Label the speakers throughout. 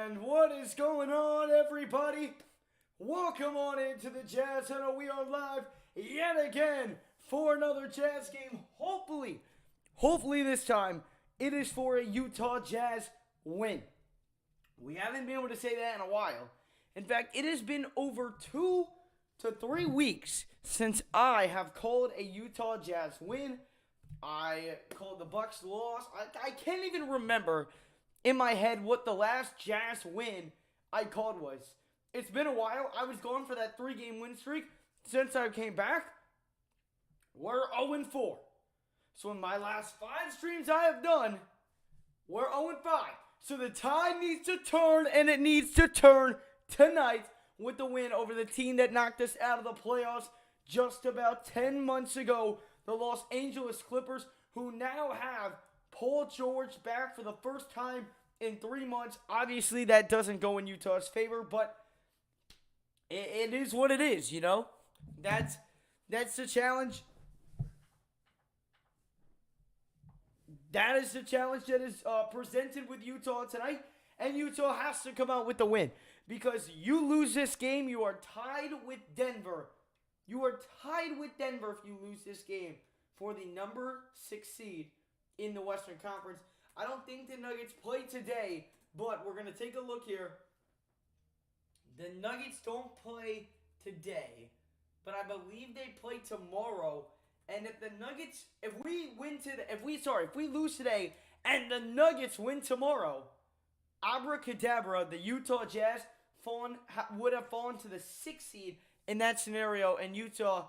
Speaker 1: And what is going on, everybody? Welcome on into the Jazz Center. We are live yet again for another Jazz game. Hopefully this time it is for a Utah Jazz win. We haven't been able to say that in a while. In fact, it has been over 2 to 3 weeks since I have called a Utah Jazz win. I called the Bucks loss. I can't even remember in my head what the last Jazz win I called was. It's been a while. I was going for that 3-game win streak. Since I came back, we're 0-4. So in my last 5 streams I have done, we're 0-5. So the tide needs to turn, and it needs to turn tonight with the win over the team that knocked us out of the playoffs just about 10 months ago, the Los Angeles Clippers, who now have Paul George back for the first time in 3 months. Obviously, that doesn't go in Utah's favor, but it is what it is, you know? That's the challenge. That is the challenge that is presented with Utah tonight, and Utah has to come out with the win. Because you lose this game, you are tied with Denver. You are tied with Denver if you lose this game for the number 6 seed in the Western Conference. I don't think the Nuggets play today, but we're going to take a look here. The Nuggets don't play today, but I believe they play tomorrow. And if the Nuggets, if we lose today and the Nuggets win tomorrow, abracadabra, the Utah Jazz would have fallen to the 6th seed in that scenario, and Utah,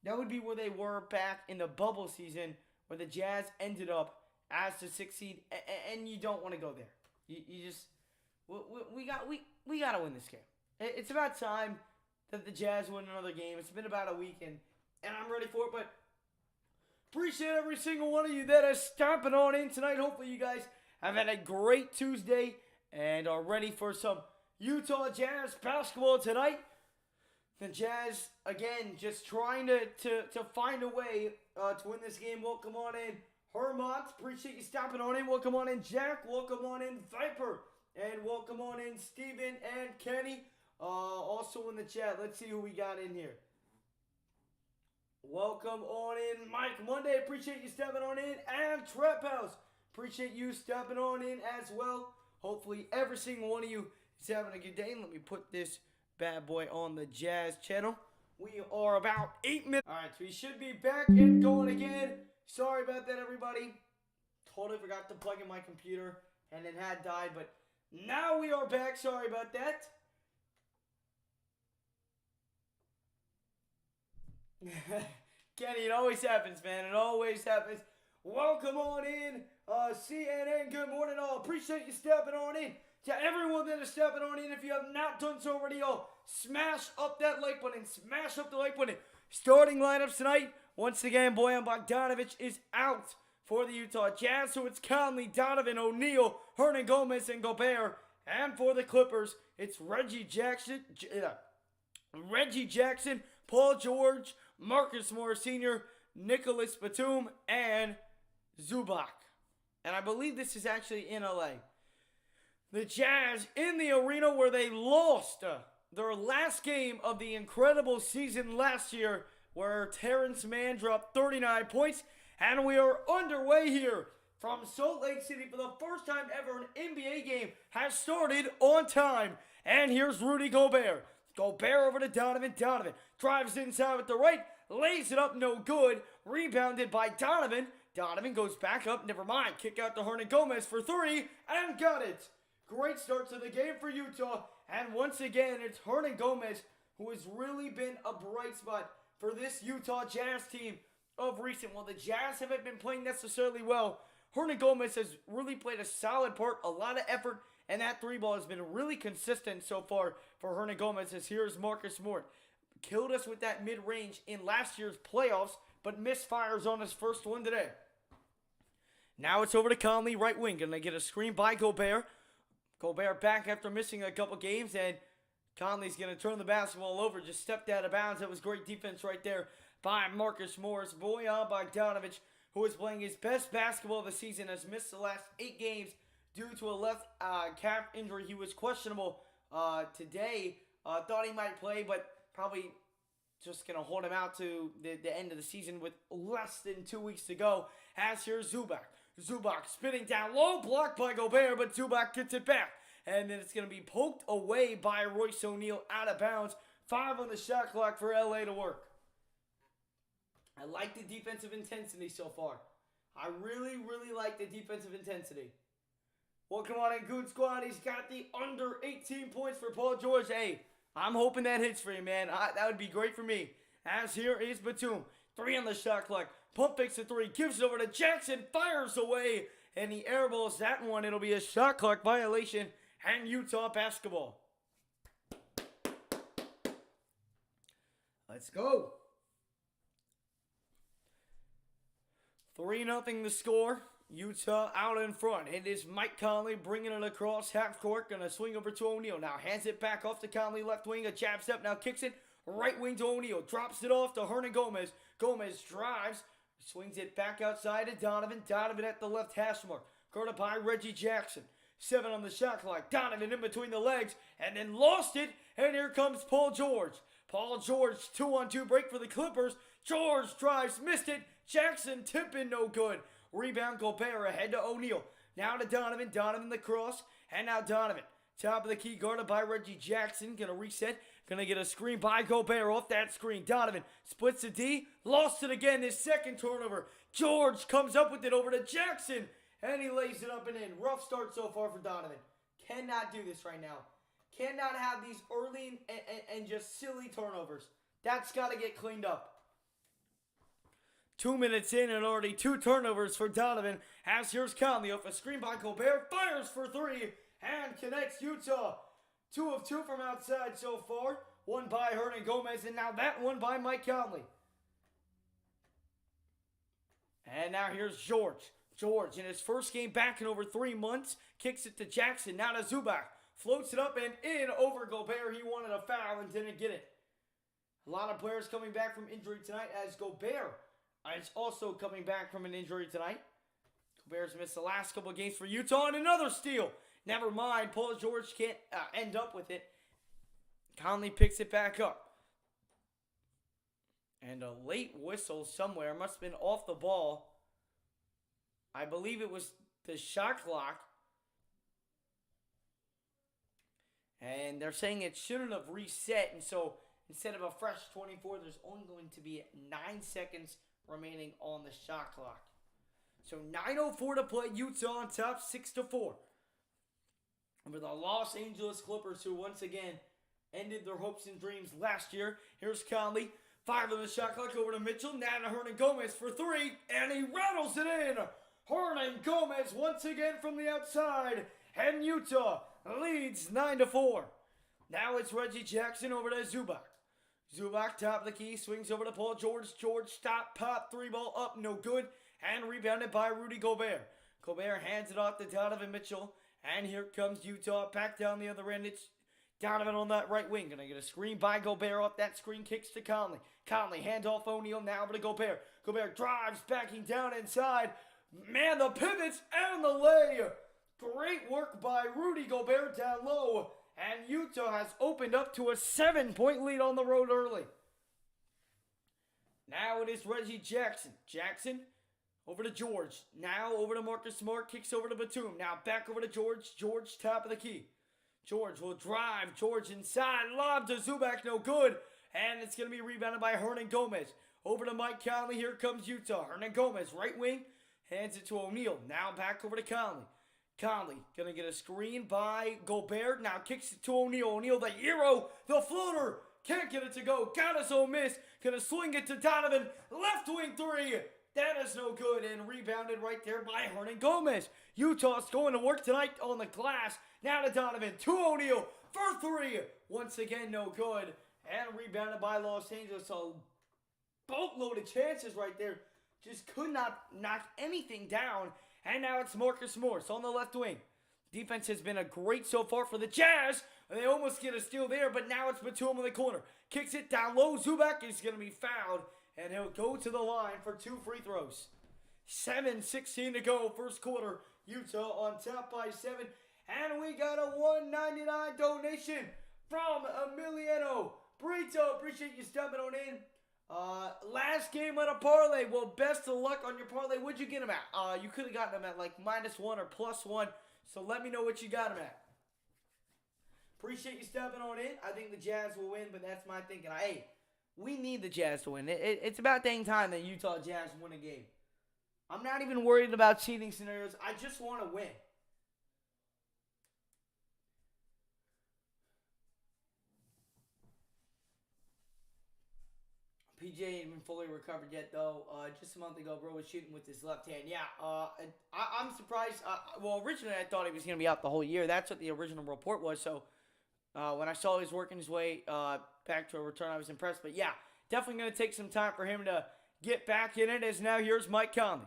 Speaker 1: that would be where they were back in the bubble season, where the Jazz ended up as the 6th seed, and you don't want to go there. You just, we got to win this game. It's about time that the Jazz win another game. It's been about a week, and I'm ready for it, but appreciate every single one of you that is stomping on in tonight. Hopefully you guys have had a great Tuesday and are ready for some Utah Jazz basketball tonight. The Jazz, again, just trying to find a way to win this game. Welcome on in, Hermont. Appreciate you stopping on in. Welcome on in, Jack. Welcome on in, Viper. And welcome on in, Steven and Kenny. Also in the chat. Let's see who we got in here. Welcome on in, Mike Monday. Appreciate you stepping on in. And Trap House. Appreciate you stepping on in as well. Hopefully every single one of you is having a good day. Let me put this bad boy on the Jazz channel. We are about 8 minutes. Alright, so we should be back and going again. Sorry about that, everybody. Totally forgot to plug in my computer and it had died, but now we are back. Sorry about that. Kenny, it always happens, man. It always happens. Welcome on in, CNN. Good morning, all. Appreciate you stepping on in. To everyone that is stepping on in, if you have not done so already, y'all, smash up that like button. Smash up the like button. Starting lineups tonight. Once again, Bojan Bogdanovic is out for the Utah Jazz. So it's Conley, Donovan, O'Neal, Hernangomez, and Gobert. And for the Clippers, it's Reggie Jackson, Paul George, Marcus Morris Sr., Nicholas Batum, and Zubac. And I believe this is actually in LA. The Jazz in the arena where they lost their last game of the incredible season last year, where Terrence Mann dropped 39 points. And we are underway here from Salt Lake City for the first time ever. An NBA game has started on time. And here's Rudy Gobert. Gobert over to Donovan. Donovan drives inside with the right, lays it up, no good. Rebounded by Donovan. Donovan goes back up, never mind. Kick out to Hernangomez for 3, and got it. Great start to the game for Utah. And once again, it's Hernangomez who has really been a bright spot for this Utah Jazz team of recent. While the Jazz haven't been playing necessarily well, Hernangomez has really played a solid part, a lot of effort, and that 3-ball has been really consistent so far for Hernangomez. As here's Marcus Smart. Killed us with that mid-range in last year's playoffs, but misfires on his first one today. Now it's over to Conley, right wing. Gonna get a screen by Gobert. Gobert back after missing a couple games, and Conley's going to turn the basketball over. Just stepped out of bounds. That was great defense right there by Marcus Morris. Bojan Bogdanovic, who is playing his best basketball of the season, has missed the last 8 games due to a left calf injury. He was questionable today. Thought he might play, but probably just going to hold him out to the end of the season with less than 2 weeks to go. As here's Zubac. Zubac spinning down low, blocked by Gobert, but Zubac gets it back. And then it's going to be poked away by Royce O'Neal out of bounds. 5 on the shot clock for LA to work. I like the defensive intensity so far. I really, really like the defensive intensity. Welcome on in, Goon Squad. He's got the under 18 points for Paul George. Hey, I'm hoping that hits for you, man. That would be great for me. As here is Batum. 3 on the shot clock. Pump fakes a 3. Gives it over to Jackson. Fires away. And he airballs that one. It'll be a shot clock violation. And Utah basketball. Let's go. 3-0 the score. Utah out in front. It is Mike Conley bringing it across half court. Going to swing over to O'Neal. Now hands it back off to Conley. Left wing. A jab step. Now kicks it. Right wing to O'Neal. Drops it off to Hernangomez. Gomez drives. Swings it back outside to Donovan. Donovan at the left hash mark. Guarded by Reggie Jackson. 7 on the shot clock. Donovan in between the legs. And then lost it. And here comes Paul George. Paul George 2-on-2 break for the Clippers. George drives. Missed it. Jackson tipping. No good. Rebound Gobert ahead to O'Neal. Now to Donovan. Donovan the cross. And now Donovan. Top of the key guarded by Reggie Jackson. Gonna reset. Gonna get a screen by Gobert off that screen. Donovan splits the D. Lost it again. His second turnover. George comes up with it over to Jackson. And he lays it up and in. Rough start so far for Donovan. Cannot do this right now. Cannot have these early and just silly turnovers. That's got to get cleaned up. 2 minutes in and already 2 turnovers for Donovan. As here's Conley off a screen by Gobert. Fires for 3 and connects Utah. 2 of 2 from outside so far. 1 by Hernangomez and now that one by Mike Conley. And now here's George. George in his first game back in over 3 months. Kicks it to Jackson. Now to Zubac. Floats it up and in over Gobert. He wanted a foul and didn't get it. A lot of players coming back from injury tonight as Gobert is also coming back from an injury tonight. Gobert's missed the last couple of games for Utah and another steal. Never mind. Paul George can't end up with it. Conley picks it back up. And a late whistle somewhere. Must have been off the ball. I believe it was the shot clock. And they're saying it shouldn't have reset. And so instead of a fresh 24, there's only going to be 9 seconds remaining on the shot clock. So 9:04 to play. Utah on top 6-4. Over the Los Angeles Clippers, who once again ended their hopes and dreams last year. Here's Conley. 5 on the shot clock over to Mitchell. Now to Hernangomez for 3. And he rattles it in. Hernangomez once again from the outside. And Utah leads 9-4. Now it's Reggie Jackson over to Zubac. Zubac top of the key. Swings over to Paul George. George stop, pop, 3-ball up. No good. And rebounded by Rudy Gobert. Gobert hands it off to Donovan Mitchell. And here comes Utah. Back down the other end. It's Donovan on that right wing. Gonna get a screen by Gobert off that screen. Kicks to Conley. Conley hands off O'Neal. Now over to Gobert. Gobert drives backing down inside. Man, the pivots and the lay. Great work by Rudy Gobert down low. And Utah has opened up to a 7-point lead on the road early. Now it is Reggie Jackson. Jackson over to George. Now over to Marcus Smart. Kicks over to Batum. Now back over to George. George top of the key. George will drive. George inside. Lob to Zubac. No good. And it's going to be rebounded by Hernangomez. Over to Mike Conley. Here comes Utah. Hernangomez right wing. Hands it to O'Neal. Now back over to Conley. Conley going to get a screen by Gobert. Now kicks it to O'Neal. O'Neal the Euro. The floater. Can't get it to go. Got his own miss. Going to swing it to Donovan. Left wing 3. That is no good. And rebounded right there by Hernangomez. Utah's going to work tonight on the glass. Now to Donovan. To O'Neal. For 3. Once again, no good. And rebounded by Los Angeles. So boatload of chances right there. Just could not knock anything down. And now it's Marcus Morris on the left wing. Defense has been a great so far for the Jazz. They almost get a steal there, but now it's Batum in the corner. Kicks it down low. Zubac is going to be fouled, and he'll go to the line for 2 free throws. 7:16 to go, first quarter. Utah on top by 7. And we got a $1.99 donation from Emiliano Brito. Appreciate you stepping on in. Last game on a parlay. Well, best of luck on your parlay. What'd you get him at? You could have gotten him at like -1 or +1. So let me know what you got him at. Appreciate you stepping on in. I think the Jazz will win, but that's my thinking. Hey, we need the Jazz to win. It's about dang time that Utah Jazz win a game. I'm not even worried about cheating scenarios. I just want to win. PJ ain't even fully recovered yet, though. Just a month ago, bro was shooting with his left hand. Yeah, I'm surprised. Well, originally I thought he was going to be out the whole year. That's what the original report was. So when I saw he was working his way back to a return, I was impressed. But yeah, definitely going to take some time for him to get back in it. As now here's Mike Conley.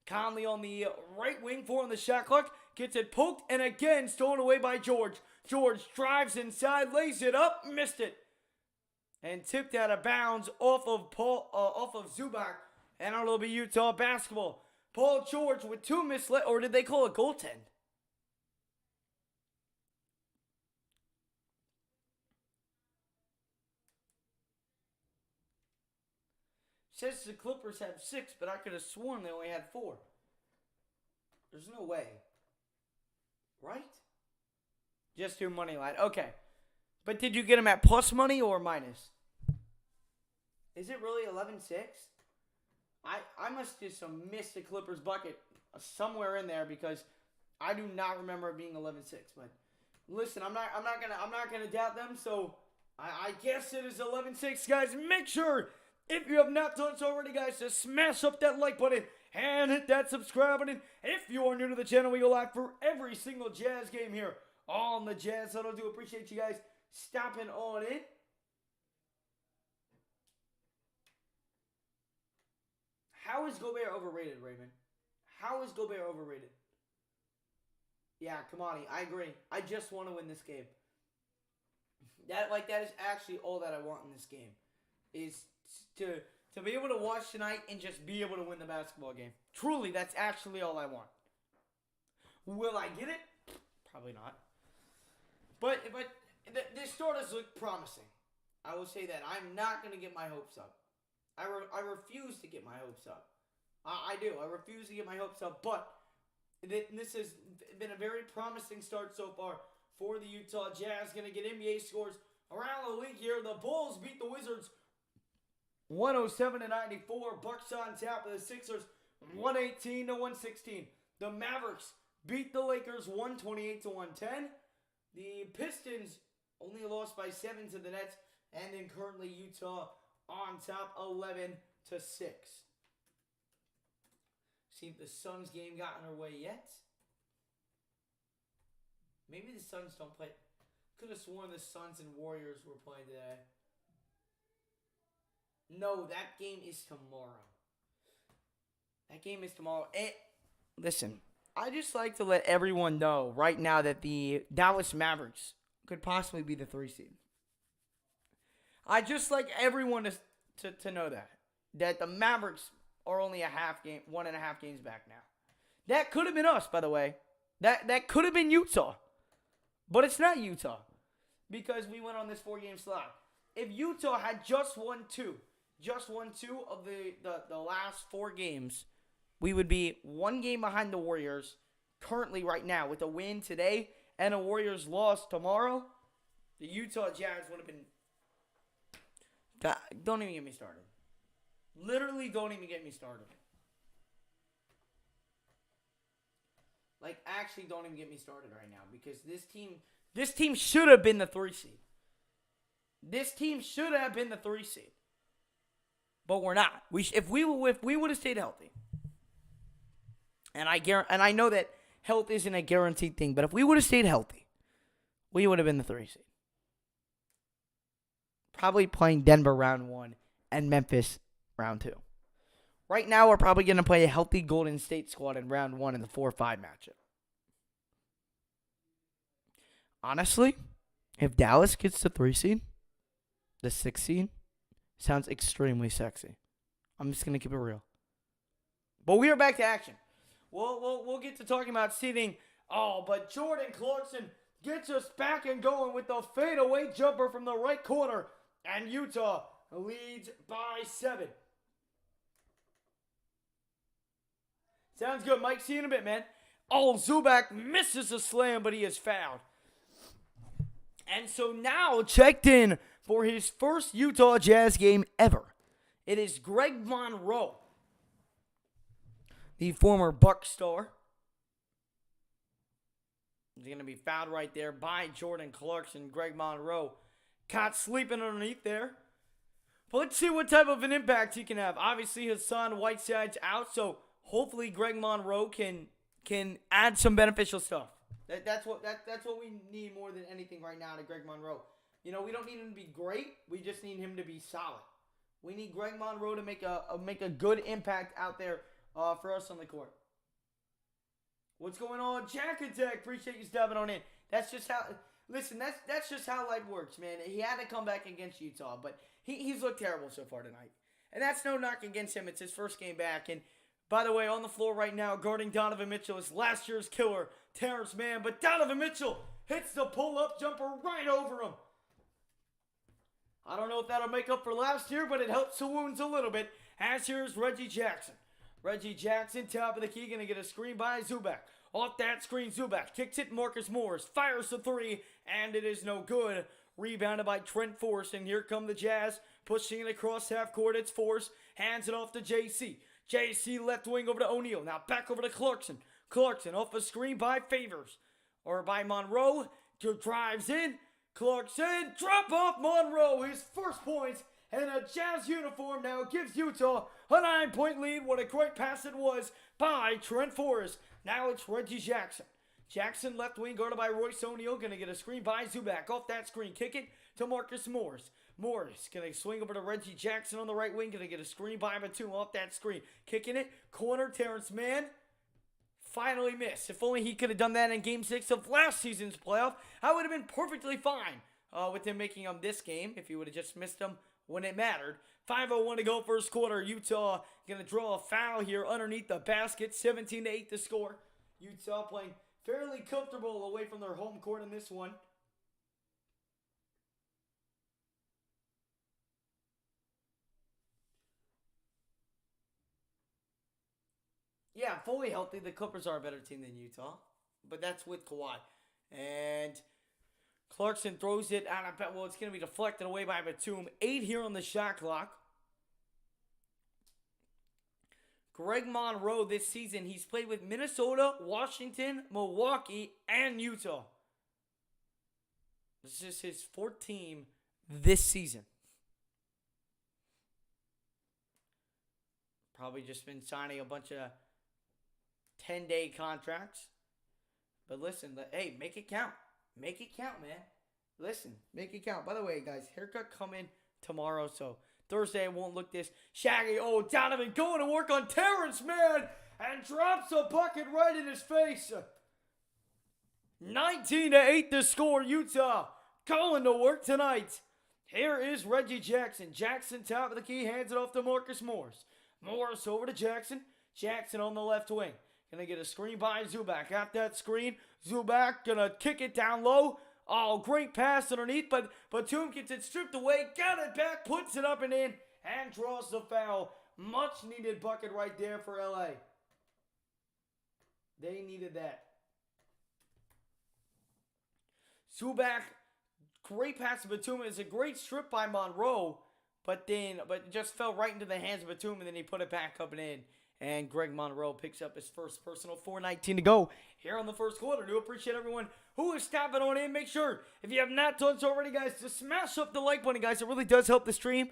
Speaker 1: Conley on the right wing, 4 on the shot clock. Gets it poked and again stolen away by George. George drives inside, lays it up, missed it. And tipped out of bounds off of Zubac. And it'll be Utah basketball. Paul George with 2 missed, or did they call it goaltend? Says the Clippers have 6, but I could have sworn they only had 4. There's no way. Right? Just do money line. Okay. But did you get them at plus money or minus? Is it really 11-6? I must just miss the Clippers bucket somewhere in there because I do not remember it being 11-6. But listen, I'm not gonna doubt them. So I guess it is 11-6, guys. Make sure, if you have not done so already, guys, to smash up that like button and hit that subscribe button. If you are new to the channel, we go live for every single Jazz game here on the Jazz Huddle. Do appreciate you guys stopping on in. How is Gobert overrated, Raymond? How is Gobert overrated? Yeah, Kamani, I agree. I just want to win this game. That is actually all that I want in this game. Is to be able to watch tonight and just be able to win the basketball game. Truly, that's actually all I want. Will I get it? Probably not. But the starters look promising. I will say that. I'm not going to get my hopes up. I refuse to get my hopes up. I do. I refuse to get my hopes up. But this has been a very promising start so far for the Utah Jazz. Going to get NBA scores around the league here. The Bulls beat the Wizards 107-94. Bucks on top of the Sixers 118-116. The Mavericks beat the Lakers 128-110. The Pistons only lost by 7 to the Nets. And then currently Utah on top 11-6. See if the Suns game got underway yet. Maybe the Suns don't play. Could have sworn the Suns and Warriors were playing today. No, that game is tomorrow. That game is tomorrow. Listen, I just like to let everyone know right now that the Dallas Mavericks could possibly be the 3 seed. I just like everyone to know that the Mavericks are only 1.5 games back now. That could have been us, by the way. That could have been Utah. But it's not Utah because we went on this 4-game slide. If Utah had just won two of the last 4 games, we would be 1 game behind the Warriors currently right now. With a win today and a Warriors loss tomorrow, the Utah Jazz would have been... Don't even get me started. Literally, don't even get me started. Actually, don't even get me started right now because this team should have been the 3 seed. This team should have been the 3 seed, but we're not. If we would have stayed healthy, and I know that health isn't a guaranteed thing, but if we would have stayed healthy, we would have been the 3 seed. Probably playing Denver round 1 and Memphis round 2. Right now, we're probably going to play a healthy Golden State squad in round 1 in the 4-5 matchup. Honestly, if Dallas gets the 3 seed, the 6 seed sounds extremely sexy. I'm just going to keep it real. But we are back to action. We'll get to talking about seeding. Oh, but Jordan Clarkson gets us back and going with the fadeaway jumper from the right corner. And Utah leads by 7. Sounds good, Mike. See you in a bit, man. Oh, Zubac misses a slam, but he is fouled. And so now, checked in for his first Utah Jazz game ever, it is Greg Monroe, the former Buck star. He's going to be fouled right there by Jordan Clarkson. Greg Monroe caught sleeping underneath there. But let's see what type of an impact he can have. Obviously, Hassan Whiteside's out, so hopefully Greg Monroe can add some beneficial stuff. That's what we need more than anything right now to Greg Monroe. You know, we don't need him to be great. We just need him to be solid. We need Greg Monroe to make a good impact out there for us on the court. What's going on, Jack Attack? Appreciate you stepping on in. That's just how. Listen, that's just how life works, man. He had to come back against Utah, but he's looked terrible so far tonight, and that's no knock against him. It's his first game back, and by the way, on the floor right now, guarding Donovan Mitchell is last year's killer, Terrence Mann. But Donovan Mitchell hits the pull-up jumper right over him. I don't know if that'll make up for last year, but it helps the wounds a little bit. As here's Reggie Jackson. Reggie Jackson, top of the key, going to get a screen by Zubac. Off that screen, Zubac kicks it. Marcus Morris fires the 3, and it is no good. Rebounded by Trent Forrest, and here come the Jazz, pushing it across half court. It's Forrest, hands it off to JC. JC left wing over to O'Neal. Now back over to Clarkson. Clarkson off a screen by Favors. Or by Monroe. Drives in. Clarkson. Drop off Monroe. His first points. And a Jazz uniform now gives Utah a 9-point lead. What a great pass it was by Trent Forrest. Now it's Reggie Jackson. Jackson left wing guarded by Royce O'Neal. Going to get a screen by Zubac. Off that screen. Kick it to Marcus Morris. Morris going to swing over to Reggie Jackson on the right wing. Going to get a screen by Batum off that screen. Kicking it. Corner. Terrence Mann. Finally missed. If only he could have done that in Game 6 of last season's playoff, I would have been perfectly fine with him making them this game if he would have just missed them when it mattered. 5:01 to go first quarter. Utah going to draw a foul here underneath the basket. 17-8 to score. Utah playing fairly comfortable away from their home court in this one. Yeah, fully healthy. The Clippers are a better team than Utah, but that's with Kawhi. And Clarkson throws it out of, well, it's going to be deflected away by Batum. 8 here on the shot clock. Greg Monroe this season, he's played with Minnesota, Washington, Milwaukee, and Utah. This is his 4th team this season. Probably just been signing a bunch of 10-day contracts. But listen, hey, make it count. Make it count, man. Listen, make it count. By the way, guys, haircut coming tomorrow, so Thursday I won't look this shaggy. Oh, Donovan going to work on Terrence Mann and drops a bucket right in his face. 19-8 to score. Utah going to work tonight. Here is Reggie Jackson. Jackson, top of the key, hands it off to Marcus Morris. Morris over to Jackson. Jackson on the left wing. Gonna get a screen by Zubac. Got that screen. Zubac gonna kick it down low. Oh, great pass underneath, but Batum gets it stripped away. Got it back, puts it up and in, and draws the foul. Much needed bucket right there for LA. They needed that. Zubac, great pass to Batum. It's a great strip by Monroe, but it just fell right into the hands of Batum, and then he put it back up and in. And Greg Monroe picks up his first personal. 4:19 to go here on the first quarter. Do appreciate everyone who is stopping on in. Make sure, if you have not done so already, guys, to smash up the like button, guys. It really does help the stream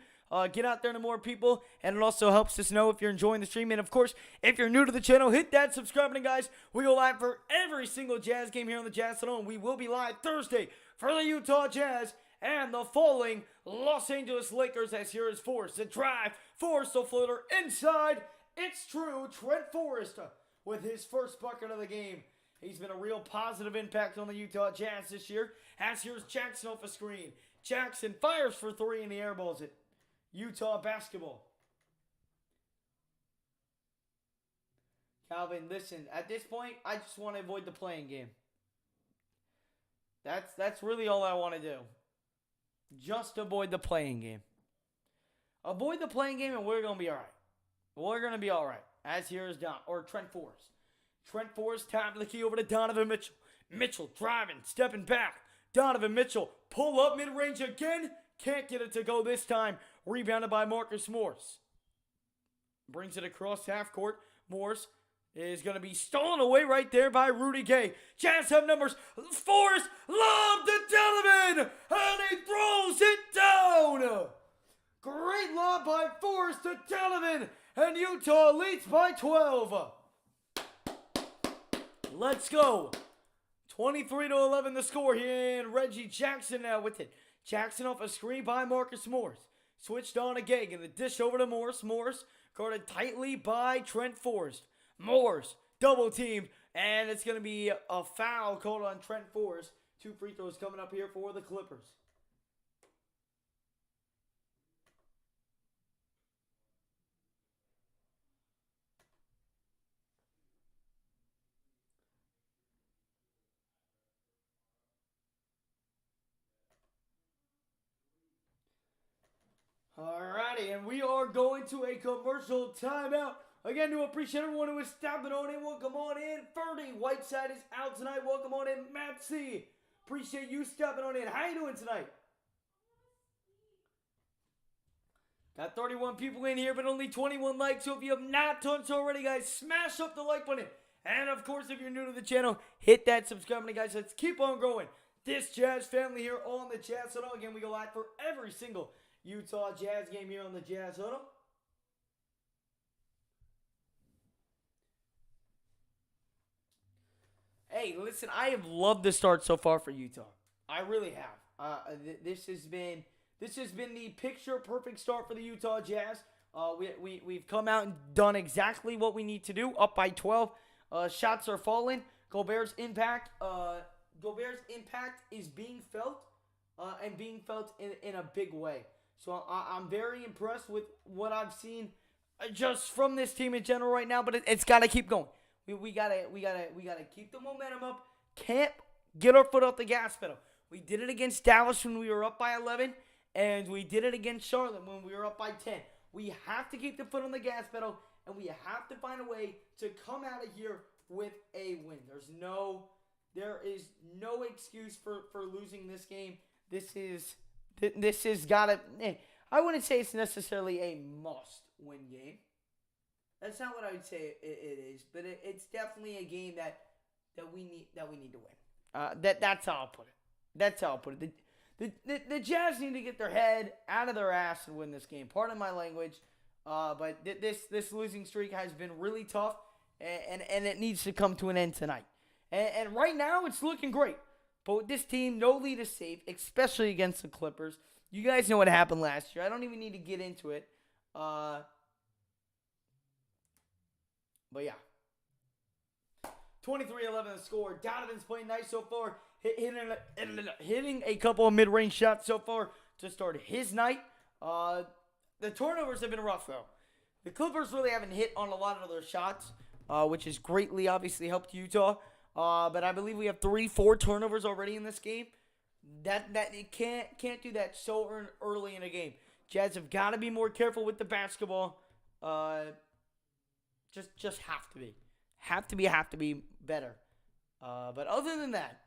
Speaker 1: get out there to more people. And it also helps us know if you're enjoying the stream. And, of course, if you're new to the channel, hit that subscribe button, guys. We go live for every single Jazz game here on the Jazz Salon. We will be live Thursday for the Utah Jazz and the falling Los Angeles Lakers. As here is Forrest. The drive. Forrest the floater inside. It's true, Trent Forrest with his first bucket of the game. He's been a real positive impact on the Utah Jazz this year. As here's Jackson off a screen. Jackson fires for 3 and he airballs it. Utah basketball. Calvin, listen, at this point, I just want to avoid the playing game. That's really all I want to do. Just avoid the playing game. Avoid the playing game and we're going to be all right. We're going to be all right. As here is Trent Forrest. Trent Forrest tapping the key over to Donovan Mitchell. Mitchell driving, stepping back. Donovan Mitchell pull up mid-range again. Can't get it to go this time. Rebounded by Marcus Morris. Brings it across half court. Morris is going to be stolen away right there by Rudy Gay. Jazz have numbers. Forrest lob to Donovan. And he throws it down. Great lob by Forrest to Donovan. And Utah leads by 12. Let's go. 23-11 the score here. And Reggie Jackson now with it. Jackson off a screen by Marcus Morris. Switched on to Gay. And the dish over to Morris. Morris guarded tightly by Trent Forrest. Morris double teamed. And it's going to be a foul called on Trent Forrest. 2 free throws coming up here for the Clippers. Alrighty, and we are going to a commercial timeout. Again, to appreciate everyone who is stopping on in. Welcome on in. Ferdy Whiteside is out tonight. Welcome on in. Matt C. Appreciate you stopping on in. How you doing tonight? Got 31 people in here, but only 21 likes. So if you have not done so already, guys, smash up the like button. And, of course, if you're new to the channel, hit that subscribe button, guys. Let's keep on growing. This Jazz family here on the Jazz Huddle. Again, we go live for every single Utah Jazz game here on the Jazz Huddle. Hey, listen, I have loved the start so far for Utah. I really have. This has been the picture-perfect start for the Utah Jazz. We've come out and done exactly what we need to do. Up by 12. Shots are falling. Gobert's impact is being felt, and being felt in a big way. So I'm very impressed with what I've seen just from this team in general right now. But it's got to keep going. We gotta keep the momentum up. Can't get our foot off the gas pedal. We did it against Dallas when we were up by 11, and we did it against Charlotte when we were up by 10. We have to keep the foot on the gas pedal, and we have to find a way to come out of here with a win. There is no excuse for losing this game. This has got to. I wouldn't say it's necessarily a must-win game. That's not what I would say it is, but it's definitely a game that we need to win. That's how I'll put it. That's how I'll put it. The Jazz need to get their head out of their ass and win this game. Pardon my language, but this losing streak has been really tough, and it needs to come to an end tonight. And right now it's looking great. But with this team, no lead is safe, especially against the Clippers. You guys know what happened last year. I don't even need to get into it. But yeah. 23-11 the score. Donovan's playing nice so far. Hitting a couple of mid-range shots so far to start his night. The turnovers have been rough, though. The Clippers really haven't hit on a lot of their shots, which has greatly, obviously, helped Utah. But I believe we have 3-4 turnovers already in this game. That you can't do that so early in a game. Jazz have got to be more careful with the basketball. Just have to be better. But other than that,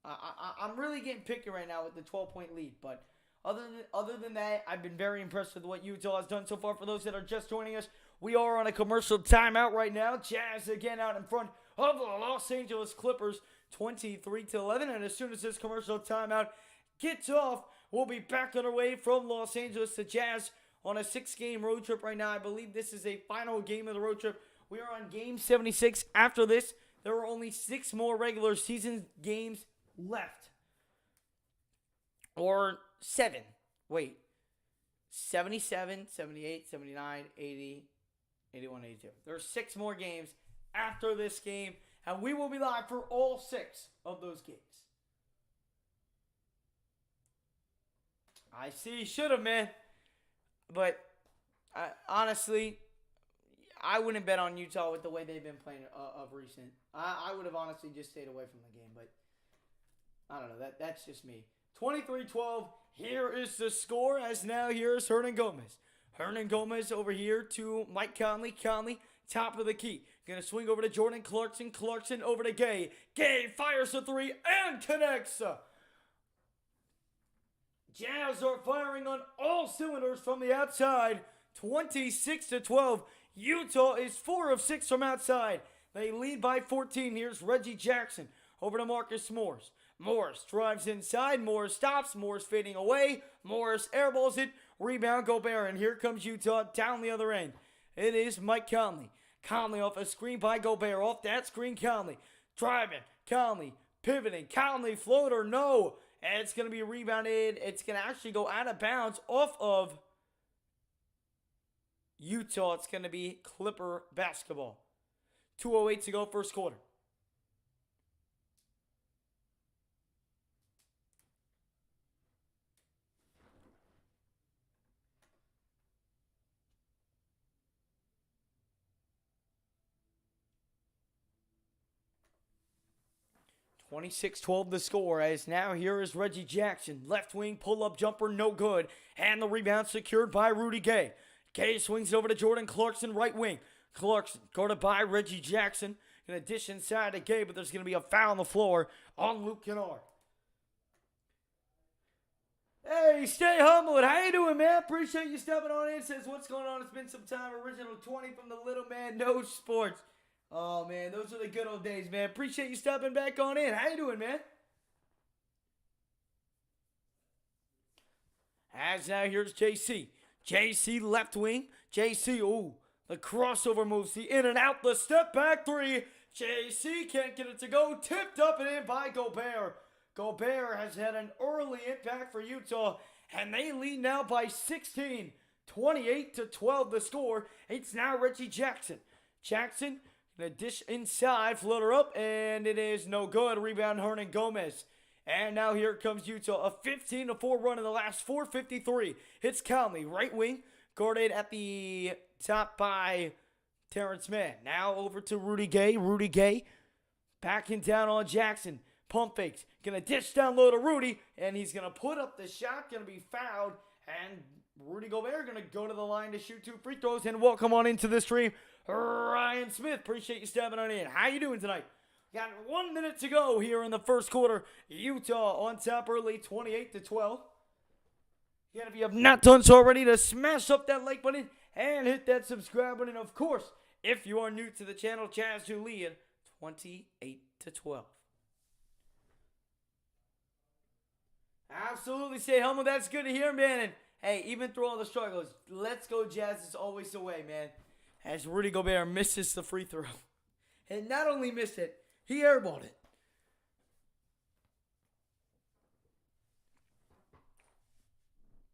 Speaker 1: I'm really getting picky right now with the 12-point lead. But other than that, I've been very impressed with what Utah has done so far. For those that are just joining us, we are on a commercial timeout right now. Jazz again out in front of the Los Angeles Clippers, 23-11. And as soon as this commercial timeout gets off, we'll be back on our way from Los Angeles to Jazz on a 6-game road trip right now. I believe this is a final game of the road trip. We are on game 76. After this, there are only 6 more regular season games left. Or 7. Wait. 77, 78, 79, 80, 81, 82. There are 6 more games after this game, and we will be live for all 6 of those games. I see, should have, man. But honestly, I wouldn't bet on Utah with the way they've been playing of recent. I would have honestly just stayed away from the game, but I don't know. That's just me. 23-12. Here is the score, as now here is Hernan Gomez. Hernan Gomez over here to Mike Conley. Conley, top of the key. Going to swing over to Jordan Clarkson. Clarkson over to Gay. Gay fires a three and connects. Jazz are firing on all cylinders from the outside. 26-12. Utah is 4 of 6 from outside. They lead by 14. Here's Reggie Jackson over to Marcus Morris. Morris drives inside. Morris stops. Morris fading away. Morris airballs it. Rebound Gobert. And here comes Utah down the other end. It is Mike Conley. Conley off a screen by Gobert. Off that screen, Conley. Driving. Conley pivoting. Conley floater. No. And it's going to be rebounded. It's going to actually go out of bounds off of Utah. It's going to be Clipper basketball. 2:08 to go first quarter. (26-12) the score, as now here is Reggie Jackson. Left wing pull-up jumper, no good. And the rebound secured by Rudy Gay. Gay swings it over to Jordan Clarkson, right wing. Clarkson guarded by Reggie Jackson. In addition, inside to Gay, but there's going to be a foul on the floor on Luke Kennard. Hey, stay humble. How you doing, man? Appreciate you stepping on in. Says, what's going on? It's been some time. Original 20 from the little man, no sports. Oh, man, those are the good old days, man. Appreciate you stepping back on in. How you doing, man? As now, here's JC. JC left wing. JC, ooh, the crossover moves. The in and out, the step back three. JC can't get it to go. Tipped up and in by Gobert. Gobert has had an early impact for Utah, and they lead now by 16. 28-12 the score. It's now Reggie Jackson. Jackson, gonna dish inside, floater up, and it is no good. Rebound Hernan Gomez. And now here comes Utah. A 15-4 run in the last 4:53. It's Conley, right wing, guarded at the top by Terrence Mann. Now over to Rudy Gay. Rudy Gay backing down on Jackson. Pump fakes. Gonna dish down low to Rudy, and he's gonna put up the shot. Gonna be fouled, and Rudy Gobert gonna go to the line to shoot 2 free throws. And welcome on into the stream, Ryan Smith. Appreciate you stepping on in. How you doing tonight? Got 1 minute to go here in the first quarter. Utah on top early, 28-12. Again, if you have not done so already, to smash up that like button and hit that subscribe button. Of course, if you are new to the channel, Jazz to lead 28-12. Absolutely, stay humble. That's good to hear, man. And hey, even through all the struggles, let's go Jazz is always the way, man. As Rudy Gobert misses the free throw. And not only missed it, he airballed it.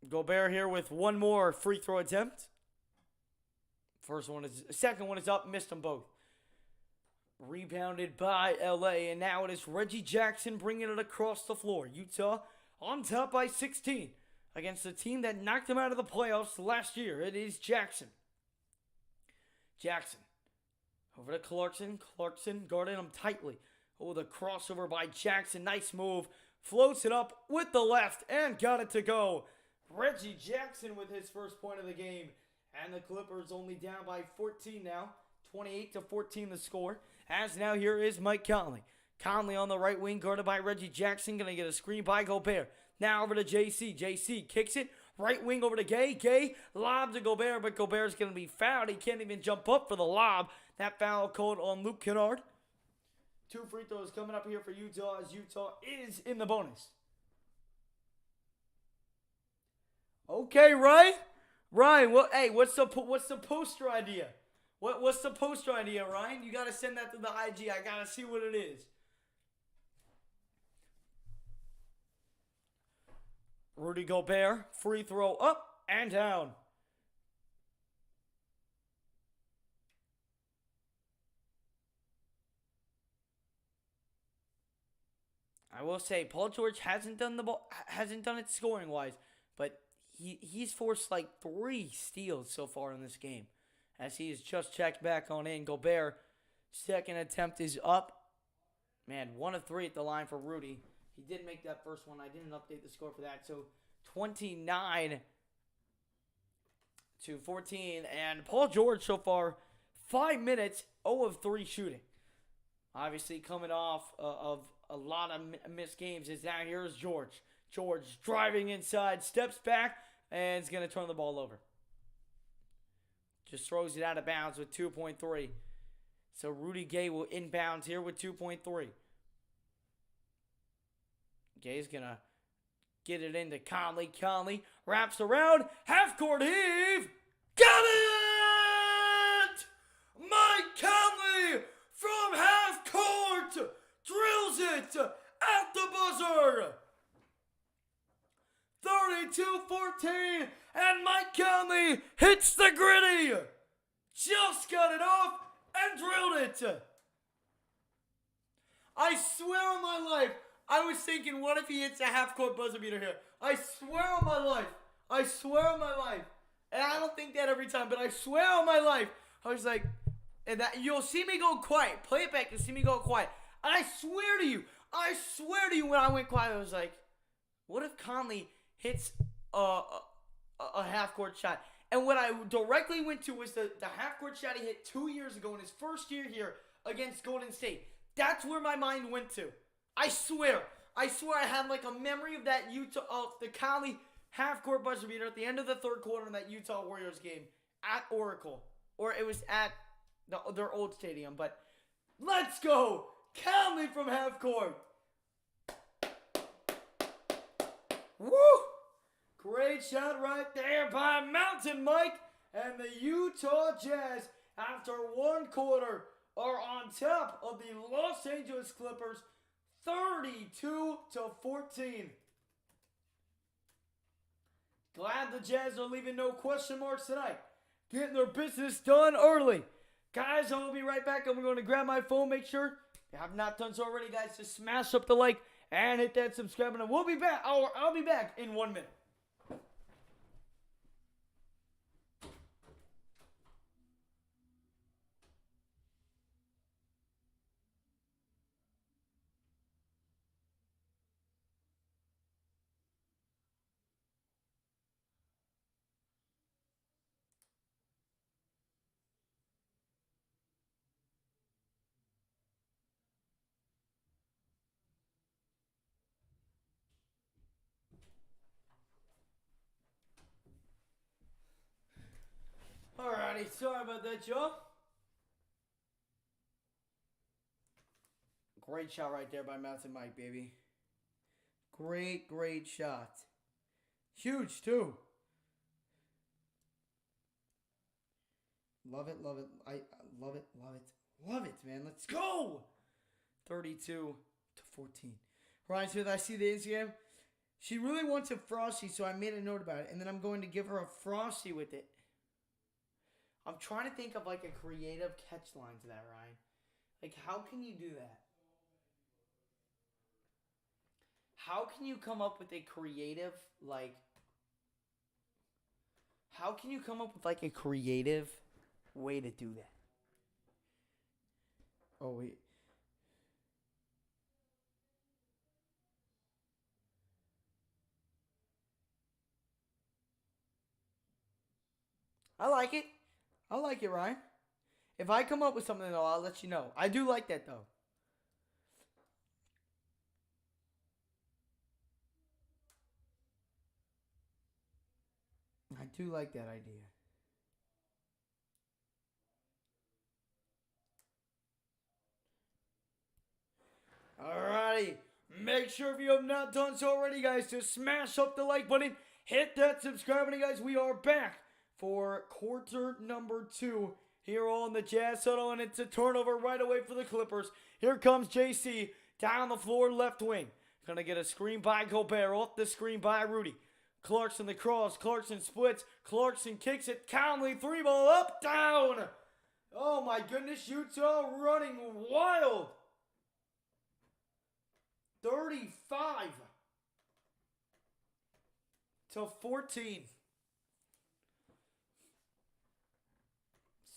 Speaker 1: Gobert here with one more free throw attempt. Second one is up, missed them both. Rebounded by LA, and now it is Reggie Jackson bringing it across the floor. Utah on top by 16 against the team that knocked them out of the playoffs last year. It is Jackson. Jackson over to Clarkson. Clarkson guarding him tightly. Oh, the crossover by Jackson. Nice move. Floats it up with the left and got it to go. Reggie Jackson with his first point of the game. And the Clippers only down by 14 now. 28-14 the score. As now here is Mike Conley. Conley on the right wing, guarded by Reggie Jackson. Going to get a screen by Gobert. Now over to JC. JC kicks it. Right wing over to Gay. Gay lob to Gobert, but Gobert's going to be fouled. He can't even jump up for the lob. That foul called on Luke Kennard. 2 free throws coming up here for Utah, as Utah is in the bonus. Okay, Ryan. Ryan, well, hey, what's the poster idea? What's the poster idea, Ryan? You got to send that to the IG. I got to see what it is. Rudy Gobert, free throw up and down. I will say Paul George hasn't done it scoring wise, but he's forced like 3 steals so far in this game, as he is just checked back on in. Gobert, second attempt is up. Man, 1 of 3 at the line for Rudy. He did make that first one. I didn't update the score for that. So 29-14. And Paul George so far, 5 minutes, 0 of 3 shooting. Obviously coming off of a lot of missed games. Is now here's George. George driving inside, steps back, and is going to turn the ball over. Just throws it out of bounds with 2.3. So Rudy Gay will inbounds here with 2.3. Gay's going to get it into Conley. Conley wraps around. Half-court heave. Got it! Mike Conley from half-court drills it at the buzzer. 32-14, and Mike Conley hits the gritty. Just got it off and drilled it. I swear on my life, I was thinking, what if he hits a half-court buzzer beater here? I swear on my life. I swear on my life. And I don't think that every time, but I swear on my life. I was like, and that you'll see me go quiet. Play it back and see me go quiet. I swear to you, when I went quiet, I was like, what if Conley hits a half-court shot? And what I directly went to was the half-court shot he hit 2 years ago in his first year here against Golden State. That's where my mind went to. I swear I had like a memory of that the Conley half-court buzzer beater at the end of the third quarter in that Utah Warriors game at Oracle. Or it was at their old stadium. But let's go! Conley from half-court. Woo! Great shot right there by Mountain Mike. And the Utah Jazz, after one quarter, are on top of the Los Angeles Clippers, 32-14. Glad the Jazz are leaving no question marks tonight. Getting their business done early. Guys, I will be right back. I'm going to grab my phone. Make sure you have not done so already, guys, to smash up the like and hit that subscribe button. We'll be back. I'll be back in 1 minute. Alrighty, sorry about that, Joe. Great shot right there by Mountain Mike, baby. Great shot. Huge, too. Love it. I love it, man. Let's go! 32-14. Ryan Smith, I see the Instagram. She really wants a Frosty, so I made a note about it. And then I'm going to give her a Frosty with it. I'm trying to think of like a creative catch line to that, Ryan. Like, how can you do that? How can you come up with a creative, like... How can you come up with like a creative way to do that? Oh, wait. I like it. I like it, Ryan. If I come up with something, though, I'll let you know. I do like that, though. I do like that idea. Alrighty. Make sure if you have not done so already, guys, to smash up the like button. Hit that subscribe button, guys. We are back for quarter number 2 here on the Jazz Huddle, and it's a turnover right away for the Clippers. Here comes JC down the floor, left wing. Gonna get a screen by Gobert, off the screen by Rudy. Clarkson the cross, Clarkson splits, Clarkson kicks it, Conley, 3-ball, up, down. Oh my goodness, Utah running wild. 35-14.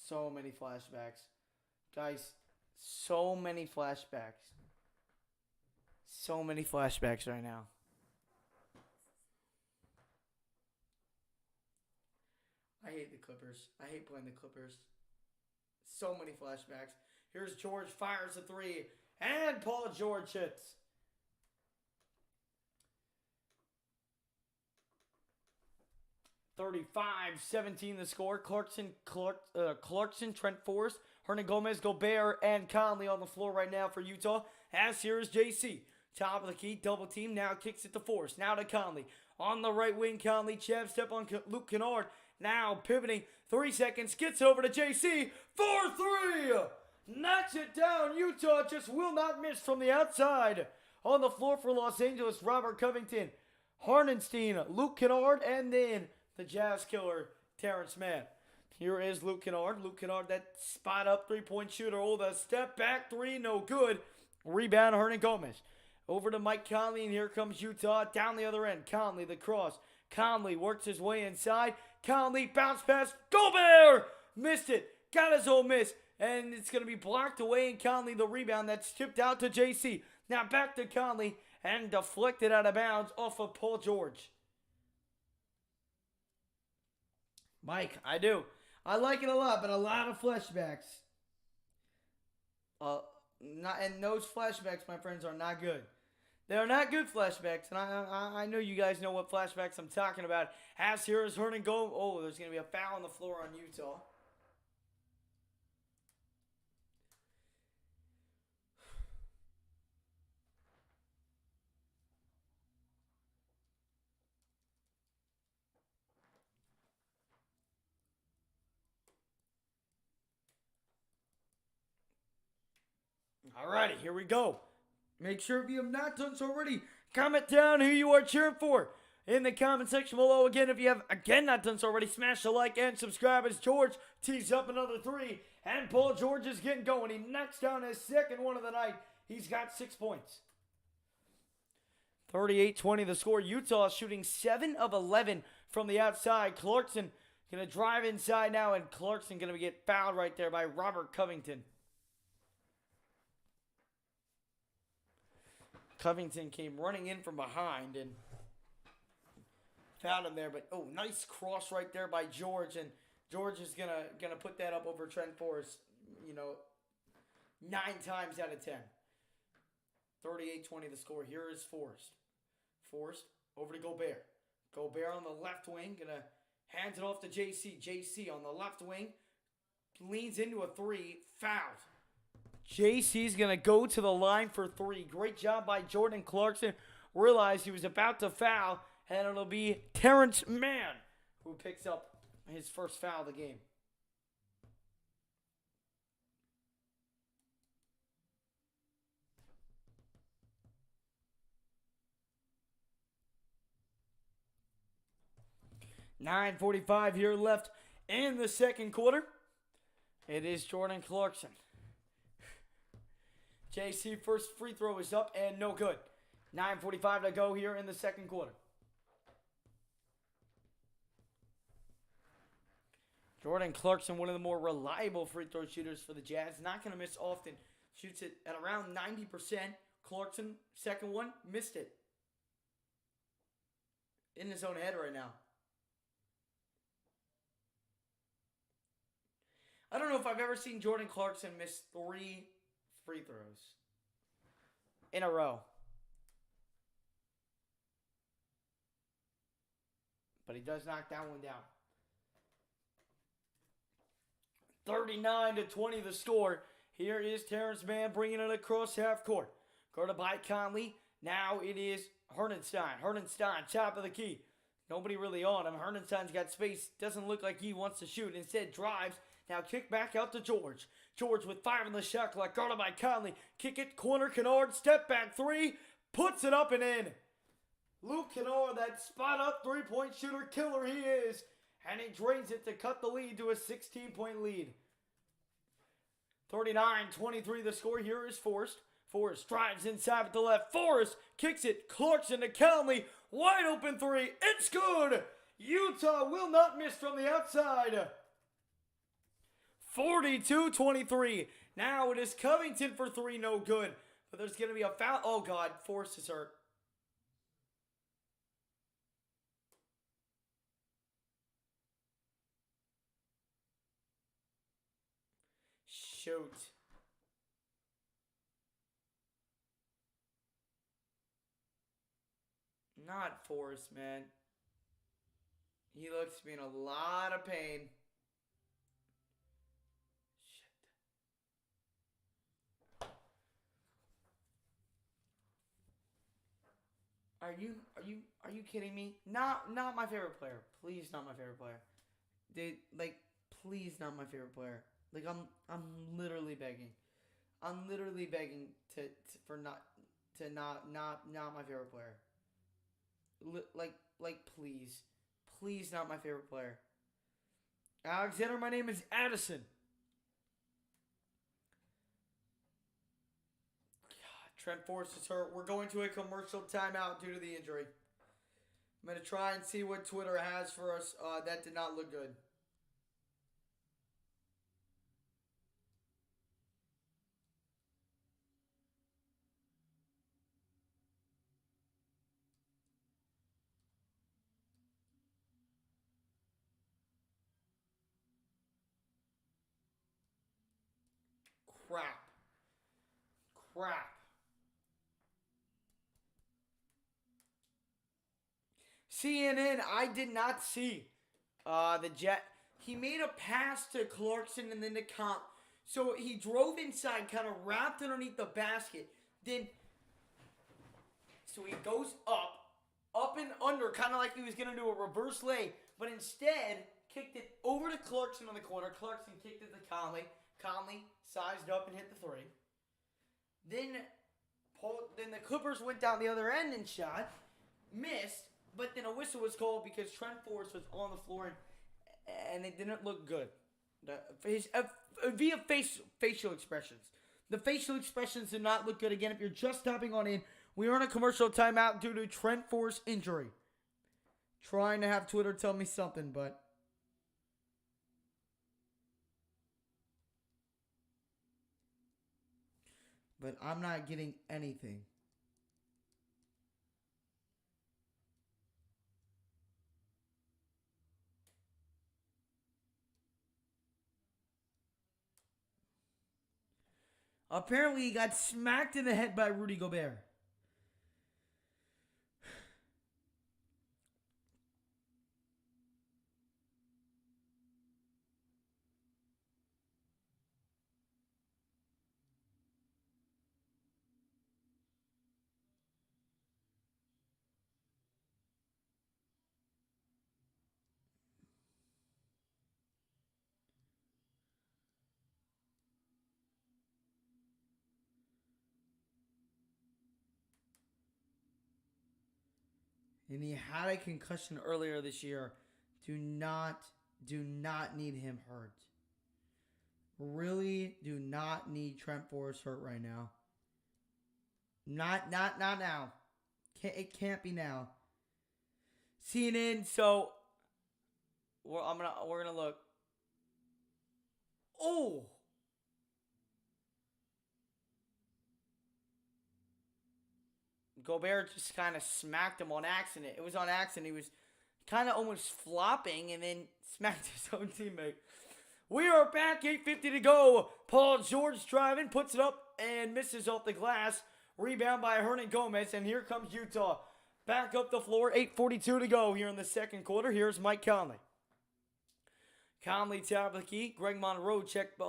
Speaker 1: So many flashbacks. Guys, so many flashbacks. So many flashbacks right now. I hate the Clippers. I hate playing the Clippers. So many flashbacks. Here's George, fires a three, and Paul George hits. 35-17 the score. Clarkson, Trent Forrest, Hernangomez, Gobert, and Conley on the floor right now for Utah. As here is JC. Top of the key, double team, now kicks it to Forrest. Now to Conley. On the right wing, Conley, jab step on Luke Kennard. Now pivoting, 3 seconds, gets over to JC. 4-3! Knocks it down. Utah just will not miss from the outside. On the floor for Los Angeles, Robert Covington, Hardenstein, Luke Kennard, and then the Jazz killer, Terrence Mann. Here is Luke Kennard. Luke Kennard, that spot up three-point shooter. Oh, the step back three, no good. Rebound, Hernangomez. Over to Mike Conley, and here comes Utah. Down the other end, Conley, the cross. Conley works his way inside. Conley, bounce pass. Gobert! Missed it. Got his own miss. And it's going to be blocked away, and Conley, the rebound, that's tipped out to JC. Now back to Conley, and deflected out of bounds off of Paul George. Mike, I do. I like it a lot, but a lot of flashbacks. And those flashbacks, my friends, are not good. They're not good flashbacks, and I know you guys know what flashbacks I'm talking about. As here is Hernangomez. Oh, there's going to be a foul on the floor on Utah. Alrighty, here we go. Make sure if you have not done so already, comment down who you are cheering for in the comment section below. Again, if you have not done so already, smash the like and subscribe as George tees up another three. And Paul George is getting going. He knocks down his second one of the night. He's got 6 points. 38-20 the score. Utah shooting 7 of 11 from the outside. Clarkson going to drive inside now, and Clarkson going to get fouled right there by Robert Covington. Covington came running in from behind and found him there. But, oh, nice cross right there by George. And George is gonna put that up over Trent Forrest, 9 times out of 10. 38-20 the score. Here is Forrest. Forrest over to Gobert. Gobert on the left wing. Going to hand it off to JC. JC on the left wing. Leans into a three. Fouled. JC's going to go to the line for 3. Great job by Jordan Clarkson. Realized he was about to foul, and it'll be Terrence Mann who picks up his first foul of the game. $9:45 here left in the second quarter. It is Jordan Clarkson. JC first free throw is up and no good. 9:45 to go here in the second quarter. Jordan Clarkson, one of the more reliable free throw shooters for the Jazz. Not going to miss often. Shoots it at around 90%. Clarkson, second one, missed it. In his own head right now. I don't know if I've ever seen Jordan Clarkson miss 3 free throws in a row. But he does knock that one down. 39-20 the score. Here is Terrence Mann bringing it across half court. Guarded by Conley. Now it is Hardenstein. Hardenstein, top of the key. Nobody really on him. Hardenstein's got space. Doesn't look like he wants to shoot. Instead drives. Now kick back out to George. George with 5 in the shot clock. Guarded by Conley. Kick it. Corner Kennard. Step back 3. Puts it up and in. Luke Kennard, that spot up 3-point shooter killer he is. And he drains it to cut the lead to a 16-point lead. 39-23 the score. Here is Forrest. Forrest drives inside with the left. Forrest kicks it. Clarkson to Conley. Wide open 3. It's good. Utah will not miss from the outside. 42-23. Now it is Covington for three, no good. But there's going to be a foul. Oh, God. Forrest is hurt. Shoot. Not Forrest, man. He looks to be in a lot of pain. Are you kidding me? Not my favorite player. Please, not my favorite player. Please, not my favorite player. I'm literally begging. I'm literally begging for not my favorite player. Please, not my favorite player. Alexander, my name is Addison. Trent Forrest is hurt. We're going to a commercial timeout due to the injury. I'm going to try and see what Twitter has for us. That did not look good. Crap. CNN, I did not see the Jet. He made a pass to Clarkson and then to Comp. So he drove inside, kind of wrapped underneath the basket. So he goes up and under, kind of like he was going to do a reverse lay. But instead, kicked it over to Clarkson on the corner. Clarkson kicked it to Conley. Conley sized up and hit the three. Then the Clippers went down the other end and shot. Missed. But then a whistle was called because Trent Forrest was on the floor and it didn't look good. Via facial expressions. The facial expressions did not look good. Again, if you're just stopping on in, we are on a commercial timeout due to Trent Forrest injury. Trying to have Twitter tell me something, but I'm not getting anything. Apparently, he got smacked in the head by Rudy Gobert. And he had a concussion earlier this year. Do not need him hurt. Really do not need Trent Forrest hurt right now. Not now. It can't be now. CNN, so we're gonna look. Oh. Gobert just kind of smacked him on accident. It was on accident. He was kind of almost flopping and then smacked his own teammate. We are back. 8:50 to go. Paul George driving, puts it up and misses off the glass. Rebound by Hernan Gomez, and here comes Utah. Back up the floor. 8:42 to go here in the second quarter. Here's Mike Conley. Conley tapped the key. Greg Monroe checked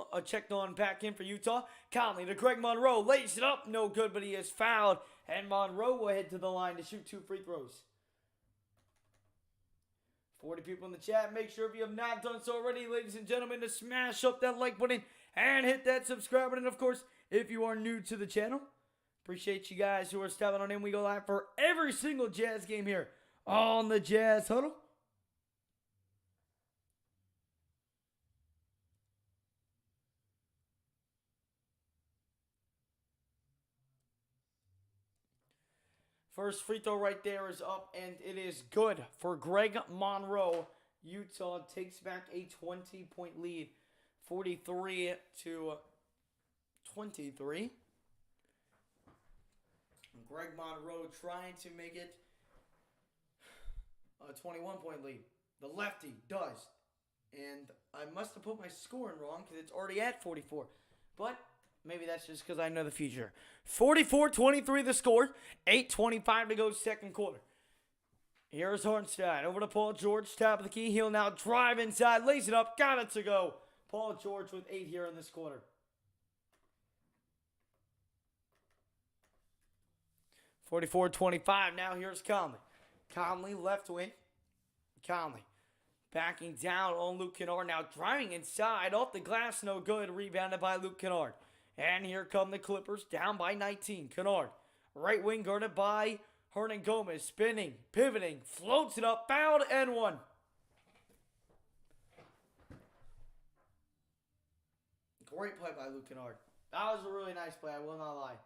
Speaker 1: on back in for Utah. Conley to Greg Monroe. Lays it up. No good, but he is fouled. And Monroe will head to the line to shoot 2 free throws. 40 people in the chat. Make sure if you have not done so already, ladies and gentlemen, to smash up that like button and hit that subscribe button. Of course, if you are new to the channel, appreciate you guys who are stepping on in. We go live for every single Jazz game here on the Jazz Huddle. First free throw right there is up, and it is good for Greg Monroe. Utah takes back a 20-point lead. 43 to 23. Greg Monroe trying to make it a 21-point lead. The lefty does. And I must have put my scoring wrong because it's already at 44. But maybe that's just because I know the future. 44-23 the score. 8:25 to go second quarter. Here's Hornstein over to Paul George. Top of the key. He'll now drive inside. Lays it up. Got it to go. Paul George with 8 here in this quarter. 44-25. Now here's Conley. Conley left wing. Conley backing down on Luke Kennard. Now driving inside. Off the glass. No good. Rebounded by Luke Kennard. And here come the Clippers. Down by 19. Kennard. Right wing guarded by Hernan Gomez. Spinning. Pivoting. Floats it up. Fouled and one. Great play by Luke Kennard. That was a really nice play. I will not lie.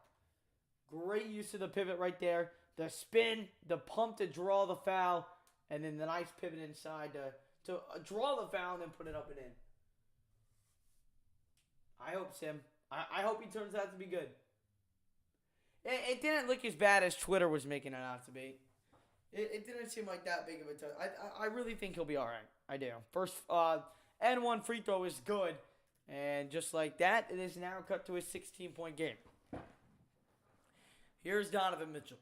Speaker 1: Great use of the pivot right there. The spin, the pump to draw the foul, and then the nice pivot inside to draw the foul and then put it up and in. I hope, Sim. I hope he turns out to be good. It didn't look as bad as Twitter was making it out to be. It didn't seem like that big of a touch. I really think he'll be all right. I do. First N1 free throw is good. And just like that, it is now cut to a 16-point game. Here's Donovan Mitchell.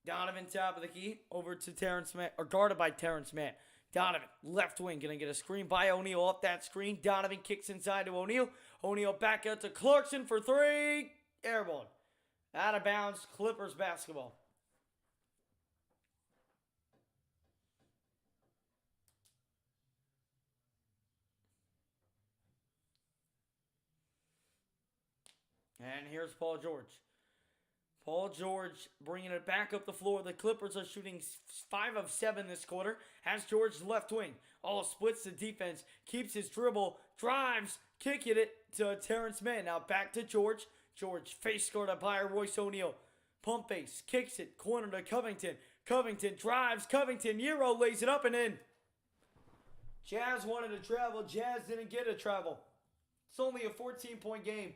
Speaker 1: Donovan top of the key over to Terrence Mann, or guarded by Terrence Mann. Donovan, left wing, going to get a screen by O'Neal off that screen. Donovan kicks inside to O'Neal. O'Neal back out to Clarkson for 3. Airball. Out of bounds, Clippers basketball. And here's Paul George. Paul George bringing it back up the floor. The Clippers are shooting 5 of 7 this quarter. Has George left wing. All splits the defense. Keeps his dribble. Drives. Kicking it to Terrence Mann. Now back to George. George face guarded by Royce O'Neal. Pump face. Kicks it. Corner to Covington. Covington drives. Covington. Euro lays it up and in. Jazz wanted to travel. Jazz didn't get to travel. It's only a 14-point game.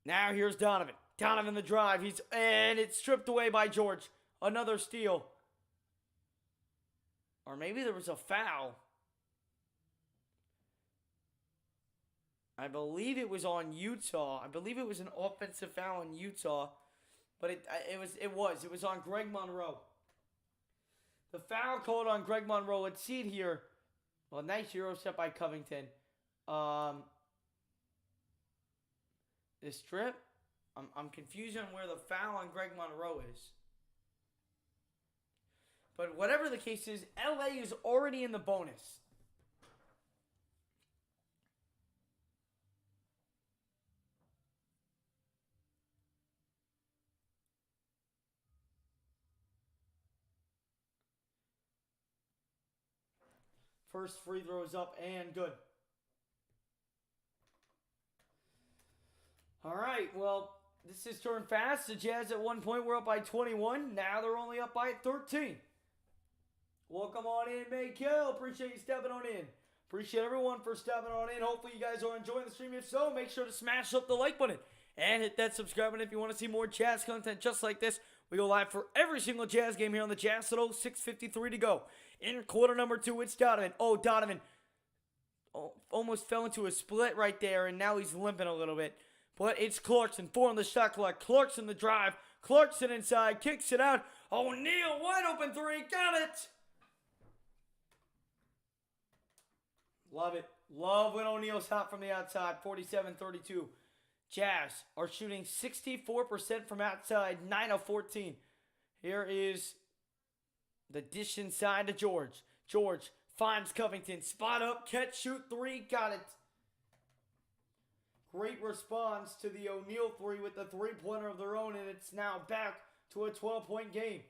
Speaker 1: Now here's Donovan. Donovan the drive. And it's stripped away by George. Another steal. Or maybe there was a foul. I believe it was on Utah. I believe it was an offensive foul on Utah. But it was on Greg Monroe. The foul called on Greg Monroe. Let's see it here. Well, nice Euro step by Covington. The strip. I'm confused on where the foul on Greg Monroe is. But whatever the case is, LA is already in the bonus. First free throw is up and good. All right, well, this is turned fast. The Jazz at one point were up by 21. Now they're only up by 13. Welcome on in, Maykill. Appreciate you stepping on in. Appreciate everyone for stepping on in. Hopefully you guys are enjoying the stream. If so, make sure to smash up the like button and hit that subscribe button if you want to see more Jazz content just like this. We go live for every single Jazz game here on the Jazz Total. 6:53 to go. In quarter number 2, it's Donovan. Oh, Donovan almost fell into a split right there, and now he's limping a little bit. But it's Clarkson, 4 on the shot clock. Clarkson the drive. Clarkson inside, kicks it out. O'Neal, wide open 3, got it. Love it. Love when O'Neal's hot from the outside, 47-32. Jazz are shooting 64% from outside, 9 of 14. Here is the dish inside to George. George finds Covington. Spot up, catch, shoot 3, got it. Great response to the O'Neal 3 with the 3-pointer of their own, and it's now back to a 12-point game.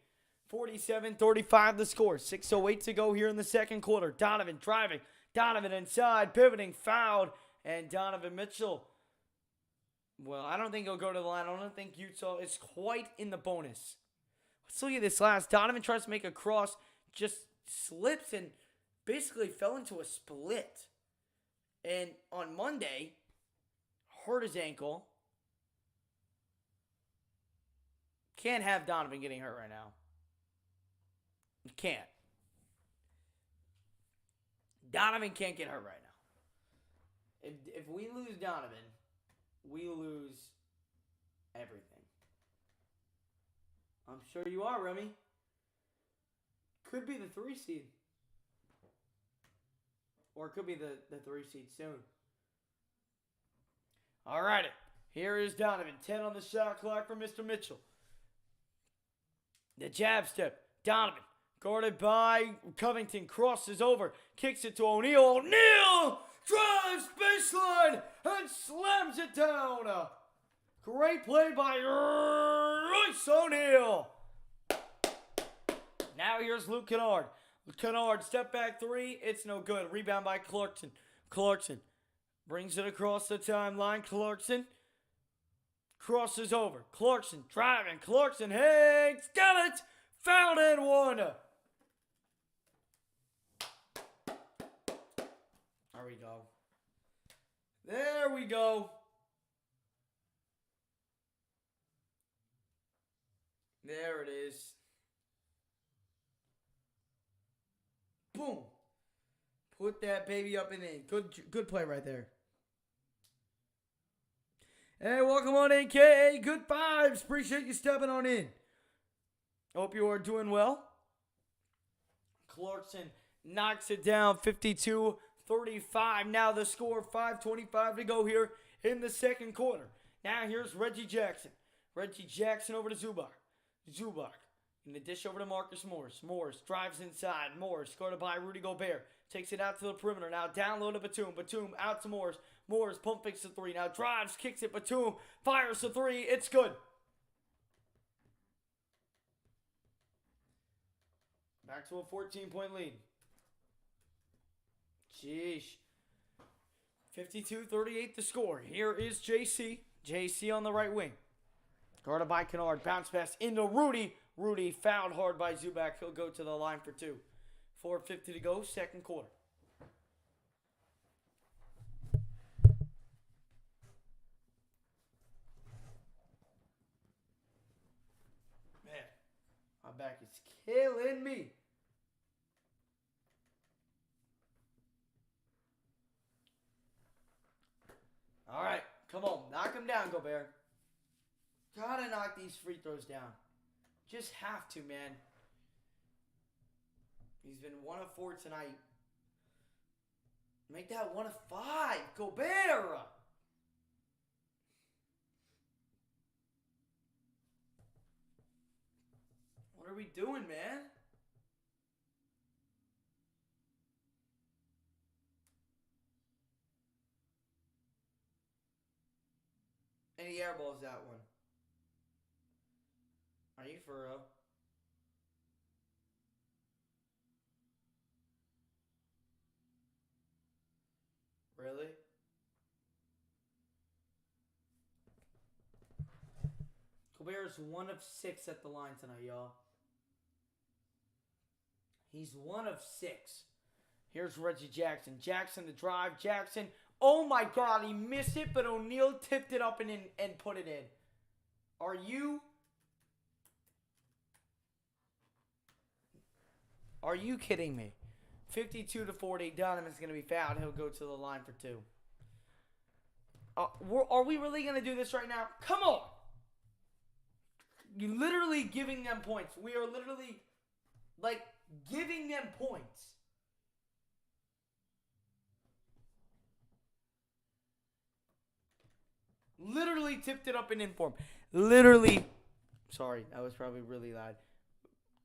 Speaker 1: 47-35 the score. 6:08 to go here in the second quarter. Donovan driving. Donovan inside, pivoting, fouled, and Donovan Mitchell. Well, I don't think he'll go to the line. I don't think Utah is quite in the bonus. Let's look at this last. Donovan tries to make a cross, just slips and basically fell into a split. And on Monday, hurt his ankle. Can't have Donovan getting hurt right now. You can't. Donovan can't get hurt right now. If we lose Donovan, we lose everything. I'm sure you are, Remy. Could be the 3 seed. Or it could be the 3 seed soon. All right. Here is Donovan. 10 on the shot clock for Mr. Mitchell. The jab step. Donovan. Guarded by Covington. Crosses over. Kicks it to O'Neal. O'Neal drives baseline and slams it down. Great play by Royce O'Neal. Now here's Luke Kennard. Kennard, step back 3. It's no good. Rebound by Clarkson. Clarkson brings it across the timeline. Clarkson crosses over. Clarkson driving. Clarkson hangs. Got it. Fouled and one. There we go. There we go. There it is. Boom. Put that baby up and in. Good play right there. Hey, welcome on in, K. Good vibes. Appreciate you stepping on in. Hope you are doing well. Clarkson knocks it down 52-35. Now the score, 5:25 to go here in the second quarter. Now here's Reggie Jackson. Reggie Jackson over to Zubac. Zubac in the dish over to Marcus Morris. Morris drives inside. Morris guarded by Rudy Gobert. Takes it out to the perimeter. Now down low to Batum. Batum out to Morris. Morris pump fakes the 3. Now drives, kicks it. Batum fires the 3. It's good. Back to a 14-point lead. Sheesh. 52-38 the score. Here is JC. JC on the right wing. Guarded by Kennard. Bounce pass into Rudy. Rudy fouled hard by Zubac. He'll go to the line for 2. 4:50 to go, second quarter. Man, my back is killing me. All right, come on. Knock him down, Gobert. Gotta knock these free throws down. Just have to, man. He's been 1 of 4 tonight. Make that 1 of 5. Gobert! What are we doing, man? And he airballs that one. Are you for real? Really? Gobert is 1 of 6 at the line tonight, y'all. He's 1 of 6. Here's Reggie Jackson. Jackson the drive. Jackson. Oh my God, he missed it, but O'Neal tipped it up and put it in. Are you kidding me? 52-40. Donovan's going to be fouled. He'll go to the line for 2. Are we really going to do this right now? Come on. You're literally giving them points. We are literally, giving them points. Literally tipped it up and in for him. Literally. Sorry, that was probably really loud.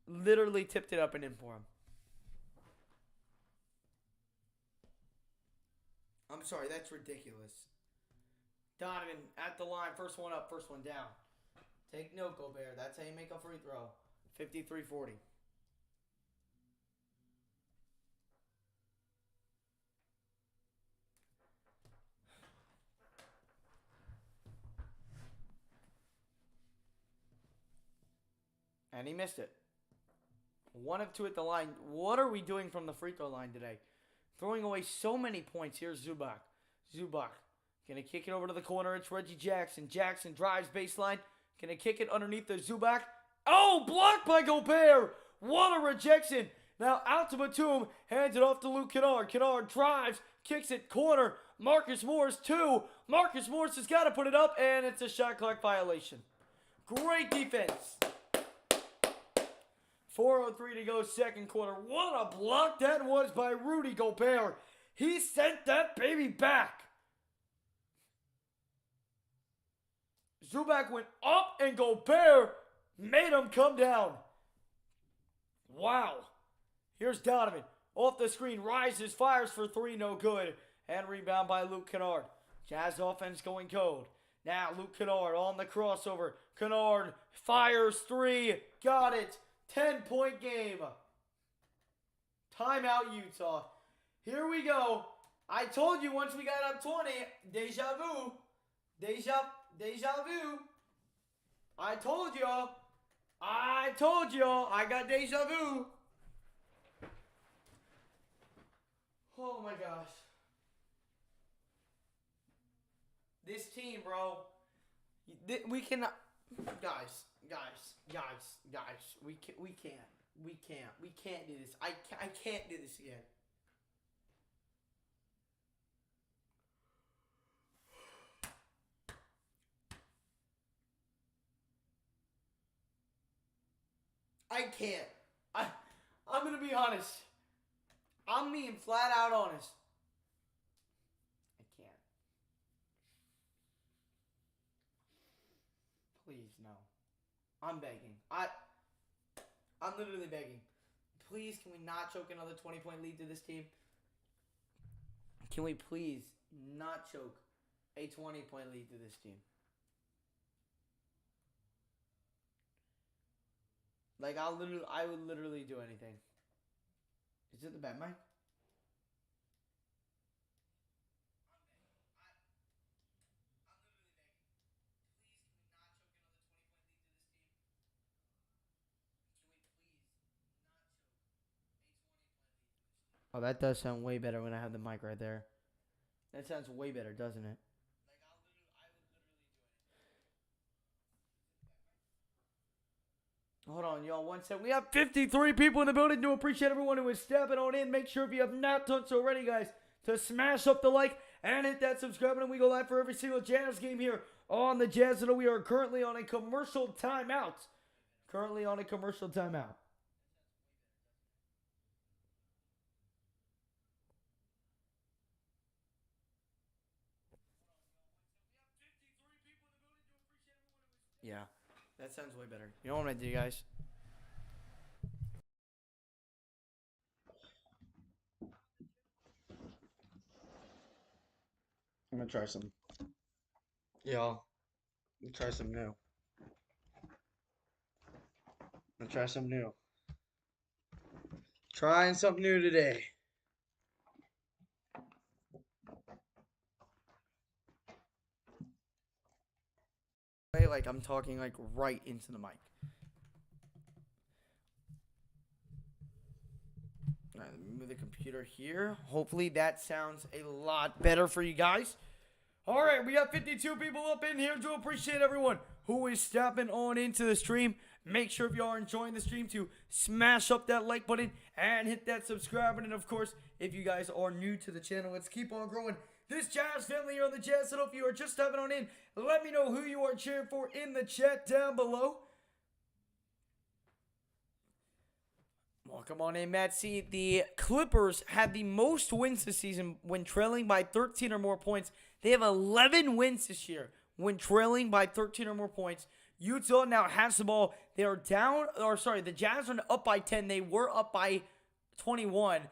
Speaker 1: Literally tipped it up and in for him. I'm sorry, that's ridiculous. Donovan at the line. First one up, first one down. Take note, Gobert. That's how you make a free throw. 53-40. And he missed it. 1 of 2 at the line. What are we doing from the free throw line today? Throwing away so many points. Here's Zubac. Zubac gonna kick it over to the corner. It's Reggie Jackson. Jackson drives baseline. Gonna kick it underneath the Zubac. Oh, blocked by Gobert. What a rejection. Now out to Batum. Hands it off to Luke Kennard. Kennard drives. Kicks it corner. Marcus Morris 2. Marcus Morris has got to put it up, and it's a shot clock violation. Great defense. 4:03 to go, second quarter. What a block that was by Rudy Gobert. He sent that baby back. Zubac went up, and Gobert made him come down. Wow. Here's Donovan. Off the screen, rises, fires for 3, no good. And rebound by Luke Kennard. Jazz offense going cold. Now Luke Kennard on the crossover. Kennard fires 3. Got it. 10-point game. Timeout, Utah. Here we go. I told you once we got up 20, deja vu. Deja vu. I told y'all. I got deja vu. Oh my gosh. This team, bro. We cannot. Guys. We can't do this. I can't do this again. I can't. I'm gonna be honest. I'm being flat out honest. I can't. Please, no. I'm begging. I'm literally begging. Please, can we not choke another 20-point lead to this team? Can we please not choke a 20-point lead to this team? Like, I would literally do anything. Is it the bad mic? Oh, that does sound way better when I have the mic right there. That sounds way better, doesn't it? Hold on, y'all. One second. We have 53 people in the building. Do appreciate everyone who is stepping on in. Make sure if you have not done so already, guys, to smash up the like and hit that subscribe button. We go live for every single Jazz game here on the Jazz Channel. We are currently on a commercial timeout. Yeah, that sounds way better. You know what I'm going to do, guys? I'm going to try some. Y'all, try some new. I'm going to try some new. Trying something new today. Like I'm talking like right into the mic. All right, let me move the computer here. Hopefully that sounds a lot better for you guys. All right, we got 52 people up in here. Do appreciate everyone who is stepping on into the stream. Make sure if you are enjoying the stream to smash up that like button and hit that subscribe button. And of course, if you guys are new to the channel, let's keep on growing this Jazz family here on the Jazz Channel. If you are just stepping on in, let me know who you are cheering for in the chat down below. Welcome on in, Matt C. The Clippers have the most wins this season when trailing by 13 or more points. They have 11 wins this year when trailing by 13 or more points. Utah now has the ball. They are down, or sorry, the Jazz are up by 10. They were up by 21.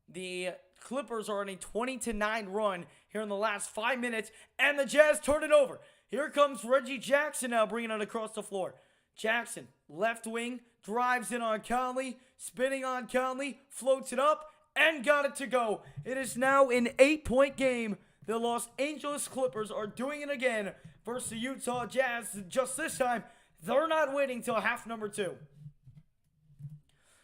Speaker 1: The Clippers are on a 20-9 run here in the last 5 minutes, and the Jazz turn it over. Here comes Reggie Jackson now bringing it across the floor. Jackson, left wing, drives in on Conley, spinning on Conley, floats it up, and got it to go. It is now an 8-point game. The Los Angeles Clippers are doing it again versus the Utah Jazz. Just this time, they're not waiting till half number 2.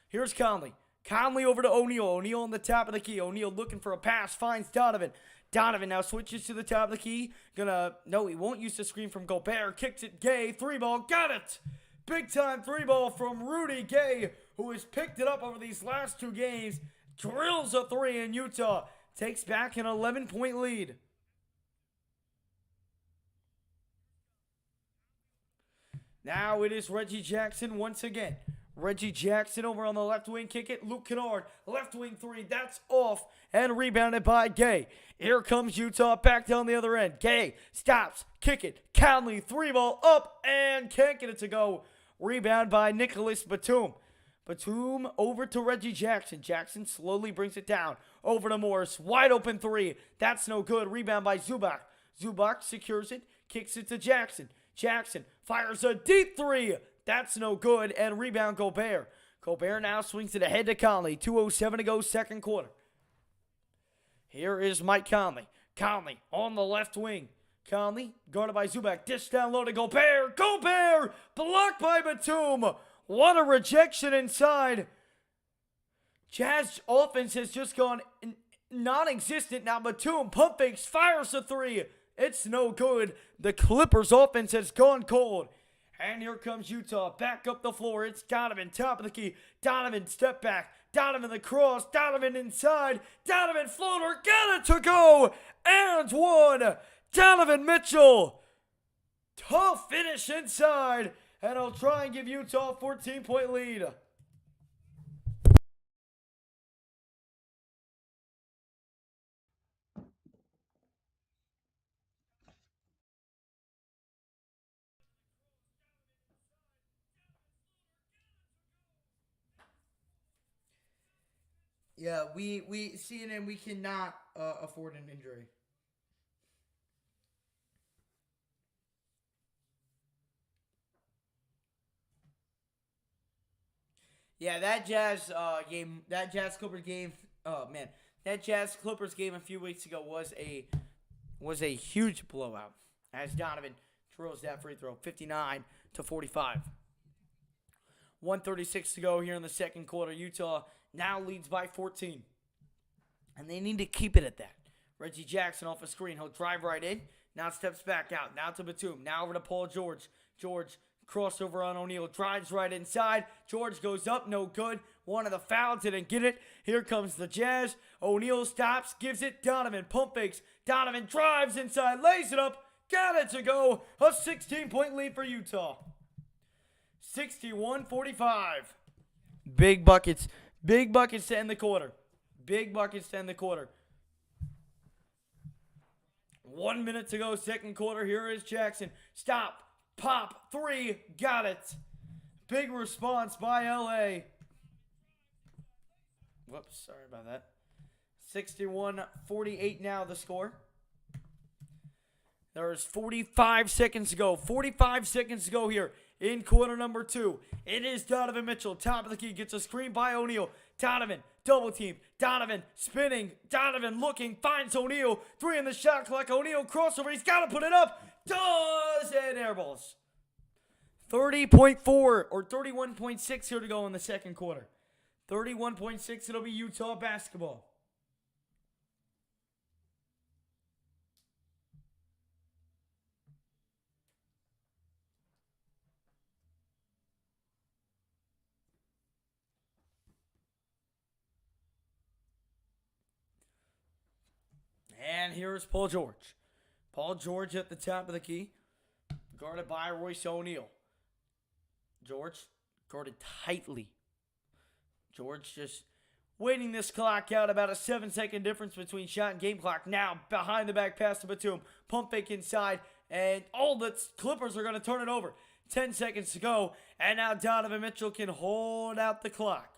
Speaker 1: Here's Conley. Conley over to O'Neal. O'Neal on the top of the key. O'Neal looking for a pass. Finds Donovan. Donovan now switches to the top of the key. No, he won't use the screen from Gobert. Kicks it. Gay. 3-ball. Got it. Big time 3-ball from Rudy Gay, who has picked it up over these last 2 games. Drills a 3, and Utah takes back an 11-point lead. Now it is Reggie Jackson once again. Reggie Jackson over on the left wing, kick it. Luke Kennard, left wing 3, that's off and rebounded by Gay. Here comes Utah back down the other end. Gay stops, kick it. Conley, 3-ball up and can't get it to go. Rebound by Nicholas Batum. Batum over to Reggie Jackson. Jackson slowly brings it down. Over to Morris, wide open 3. That's no good. Rebound by Zubac. Zubac secures it, kicks it to Jackson. Jackson fires a deep 3. That's no good, and rebound Gobert. Gobert now swings it ahead to Conley. 2:07 to go, second quarter. Here is Mike Conley. Conley on the left wing. Conley guarded by Zubac. Dish down low to Gobert. Gobert blocked by Batum. What a rejection inside. Jazz offense has just gone non-existent. Now Batum pump fakes, fires a 3. It's no good. The Clippers offense has gone cold. And here comes Utah, back up the floor. It's Donovan, top of the key. Donovan, step back. Donovan, the cross. Donovan inside. Donovan, floater. Got it to go. And 1. Donovan Mitchell. Tough finish inside. And I'll try and give Utah a 14-point lead. Yeah, we CNN, we cannot afford an injury. Yeah, that Jazz game, that Jazz Clippers game. Oh man, that Jazz Clippers game a few weeks ago was a huge blowout. As Donovan drills that free throw, 59-45. 1:36 to go here in the second quarter. Utah now leads by 14. And they need to keep it at that. Reggie Jackson off a screen. He'll drive right in. Now steps back out. Now to Batum. Now over to Paul George. George crossover on O'Neal. Drives right inside. George goes up. No good. One of the fouls. Didn't get it. Here comes the Jazz. O'Neal stops. Gives it. Donovan. Pump fakes. Donovan drives inside. Lays it up. Got it to go. A 16-point lead for Utah. 61-45. Big buckets. Big buckets to end the quarter. Big buckets to end the quarter. 1 minute to go, second quarter. Here is Jackson. Stop. Pop. 3. Got it. Big response by LA. Whoops. Sorry about that. 61-48 now the score. There's 45 seconds to go. 45 seconds to go here in quarter number 2. It is Donovan Mitchell. Top of the key. Gets a screen by O'Neal. Donovan. Double team. Donovan spinning. Donovan looking. Finds O'Neal. 3 in the shot clock. O'Neal crossover. He's got to put it up. Does, and airballs. 30.4 or 31.6 here to go in the second quarter. 31.6. It'll be Utah basketball. And here's Paul George. Paul George at the top of the key. Guarded by Royce O'Neal. George guarded tightly. George just waiting this clock out. About a 7-second difference between shot and game clock. Now behind the back pass to Batum. Pump fake inside. And all the Clippers are going to turn it over. 10 seconds to go. And now Donovan Mitchell can hold out the clock.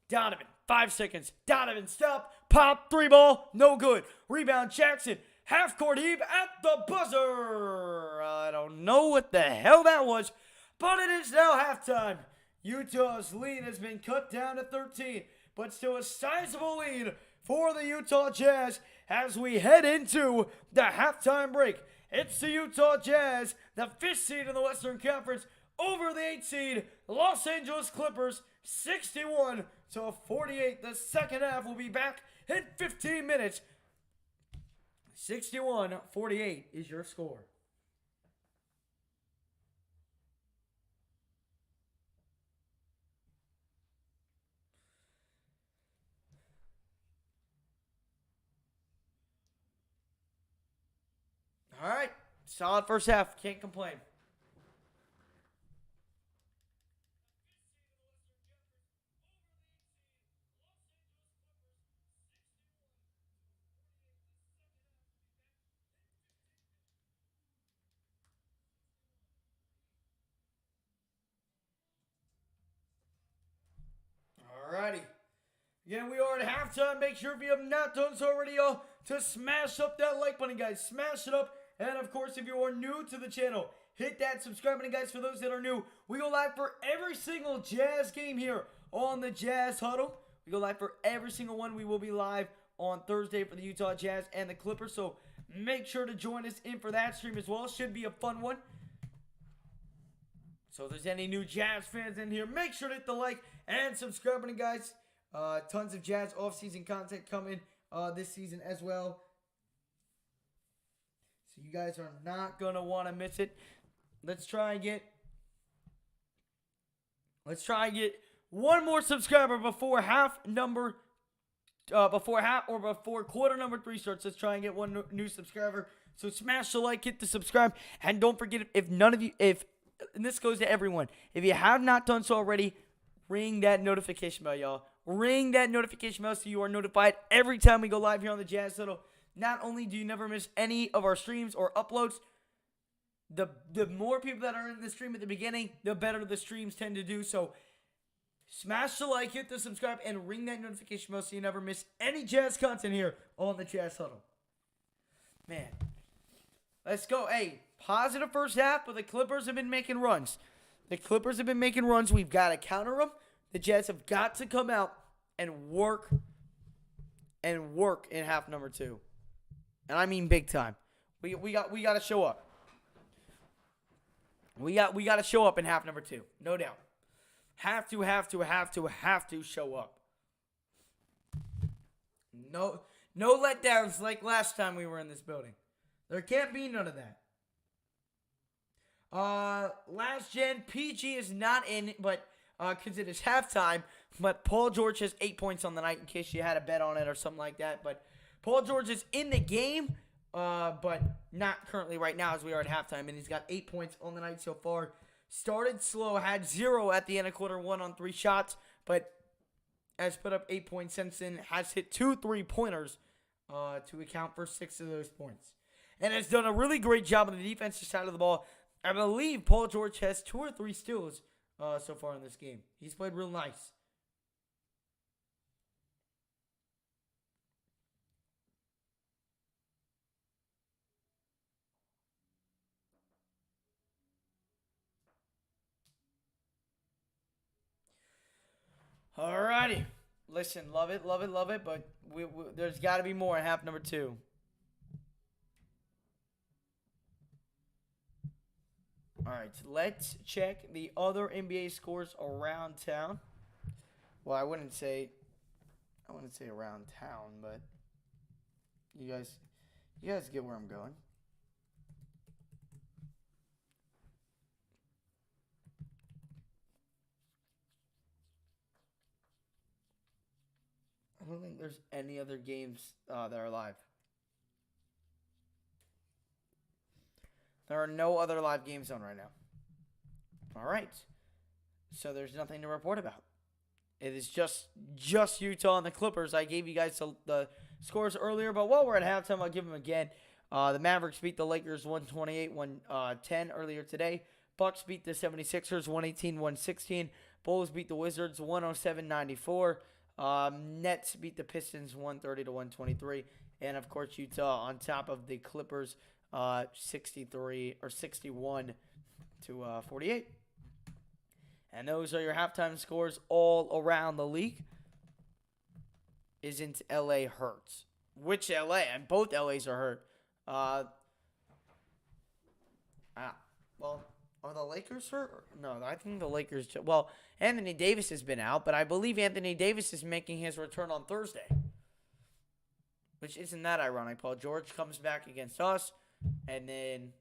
Speaker 1: Donovan, 5 seconds. Donovan, stop. Pop, 3-ball. No good. Rebound, Jackson. Half-court heave at the buzzer. I don't know what the hell that was, but it is now halftime. Utah's lead has been cut down to 13, but still a sizable lead for the Utah Jazz as we head into the halftime break. It's the Utah Jazz, the 5th seed in the Western Conference, over the 8th seed Los Angeles Clippers, 61 to 48. The second half will be back in 15 minutes. 61-48 is your score. All right. Solid first half. Can't complain. Alrighty. Again, we are at halftime. Make sure if you have not done so already, to smash up that like button, guys. Smash it up. And, of course, if you are new to the channel, hit that subscribe button, guys. For those that are new, we go live for every single Jazz game here on the Jazz Huddle. We go live for every single one. We will be live on Thursday for the Utah Jazz and the Clippers. So, make sure to join us in for that stream as well. Should be a fun one. So if there's any new Jazz fans in here, make sure to hit the like and subscribe button, guys. Tons of Jazz off-season content coming this season as well. So you guys are not going to want to miss it. Let's try and get one more subscriber before quarter number 3 starts. Let's try and get one new subscriber. So smash the like, hit the subscribe, and don't forget, and this goes to everyone, if you have not done so already, ring that notification bell, y'all. Ring that notification bell so you are notified every time we go live here on the Jazz Huddle. Not only do you never miss any of our streams or uploads, the more people that are in the stream at the beginning, the better the streams tend to do. So smash the like, hit the subscribe, and ring that notification bell so you never miss any Jazz content here on the Jazz Huddle. Man, let's go. Hey, positive first half, but the Clippers have been making runs. We've got to counter them. The Jazz have got to come out and work in half number 2. And I mean big time. We got to show up. We got to show up in half number 2. No doubt. Have to show up. No letdowns like last time we were in this building. There can't be none of that. Last gen, PG is not in, but because it is halftime. But Paul George has 8 points on the night, in case you had a bet on it or something like that. But Paul George is in the game, but not currently right now as we are at halftime. And he's got 8 points on the night so far. Started slow, had 0 at the end of quarter 1 on 3 shots, but has put up 8 points since then. Has hit 2 3-pointers to account for 6 of those points. And has done a really great job on the defensive side of the ball. I believe Paul George has 2 or 3 steals so far in this game. He's played real nice. Alrighty. Listen, love it, but there's got to be more in half number 2. All right, let's check the other NBA scores around town. Well, I wouldn't say around town, but you guys get where I'm going. I don't think there's any other games that are live. There are no other live games on right now. All right. So there's nothing to report about. It is just Utah and the Clippers. I gave you guys the scores earlier, but while we're at halftime, I'll give them again. The Mavericks beat the Lakers 128-110 earlier today. Bucks beat the 76ers 118-116. Bulls beat the Wizards 107-94. Nets beat the Pistons 130-123. And, of course, Utah on top of the Clippers 61 to 48. And those are your halftime scores all around the league. Isn't LA hurt? Which LA? And both LAs are hurt. Well, Are the Lakers hurt? No, I think the Lakers. Well, Anthony Davis has been out, but I believe Anthony Davis is making his return on Thursday. Which isn't that ironic. Paul George comes back against us, and then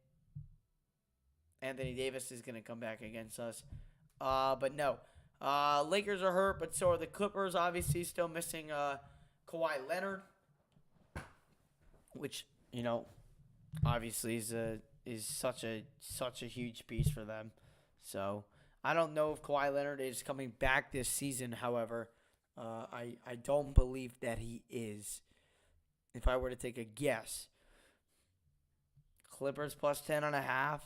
Speaker 1: Anthony Davis is going to come back against us. But no. Lakers are hurt, but so are the Clippers. Obviously, still missing Kawhi Leonard, which, obviously is such a huge piece for them. So I don't know if Kawhi Leonard is coming back this season. However, I don't believe that he is. If I were to take a guess, Clippers plus 10.5.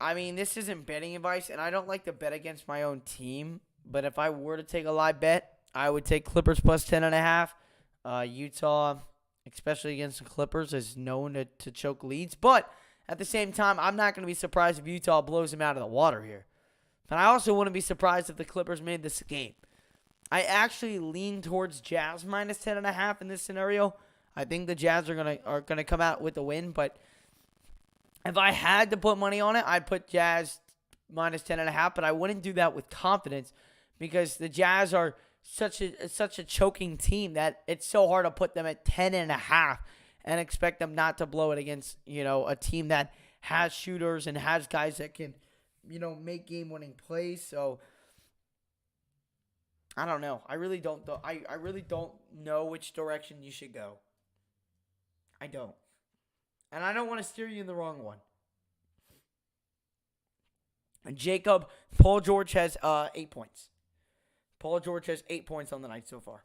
Speaker 1: I mean, this isn't betting advice, and I don't like to bet against my own team. But if I were to take a live bet, I would take Clippers plus 10.5. Utah, especially against the Clippers, is known to choke leads. But at the same time, I'm not going to be surprised if Utah blows them out of the water here. But I also wouldn't be surprised if the Clippers made this game. I actually lean towards Jazz minus 10.5 in this scenario. I think the Jazz are gonna come out with a win. But if I had to put money on it, I'd put Jazz minus 10.5. But I wouldn't do that with confidence because the Jazz are such a choking team that it's so hard to put them at 10.5 and expect them not to blow it against a team that has shooters and has guys that can make game-winning plays. So I don't know. I really don't know which direction you should go. I don't. And I don't want to steer you in the wrong one. And Jacob, Paul George has 8 points. Paul George has 8 points on the night so far.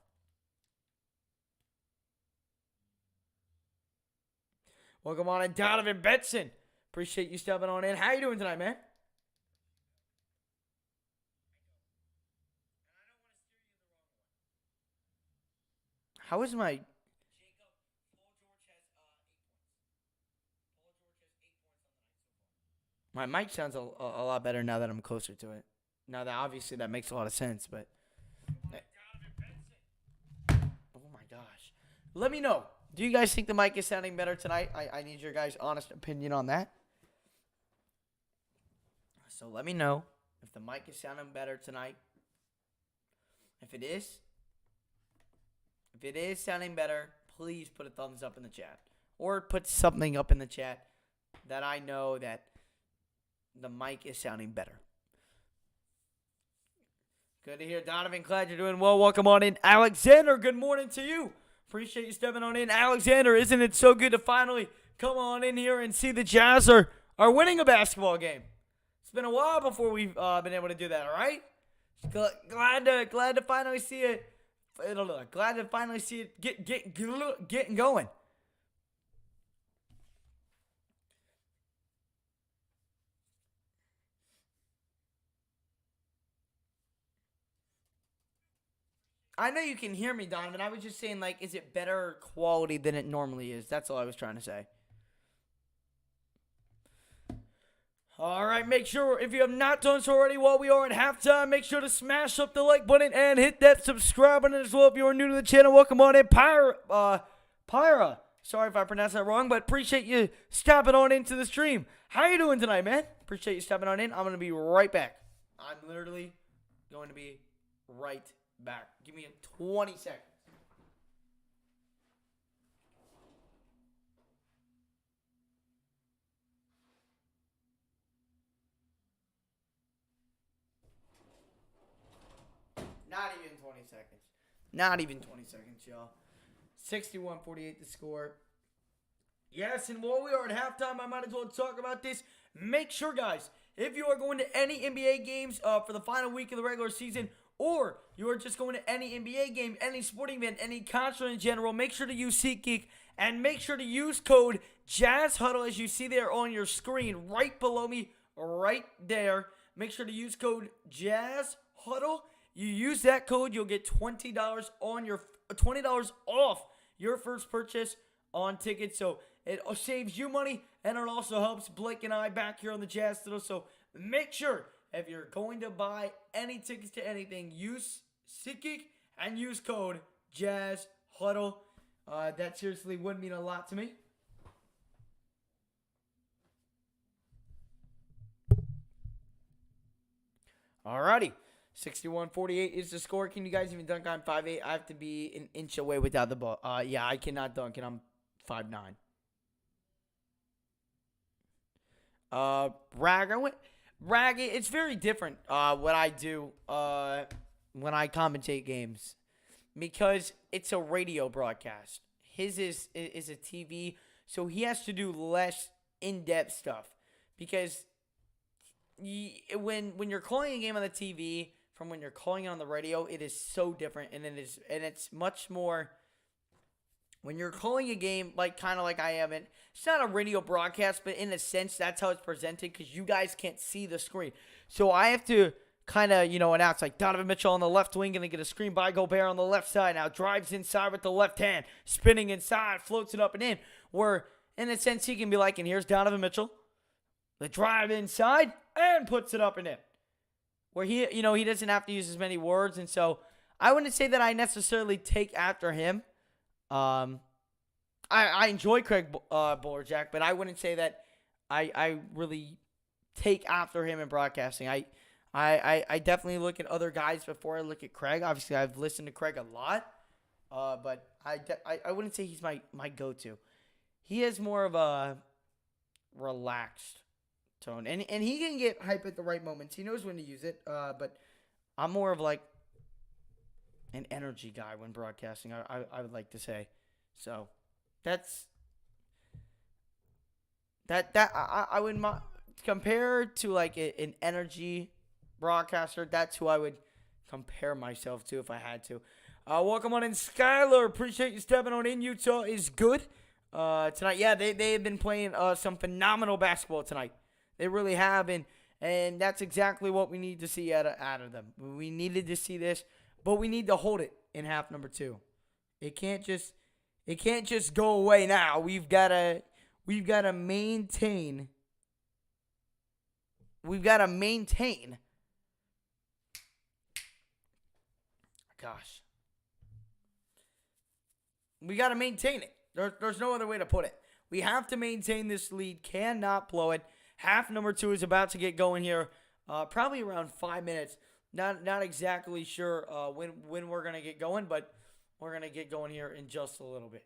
Speaker 1: Welcome on in, Donovan Benson. Appreciate you stepping on in. How you doing tonight, man? How is my... My mic sounds a lot better now that I'm closer to it. Now that obviously that makes a lot of sense, but... Oh my gosh. Let me know. Do you guys think the mic is sounding better tonight? I need your guys' honest opinion on that. So let me know if the mic is sounding better tonight. If it is sounding better, please put a thumbs up in the chat. Or put something up in the chat that I know that the mic is sounding better. Good to hear, Donovan. Glad you're doing well. Welcome on in. Alexander, good morning to you. Appreciate you stepping on in. Alexander, isn't it so good to finally come on in here and see the Jazz are winning a basketball game? It's been a while before we've been able to do that, all right? Glad to finally see it. Glad to finally see it getting going. I know you can hear me, Donovan. I was just saying, is it better quality than it normally is? That's all I was trying to say. All right, make sure, if you have not done so already while we are at halftime, make sure to smash up the like button and hit that subscribe button as well. If you are new to the channel, welcome on in. Pyra. Sorry if I pronounced that wrong, but appreciate you stepping on into the stream. How you doing tonight, man? Appreciate you stepping on in. I'm going to be right back. I'm literally going to be right back. Give me 20 seconds. Not even 20 seconds. Not even 20 seconds, y'all. 61-48 the score. Yes, and while we are at halftime, I might as well talk about this. Make sure, guys, if you are going to any NBA games for the final week of the regular season, or you are just going to any NBA game, any sporting event, any concert in general, make sure to use SeatGeek and make sure to use code JazzHuddle as you see there on your screen right below me, right there. Make sure to use code JazzHuddle. You use that code, you'll get $20 off your first purchase on tickets. So it saves you money, and it also helps Blake and I back here on the Jazz Huddle. So make sure, if you're going to buy any tickets to anything, use SeatGeek and use code JazzHuddle. That seriously would mean a lot to me. Alrighty. 61-48 is the score. Can you guys even dunk on 5'8"? I have to be an inch away without the ball. Yeah, I cannot dunk, and I'm 5'9". Rag. It's very different. What I do when I commentate games, because it's a radio broadcast. His is a TV, so he has to do less in-depth stuff. Because when you're calling a game on the TV from when you're calling it on the radio, it is so different, and it's much more. When you're calling a game kind of like I am, it's not a radio broadcast, but in a sense that's how it's presented because you guys can't see the screen. So I have to kind of announce like Donovan Mitchell on the left wing going to get a screen by Gobert on the left side. Now drives inside with the left hand, spinning inside, floats it up and in. Where in a sense he can be like, and here's Donovan Mitchell, the drive inside and puts it up and in. Where he doesn't have to use as many words, and so I wouldn't say that I necessarily take after him. I enjoy Craig Bolerjack, but I wouldn't say that I really take after him in broadcasting. I definitely look at other guys before I look at Craig. Obviously, I've listened to Craig a lot, but I wouldn't say he's my go-to. He has more of a relaxed tone, and he can get hype at the right moments. He knows when to use it, but I'm more of like an energy guy when broadcasting, I would like to say. So that's that I would compare to like an energy broadcaster. That's who I would compare myself to if I had to. Welcome on in, Skylar. Appreciate you stepping on in. Utah is good tonight. Yeah, they have been playing some phenomenal basketball tonight. They really have, and that's exactly what we need to see out of them. We needed to see this. But we need to hold it in half number 2. It can't just go away now. We've got to maintain. We've got to maintain. Gosh. We got to maintain it. There's no other way to put it. We have to maintain this lead. Cannot blow it. Half number 2 is about to get going here. Probably around 5 minutes. Not exactly sure when we're going to get going, but we're going to get going here in just a little bit.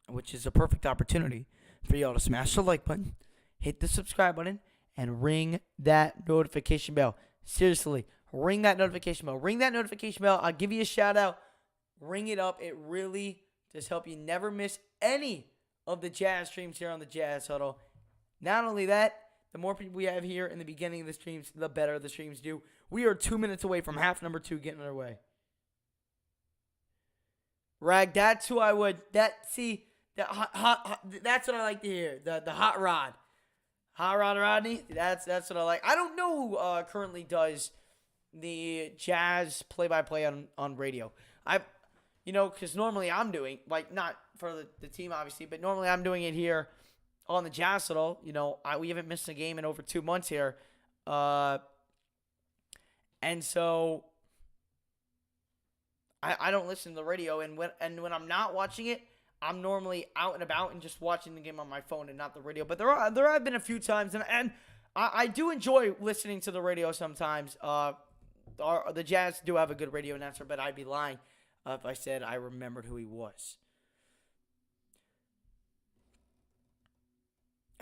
Speaker 1: Which is a perfect opportunity for y'all to smash the like button, hit the subscribe button, and ring that notification bell. Seriously, ring that notification bell. Ring that notification bell. I'll give you a shout out. Ring it up. It really does help you never miss any of the Jazz streams here on the Jazz Huddle. Not only that, the more people we have here in the beginning of the streams, the better the streams do. We are 2 minutes away from half number 2 getting underway. Rag, that's who I would. That's what I like to hear. The hot rod. Hot Rod Rodney. That's what I like. I don't know who currently does the Jazz play-by-play on radio. Because normally I'm doing, not for the team, obviously, but normally I'm doing it here on the Jazz Huddle. We haven't missed a game in over 2 months here. And so I don't listen to the radio, and when I'm not watching it, I'm normally out and about and just watching the game on my phone and not the radio. But there have been a few times, and I do enjoy listening to the radio sometimes. The Jazz do have a good radio announcer, but I'd be lying if I said I remembered who he was.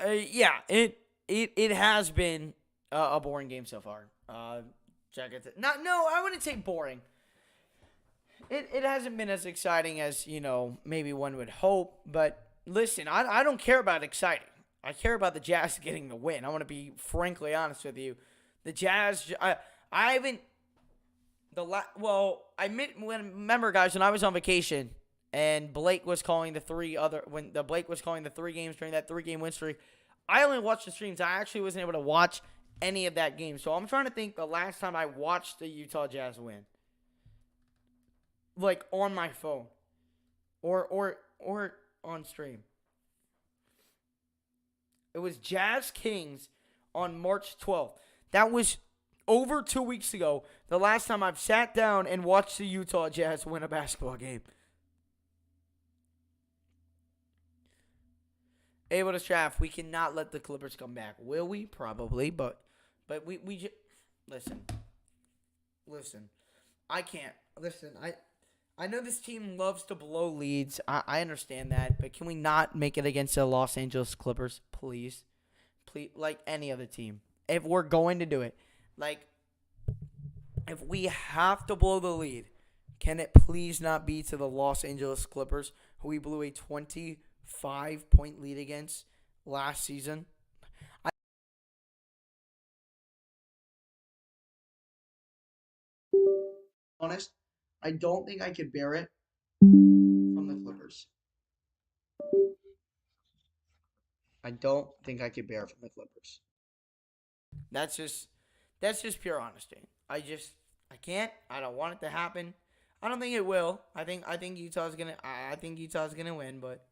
Speaker 1: It has been a boring game so far. I wouldn't say boring. It hasn't been as exciting as, maybe one would hope. But listen, I don't care about exciting. I care about the Jazz getting the win. I want to be frankly honest with you. The Jazz, remember, guys, when I was on vacation and Blake was calling the 3 games during that 3-game win streak, I only watched the streams. I actually wasn't able to watch any of that game. So I'm trying to think the last time I watched the Utah Jazz win. On my phone. Or on stream. It was Jazz Kings on March 12th. That was over 2 weeks ago. The last time I've sat down and watched the Utah Jazz win a basketball game. Able to Straff, we cannot let the Clippers come back. Will we? Probably, but But we just listen. Listen. I can't. Listen, I know this team loves to blow leads. I understand that, but can we not make it against the Los Angeles Clippers, please? Please, like any other team. If we're going to do it, like if we have to blow the lead, can it please not be to the Los Angeles Clippers, who we blew a 25-point lead against last season? Honest, I don't think I could bear it from the Clippers. I don't think I could bear it from the Clippers. That's just pure honesty. I can't. I don't want it to happen. I don't think it will. I think Utah's gonna win, but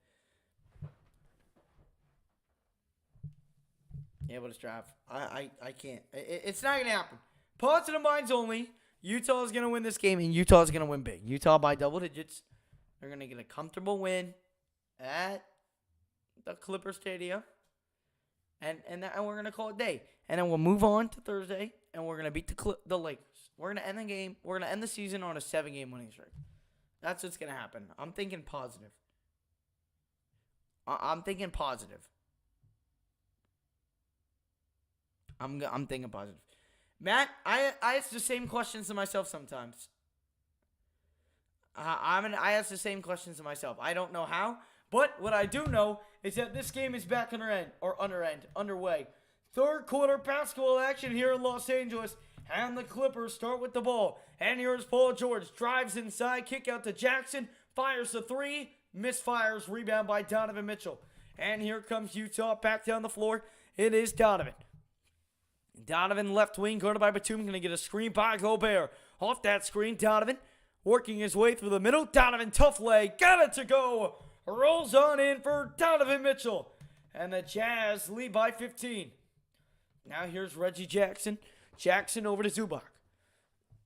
Speaker 1: yeah, but it's draft. I can't. It's not gonna happen. Positive minds only. Utah is gonna win this game, and Utah is gonna win big. Utah by double digits. They're gonna get a comfortable win at the Clipper Stadium, and we're gonna call it day. And then we'll move on to Thursday, and we're gonna beat the Lakers. We're gonna end the game. We're gonna end the season on a 7-game winning streak. That's what's gonna happen. I'm thinking positive. I'm thinking positive. I'm thinking positive. Matt, I ask the same questions to myself sometimes. I ask the same questions to myself. I don't know how, but what I do know is that this game is back underway. Third quarter basketball action here in Los Angeles, and the Clippers start with the ball. And here's Paul George, drives inside, kick out to Jackson, fires the three, misfires, rebound by Donovan Mitchell. And here comes Utah back down the floor. It is Donovan. Donovan left wing, guarded by Batum, going to get a screen by Gobert. Off that screen, Donovan working his way through the middle. Donovan, tough leg, got it to go. Rolls on in for Donovan Mitchell. And the Jazz lead by 15. Now here's Reggie Jackson. Jackson over to Zubac.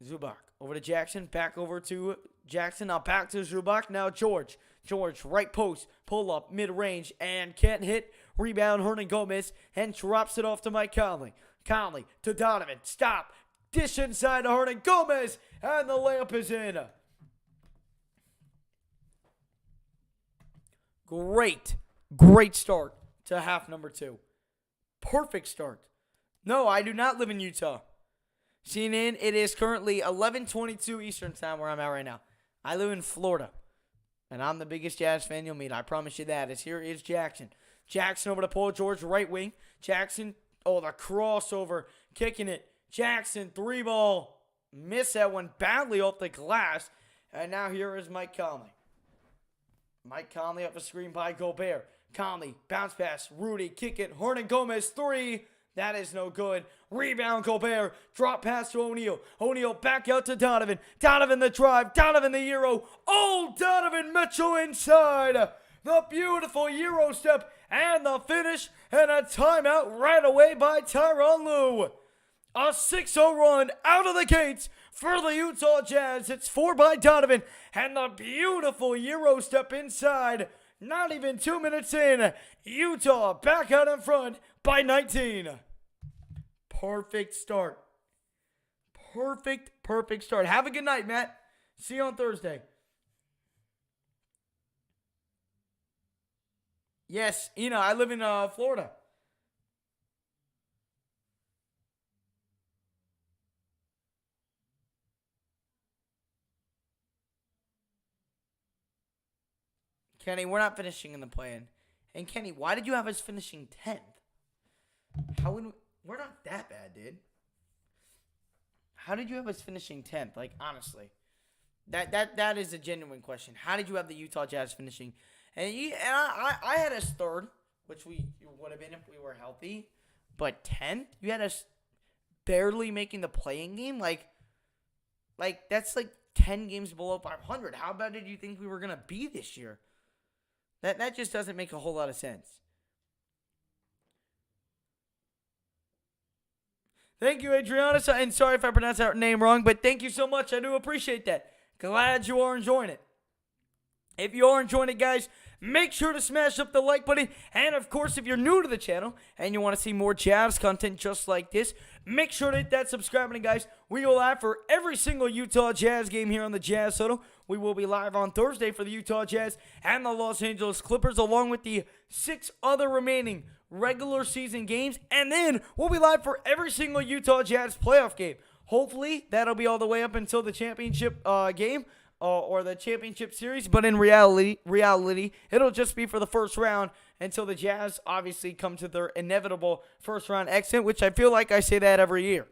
Speaker 1: Zubac over to Jackson. Back over to Jackson. Now back to Zubac. Now George. George, right post. Pull up, mid-range, and can't hit. Rebound, Hernan Gomez, and drops it off to Mike Conley. Conley to Donovan. Stop. Dish inside to Hernan Gomez. And the layup is in. Great start to half number 2. Perfect start. No, I do not live in Utah. CNN, it is currently 11:22 Eastern time where I'm at right now. I live in Florida. And I'm the biggest Jazz fan you'll meet. I promise you that. Here is Jackson. Jackson over to Paul George, right wing. Jackson, oh, the crossover, kicking it. Jackson, 3-ball. Missed that one badly off the glass. And now here is Mike Conley. Mike Conley up the screen by Gobert. Conley, bounce pass. Rudy, kick it. Hernan Gomez, 3. That is no good. Rebound, Gobert. Drop pass to O'Neal. O'Neal back out to Donovan. Donovan the drive. Donovan the Euro. Oh, Donovan Mitchell inside. The beautiful Euro step and the finish. And a timeout right away by Tyronn Lue. A 6-0 run out of the gates for the Utah Jazz. It's 4 by Donovan. And the beautiful Euro step inside. Not even 2 minutes in. Utah back out in front by 19. Perfect start. Perfect start. Have a good night, Matt. See you on Thursday. Yes, I live in Florida. Kenny, we're not finishing in the play-in. And Kenny, why did you have us finishing 10th? We're not that bad, dude. How did you have us finishing 10th? Like, honestly. That is a genuine question. How did you have the Utah Jazz finishing? I had us 3rd, which we would have been if we were healthy. But 10th? You had us barely making the play-in game? Like that's like 10 games below 500. How bad did you think we were going to be this year? That just doesn't make a whole lot of sense. Thank you, Adriana, and sorry if I pronounced that name wrong, but thank you so much. I do appreciate that. Glad you are enjoying it. If you are enjoying it, guys, make sure to smash up the like button. And, of course, if you're new to the channel and you want to see more Jazz content just like this, make sure to hit that subscribe button, guys. We go live for every single Utah Jazz game here on the Jazz Huddle. We will be live on Thursday for the Utah Jazz and the Los Angeles Clippers, along with the 6 other remaining regular season games. And then we'll be live for every single Utah Jazz playoff game. Hopefully, that'll be all the way up until the championship game. Or the championship series, but in reality, it'll just be for the first round until the Jazz obviously come to their inevitable first round exit, which I feel like I say that every year.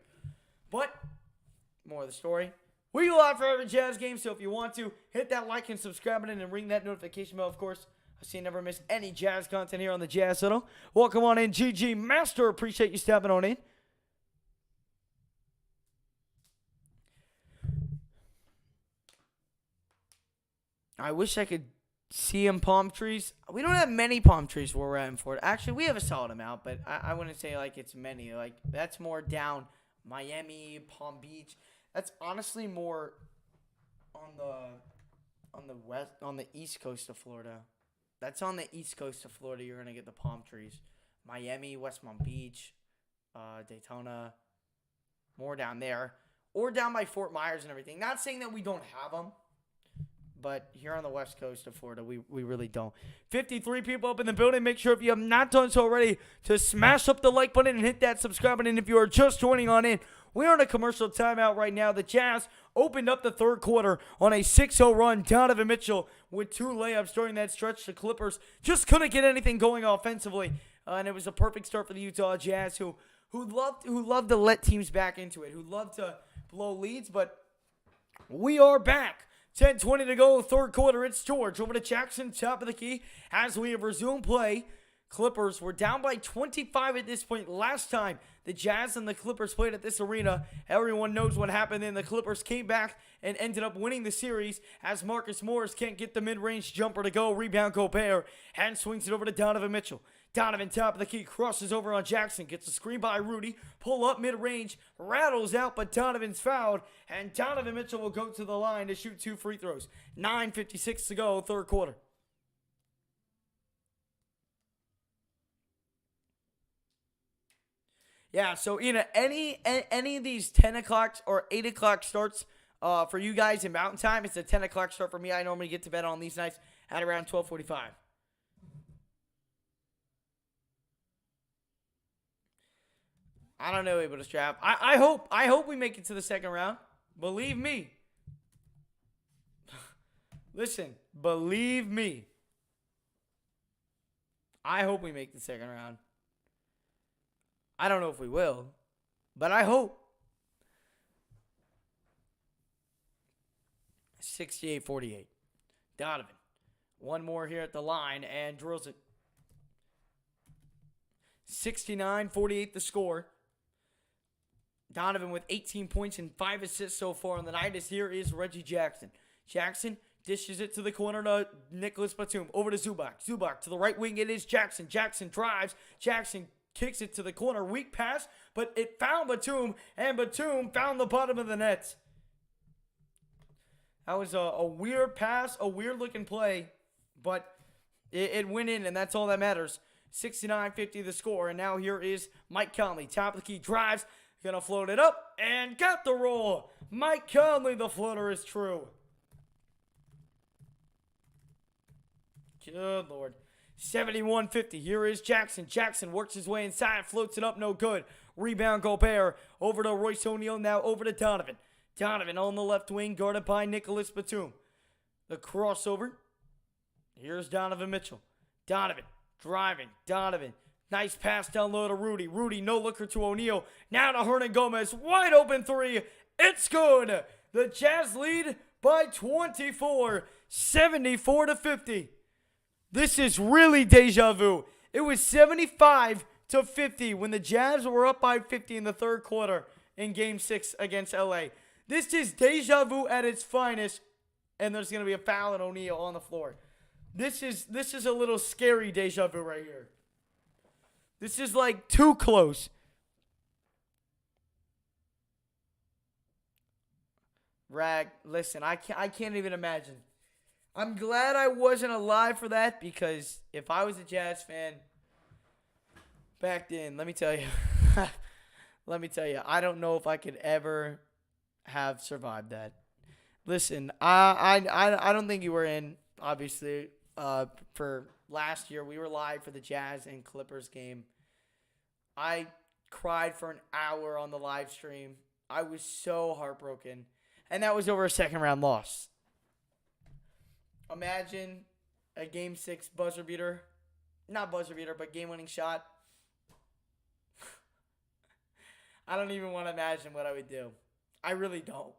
Speaker 1: But more of the story. We go live for every Jazz game, so if you want to, hit that like and subscribe button and ring that notification bell, of course. So you never miss any Jazz content here on the Jazz Huddle. Welcome on in, GG Master. Appreciate you stepping on in. I wish I could see them palm trees. We don't have many palm trees where we're at in Florida. Actually, we have a solid amount, but I wouldn't say like it's many. Like that's more down Miami, Palm Beach. That's honestly more on the east coast of Florida. That's on the east coast of Florida. You're gonna get the palm trees. Miami, West Palm Beach, Daytona, more down there, or down by Fort Myers and everything. Not saying that we don't have them. But here on the west coast of Florida, we really don't. 53 people up in the building. Make sure if you have not done so already to smash up the like button and hit that subscribe button. And if you are just joining on in, we are on a commercial timeout right now. The Jazz opened up the third quarter on a 6-0 run. Donovan Mitchell with 2 layups during that stretch. The Clippers just couldn't get anything going offensively. And it was a perfect start for the Utah Jazz who loved to let teams back into it, who loved to blow leads. But we are back. 10:20 to go, third quarter. It's George over to Jackson, top of the key, as we have resumed play. Clippers were down by 25 at this point. Last time the Jazz and the Clippers played at this arena, everyone knows what happened then. The Clippers came back and ended up winning the series as Marcus Morris can't get the mid-range jumper to go. Rebound Gobert and swings it over to Donovan Mitchell. Donovan, top of the key, crosses over on Jackson, gets a screen by Rudy, pull up mid-range, rattles out, but Donovan's fouled, and Donovan Mitchell will go to the line to shoot 2 free throws. 9:56 to go, third quarter. Yeah, so any of these 10 o'clock or 8 o'clock starts for you guys in Mountain Time, it's a 10 o'clock start for me. I normally get to bed on these nights at around 12:45. I don't know, able to strap. I hope we make it to the second round. Believe me. Listen, believe me. I hope we make the second round. I don't know if we will, but I hope. 68-48. Donovan. One more here at the line and drills it. 69-48 the score. Donovan with 18 points and 5 assists so far on the night. As here is Reggie Jackson. Jackson dishes it to the corner to Nicholas Batum. Over to Zubac. Zubac to the right wing. It is Jackson. Jackson drives. Jackson kicks it to the corner. Weak pass, but it found Batum, and Batum found the bottom of the net. That was a weird pass, a weird-looking play, but it went in, and that's all that matters. 69-50 the score, and now here is Mike Conley. Top of the key, drives. Gonna float it up and got the roll. Mike Conley, the floater is true. Good Lord. 71-50. Here is Jackson. Jackson works his way inside, floats it up, no good. Rebound Gobert over to Royce O'Neal, now over to Donovan. Donovan on the left wing, guarded by Nicholas Batum. The crossover. Here's Donovan Mitchell. Donovan driving. Donovan. Nice pass down low to Rudy. Rudy, no looker to O'Neal. Now to Hernangomez. Wide open 3. It's good. The Jazz lead by 24. 74-50. This is really deja vu. It was 75-50 when the Jazz were up by 50 in the third quarter in Game 6 against LA. This is deja vu at its finest, and there's going to be a foul on O'Neal on the floor. This is a little scary deja vu right here. This is like too close. Rag, listen, I can't even imagine. I'm glad I wasn't alive for that, because if I was a Jazz fan back then, let me tell you, I don't know if I could ever have survived that. Listen, I don't think you were in, obviously, for last year. We were live for the Jazz and Clippers game. I cried for an hour on the live stream. I was so heartbroken. And that was over a second-round loss. Imagine a Game 6 buzzer beater. Not buzzer beater, but game-winning shot. I don't even want to imagine what I would do. I really don't.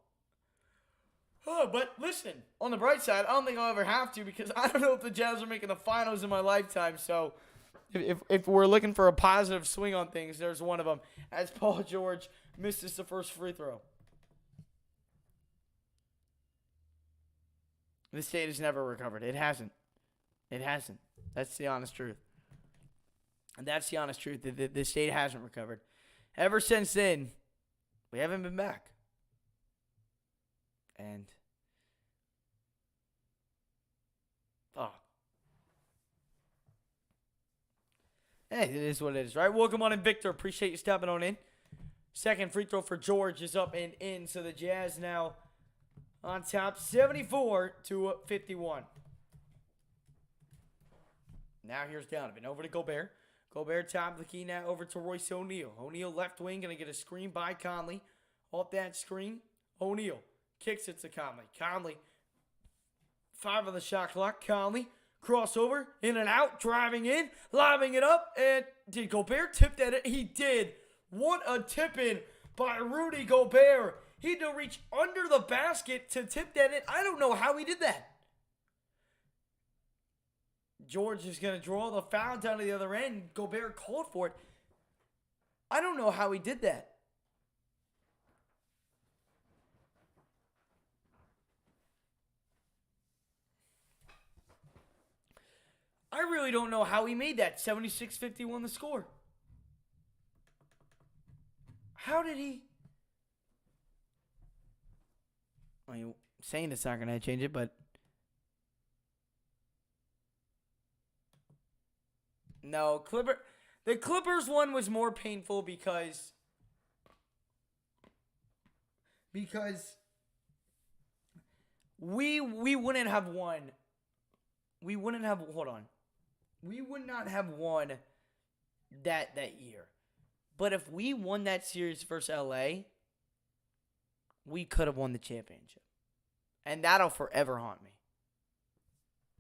Speaker 1: Oh, but listen, on the bright side, I don't think I'll ever have to, because I don't know if the Jazz are making the finals in my lifetime. So if we're looking for a positive swing on things, there's one of them, as Paul George misses the first free throw. The state has never recovered. It hasn't. That's the honest truth. And that's the honest truth. The state hasn't recovered. Ever since then, we haven't been back. And, hey, it is what it is, right? Welcome on in, Victor. Appreciate you stepping on in. Second free throw for George is up and in. So the Jazz now on top, 74-51. Now here's Donovan. Over to Gobert. Gobert top of the key now over to Royce O'Neal. O'Neal left wing, going to get a screen by Conley. Off that screen, O'Neal kicks it to Conley. Conley, 5 on the shot clock. Conley, crossover, in and out, driving in, lobbing it up. And did Gobert tip that? He did. What a tip in by Rudy Gobert. He had to reach under the basket to tip that in. I don't know how he did that. George is going to draw the foul down to the other end. Gobert called for it. I don't know how he did that. I really don't know how he made that. 76-51 the score. How did he? I mean, saying it's not going to change it, but no, the Clippers one was more painful because we wouldn't have won. We would not have won that year. But if we won that series versus LA, we could have won the championship. And that'll forever haunt me.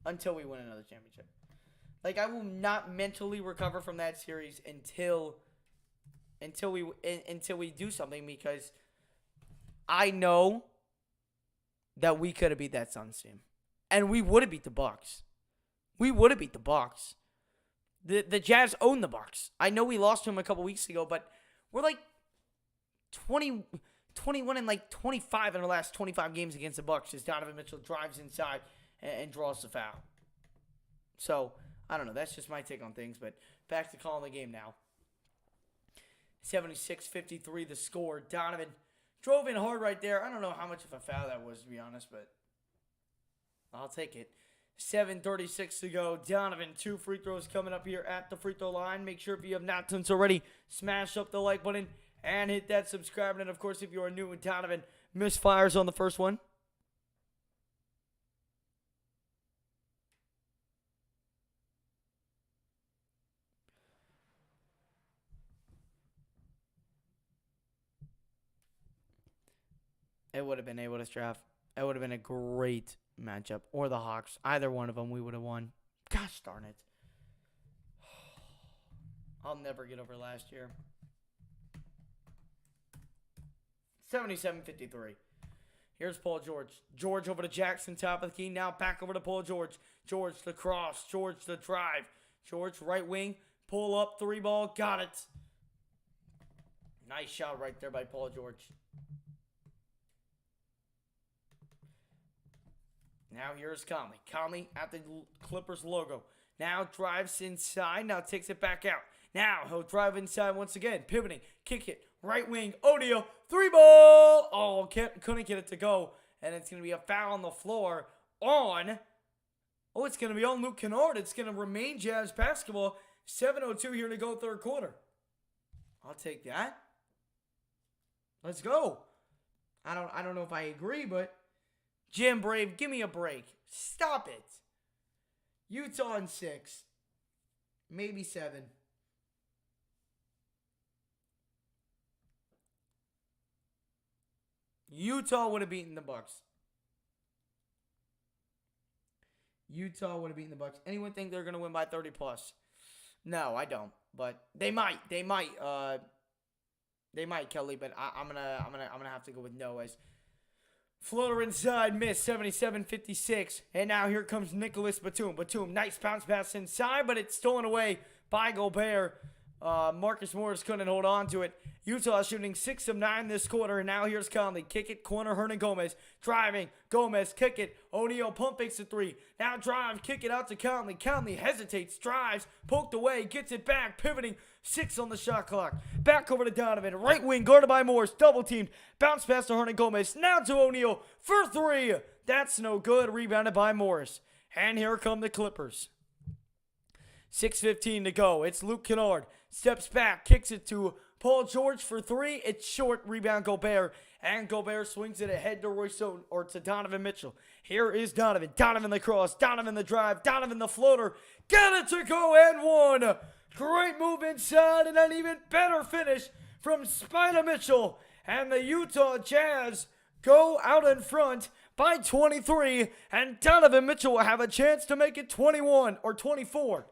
Speaker 1: Until we win another championship. Like, I will not mentally recover from that series until we do something, because I know that we could have beat that Suns team. And we would have beat the Bucks. The Jazz own the Bucks. I know we lost to them a couple weeks ago, but we're like 21 and like 25 in our last 25 games against the Bucks as Donovan Mitchell drives inside and draws the foul. So, I don't know. That's just my take on things, but back to calling the game now. 76-53 the score. Donovan drove in hard right there. I don't know how much of a foul that was, to be honest, but I'll take it. 7:36 to go. Donovan, 2 free throws coming up here at the free throw line. Make sure if you have not done so already, smash up the like button and hit that subscribe button. And, of course, if you are new with Donovan, misfires on the first one. It would have been able to draft. It would have been a great matchup. Or the Hawks. Either one of them, we would have won. Gosh darn it. I'll never get over last year. 77-53. Here's Paul George. George over to Jackson, top of the key. Now back over to Paul George. George the cross. George the drive. George right wing. Pull up, 3 ball. Got it. Nice shot right there by Paul George. Now here's Conley. Conley at the Clippers logo. Now drives inside. Now takes it back out. Now he'll drive inside once again. Pivoting. Kick it. Right wing. O'Neal. 3 ball. Oh, couldn't get it to go. And it's going to be a foul on the floor on Oh, it's going to be on Luke Kennard. It's going to remain Jazz basketball. 7:02 here to go third quarter. I'll take that. Let's go. I don't know if I agree, but Jim Brave, give me a break. Stop it. Utah in 6. Maybe 7. Utah would have beaten the Bucks. Utah would have beaten the Bucks. Anyone think they're going to win by 30 plus? No, I don't. But they might. They might, Kelly, but I'm gonna have to go with no. As floater inside, miss, 77-56. And now here comes Nicholas Batum. Batum, nice bounce pass inside, but it's stolen away by Gobert. Marcus Morris couldn't hold on to it. Utah shooting 6 of 9 this quarter. And now here's Conley. Kick it, corner, Hernangomez. Driving, Gomez, kick it. O'Neal, pump fakes a 3. Now drive, kick it out to Conley. Conley hesitates, drives, poked away, gets it back, pivoting. 6 on the shot clock. Back over to Donovan. Right wing, guarded by Morris. Double teamed. Bounce pass to Hernangomez. Now to O'Neal for 3. That's no good. Rebounded by Morris. And here come the Clippers. 6:15 to go. It's Luke Kennard. Steps back, kicks it to Paul George for 3. It's short. Rebound Gobert. And Gobert swings it ahead to Royce O'Neal or to Donovan Mitchell. Here is Donovan. Donovan the cross. Donovan the drive. Donovan the floater. Got it to go and 1. Great move inside and an even better finish from Spider Mitchell. And the Utah Jazz go out in front by 23. And Donovan Mitchell will have a chance to make it 21 or 24.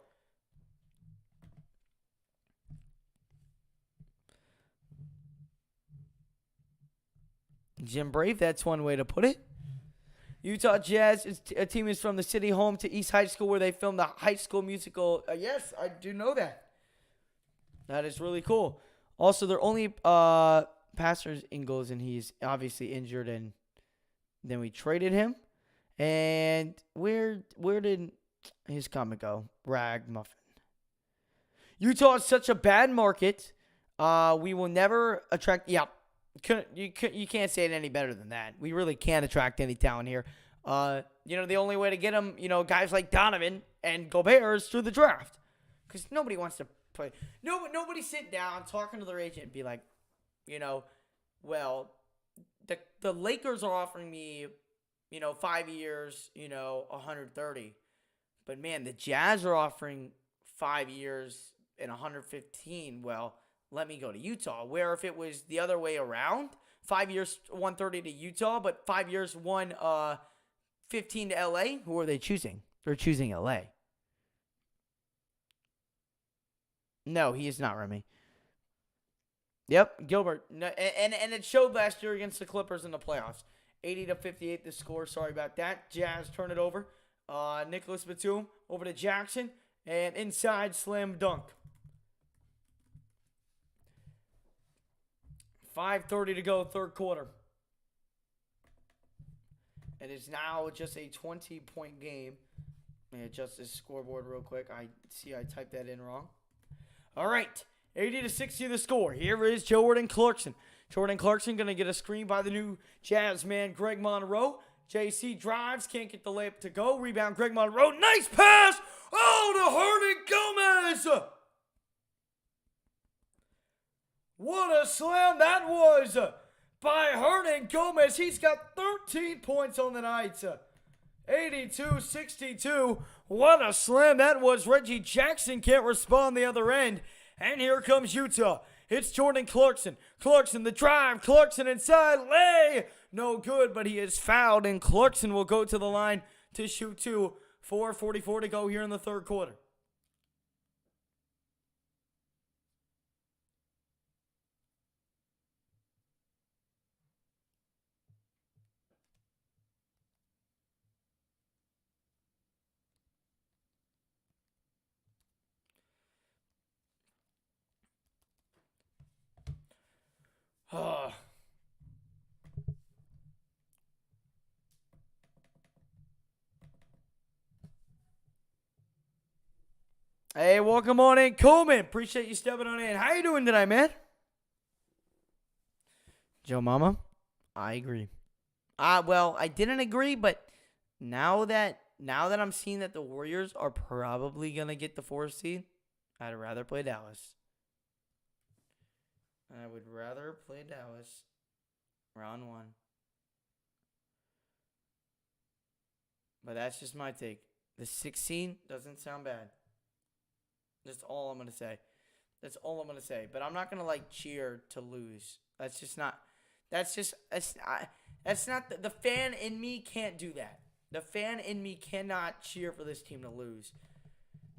Speaker 1: Jim Brave, that's one way to put it. Utah Jazz, a team is from the city home to East High School where they filmed the High School Musical. Yes, I do know that. That is really cool. Also, their only passers in goals, and he's obviously injured, and then we traded him. And where did his comment go? Ragmuffin. Utah is such a bad market. We will never attract. Yeah. You can't say it any better than that. We really can't attract any talent here. The only way to get them, guys like Donovan and Gobert is through the draft. Because nobody wants to play. Nobody sit down talking to their agent and be like, well, the Lakers are offering me, 5 years, 130. But, man, the Jazz are offering 5 years and 115. Well, let me go to Utah, where if it was the other way around, 5 years, 130 to Utah, but 5 years, 115 to LA, who are they choosing? They're choosing LA. No, he is not, Remy. Yep, Gilbert. No, and it showed last year against the Clippers in the playoffs. 80-58 the score. Sorry about that. Jazz turn it over. Nicholas Batum over to Jackson. And inside, slam dunk. 5:30 to go, third quarter. It is now just a 20-point game. Let me adjust this scoreboard real quick. I see I typed that in wrong. All right, 80-60 the score. Here is Jordan Clarkson. Jordan Clarkson going to get a screen by the new Jazz man, Greg Monroe. JC drives, can't get the layup to go. Rebound, Greg Monroe. Nice pass! Oh, to Hernangomez! What a slam that was by Hernangomez. He's got 13 points on the night. 82-62. What a slam that was. Reggie Jackson can't respond the other end. And here comes Utah. It's Jordan Clarkson. Clarkson the drive. Clarkson inside. Lay. No good, but he is fouled. And Clarkson will go to the line to shoot 2. 4:44 to go here in the third quarter. Hey, welcome on in, Coleman. Appreciate you stepping on in. How you doing today, man? Joe Mama, I agree. Well, I didn't agree, but now that now that I'm seeing that the Warriors are probably going to get the 4th seed, I'd rather play Dallas. I would rather play Dallas round 1. But that's just my take. The 16 doesn't sound bad. That's all I'm going to say. That's all I'm going to say. But I'm not going to, cheer to lose. That's not the fan in me can't do that. The fan in me cannot cheer for this team to lose.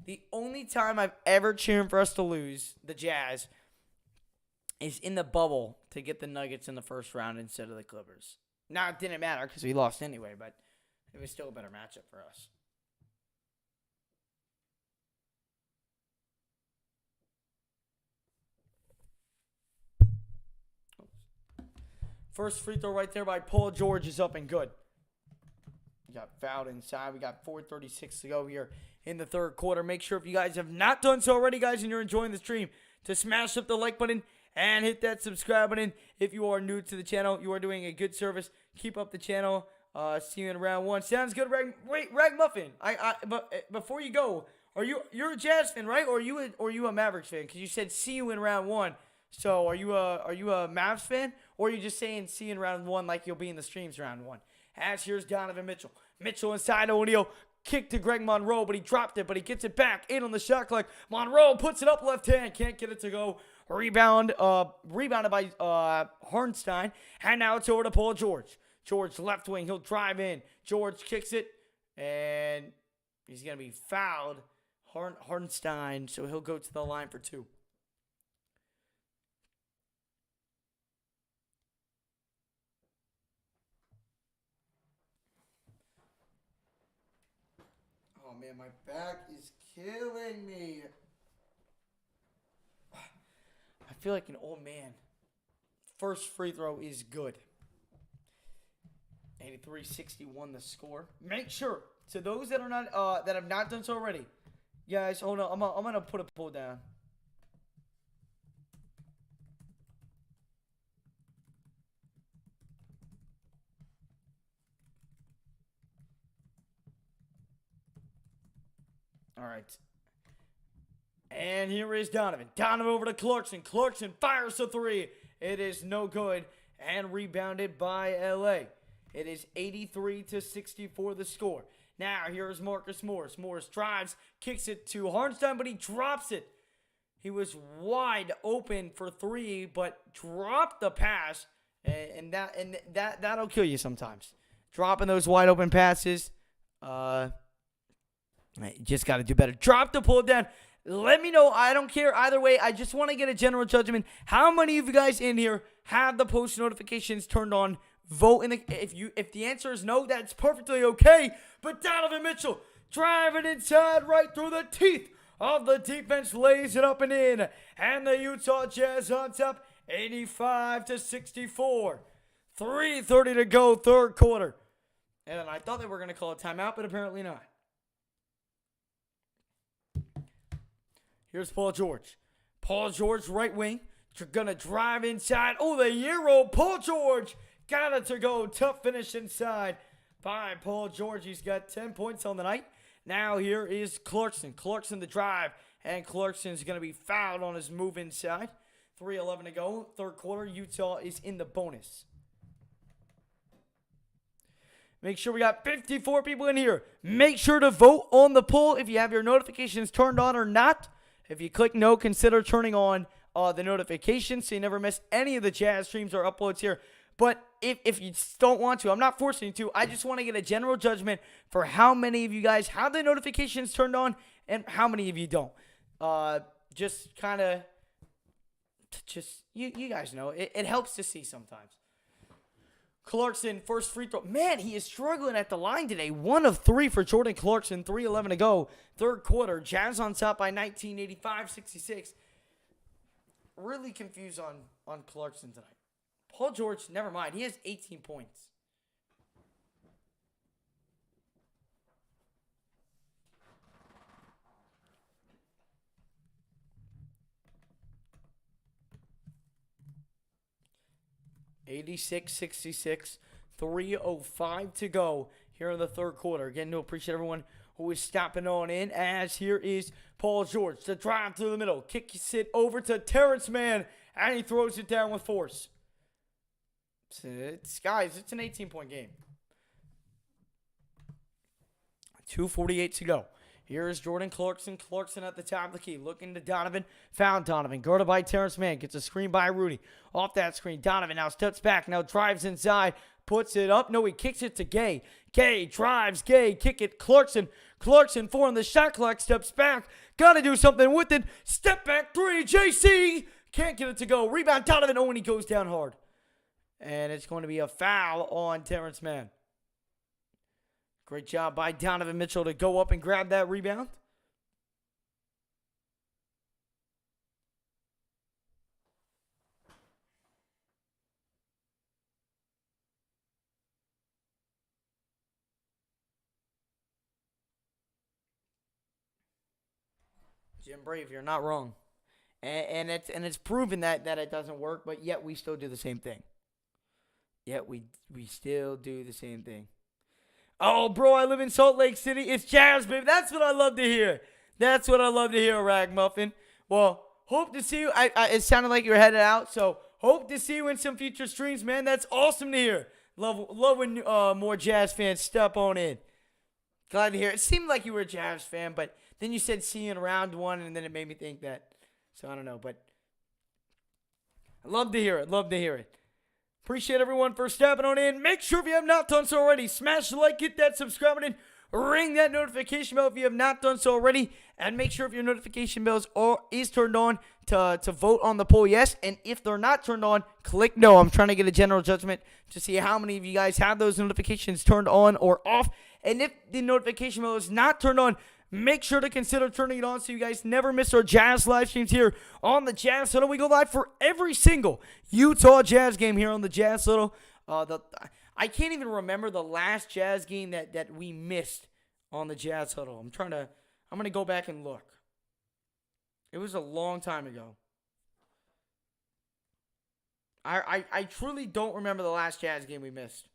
Speaker 1: The only time I've ever cheered for us to lose, the Jazz, is in the bubble to get the Nuggets in the first round instead of the Clippers. Now, it didn't matter because we lost anyway, but it was still a better matchup for us. First free throw right there by Paul George is up and good. We got fouled inside. We got 4:36 to go here in the third quarter. Make sure if you guys have not done so already, guys, and you're enjoying the stream, to smash up the like button and hit that subscribe button. If you are new to the channel, you are doing a good service. Keep up the channel. See you in round 1. Sounds good, Rag. Wait, Rag Muffin. But before you go, you're a Jazz fan, right? Or are you a Mavericks fan? Because you said see you in round 1. So are you a Mavs fan, or are you just saying see you in round 1 like you'll be in the streams round 1? As here's Donovan Mitchell. Mitchell inside O'Neal. Kick to Greg Monroe, but he dropped it, but he gets it back in on the shot clock. Monroe puts it up left hand. Can't get it to go. Rebounded by Hartenstein. And now it's over to Paul George. George left wing. He'll drive in. George kicks it, and he's going to be fouled. Hartenstein, so he'll go to the line for 2. Oh, man, my back is killing me. I feel like an old man. First free throw is good. 83-61 the score. Make sure, to those that are not that have not done so already, guys, hold on. I'm gonna put a poll down. All right. And here is Donovan. Donovan over to Clarkson. Clarkson fires a 3. It is no good and rebounded by LA. It is 83-64 the score. Now here is Marcus Morris. Morris drives, kicks it to Hartenstein, but he drops it. He was wide open for 3, but dropped the pass, and that'll kill you sometimes. Dropping those wide open passes. You just got to do better. Drop the pull down. Let me know. I don't care either way. I just want to get a general judgment. How many of you guys in here have the post notifications turned on? Vote in the if the answer is no, that's perfectly okay. But Donovan Mitchell driving inside right through the teeth of the defense, lays it up and in, and the Utah Jazz on top, 85-64. 3:30 to go, third quarter. And I thought they were going to call a timeout, but apparently not. Here's Paul George. Paul George, right wing. Going to drive inside. Oh, the Euro. Paul George got it to go. Tough finish inside by Paul George. He's got 10 points on the night. Now here is Clarkson. Clarkson the drive. And Clarkson's going to be fouled on his move inside. 3:11 to go. Third quarter. Utah is in the bonus. Make sure we got 54 people in here. Make sure to vote on the poll if you have your notifications turned on or not. If you click no, consider turning on the notifications so you never miss any of the Jazz streams or uploads here. But if you don't want to, I'm not forcing you to. I just want to get a general judgment for how many of you guys have the notifications turned on and how many of you don't. Just kind of, you guys know. It helps to see sometimes. Clarkson, first free throw. Man, he is struggling at the line today. 1 of 3 for Jordan Clarkson. 3:11 to go. Third quarter. Jazz on top by 19, 85-66. Really confused on Clarkson tonight. Paul George, never mind. He has 18 points. $86-66, 3:05 to go here in the third quarter. Again, to appreciate everyone who is stopping on in, as here is Paul George. The drive through the middle. Kicks it over to Terrence Mann, and he throws it down with force. Guys, it's an 18-point game. 2:48 to go. Here is Jordan Clarkson. Clarkson at the top of the key. Looking to Donovan. Found Donovan. Guarded by Terrence Mann. Gets a screen by Rudy. Off that screen. Donovan now steps back. Now drives inside. Puts it up. No, he kicks it to Gay. Gay drives. Gay. Kick it. Clarkson. Clarkson for on the shot clock. Steps back. Got to do something with it. Step back three. JC. Can't get it to go. Rebound Donovan. Oh, and he goes down hard. And it's going to be a foul on Terrence Mann. Great job by Donovan Mitchell to go up and grab that rebound. Jim Brave, you're not wrong. And it's proven that it doesn't work, but yet we still do the same thing. Yet we still do the same thing. Oh, bro, I live in Salt Lake City. It's Jazz, baby. That's what I love to hear. That's what I love to hear, Ragmuffin. Well, hope to see you. It sounded like you were headed out, so hope to see you in some future streams, man. That's awesome to hear. Love when more Jazz fans step on in. Glad to hear it. It seemed like you were a Jazz fan, but then you said see you in round one, and then it made me think that. So I don't know, but I love to hear it. Love to hear it. Appreciate everyone for stepping on in. Make sure if you have not done so already, smash the like, hit that subscribe button, ring that notification bell if you have not done so already, and make sure if your notification bells is turned on to vote on the poll yes, and if they're not turned on, click no. I'm trying to get a general judgment to see how many of you guys have those notifications turned on or off, and if the notification bell is not turned on, make sure to consider turning it on so you guys never miss our Jazz live streams here on the Jazz Huddle. We go live for every single Utah Jazz game here on the Jazz Huddle. I can't even remember the last Jazz game that we missed on the Jazz Huddle. I'm going to go back and look. It was a long time ago. I truly don't remember the last Jazz game we missed.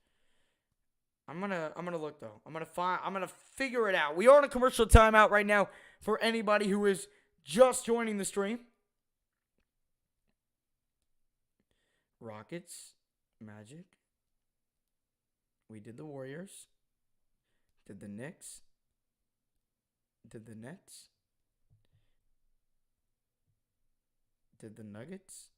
Speaker 1: I'm gonna look though. I'm gonna figure it out. We are on a commercial timeout right now for anybody who is just joining the stream. Rockets, Magic. We did the Warriors. Did the Knicks. Did the Nets. Did the Nuggets.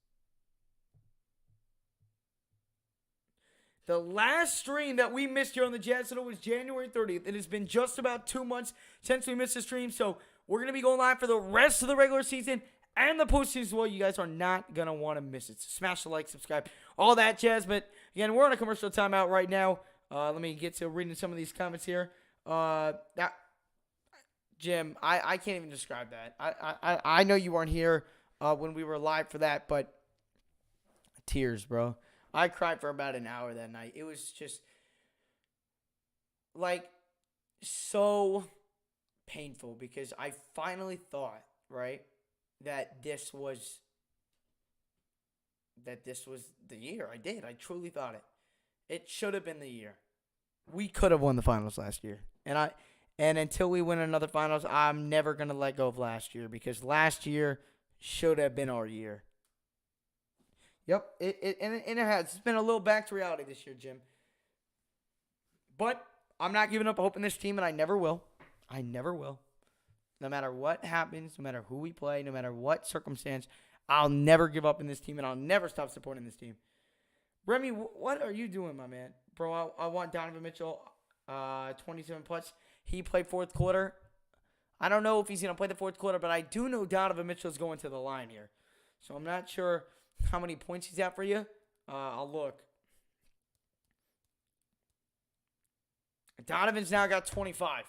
Speaker 1: The last stream that we missed here on the Jazz Huddle was January 30th. It has been just about 2 months since we missed the stream, so we're going to be going live for the rest of the regular season and the postseason as well. You guys are not going to want to miss it. So smash the like, subscribe, all that jazz. But, again, we're on a commercial timeout right now. Let me get to reading some of these comments here. Jim, I can't even describe that. I know you weren't here when we were live for that, but tears, bro. I cried for about an hour that night. It was just, like, so painful because I finally thought, right, that this was the year. I did. I truly thought it. It should have been the year. We could have won the finals last year. And until we win another finals, I'm never going to let go of last year because last year should have been our year. Yep, it has. It's been a little back to reality this year, Jim. But I'm not giving up hope in this team, and I never will. I never will. No matter what happens, no matter who we play, no matter what circumstance, I'll never give up in this team, and I'll never stop supporting this team. Remy, what are you doing, my man? Bro, I want Donovan Mitchell, 27 plus. He played fourth quarter. I don't know if he's going to play the fourth quarter, but I do know Donovan Mitchell is going to the line here. So I'm not sure how many points he's at for you. I'll look. Donovan's now got 25.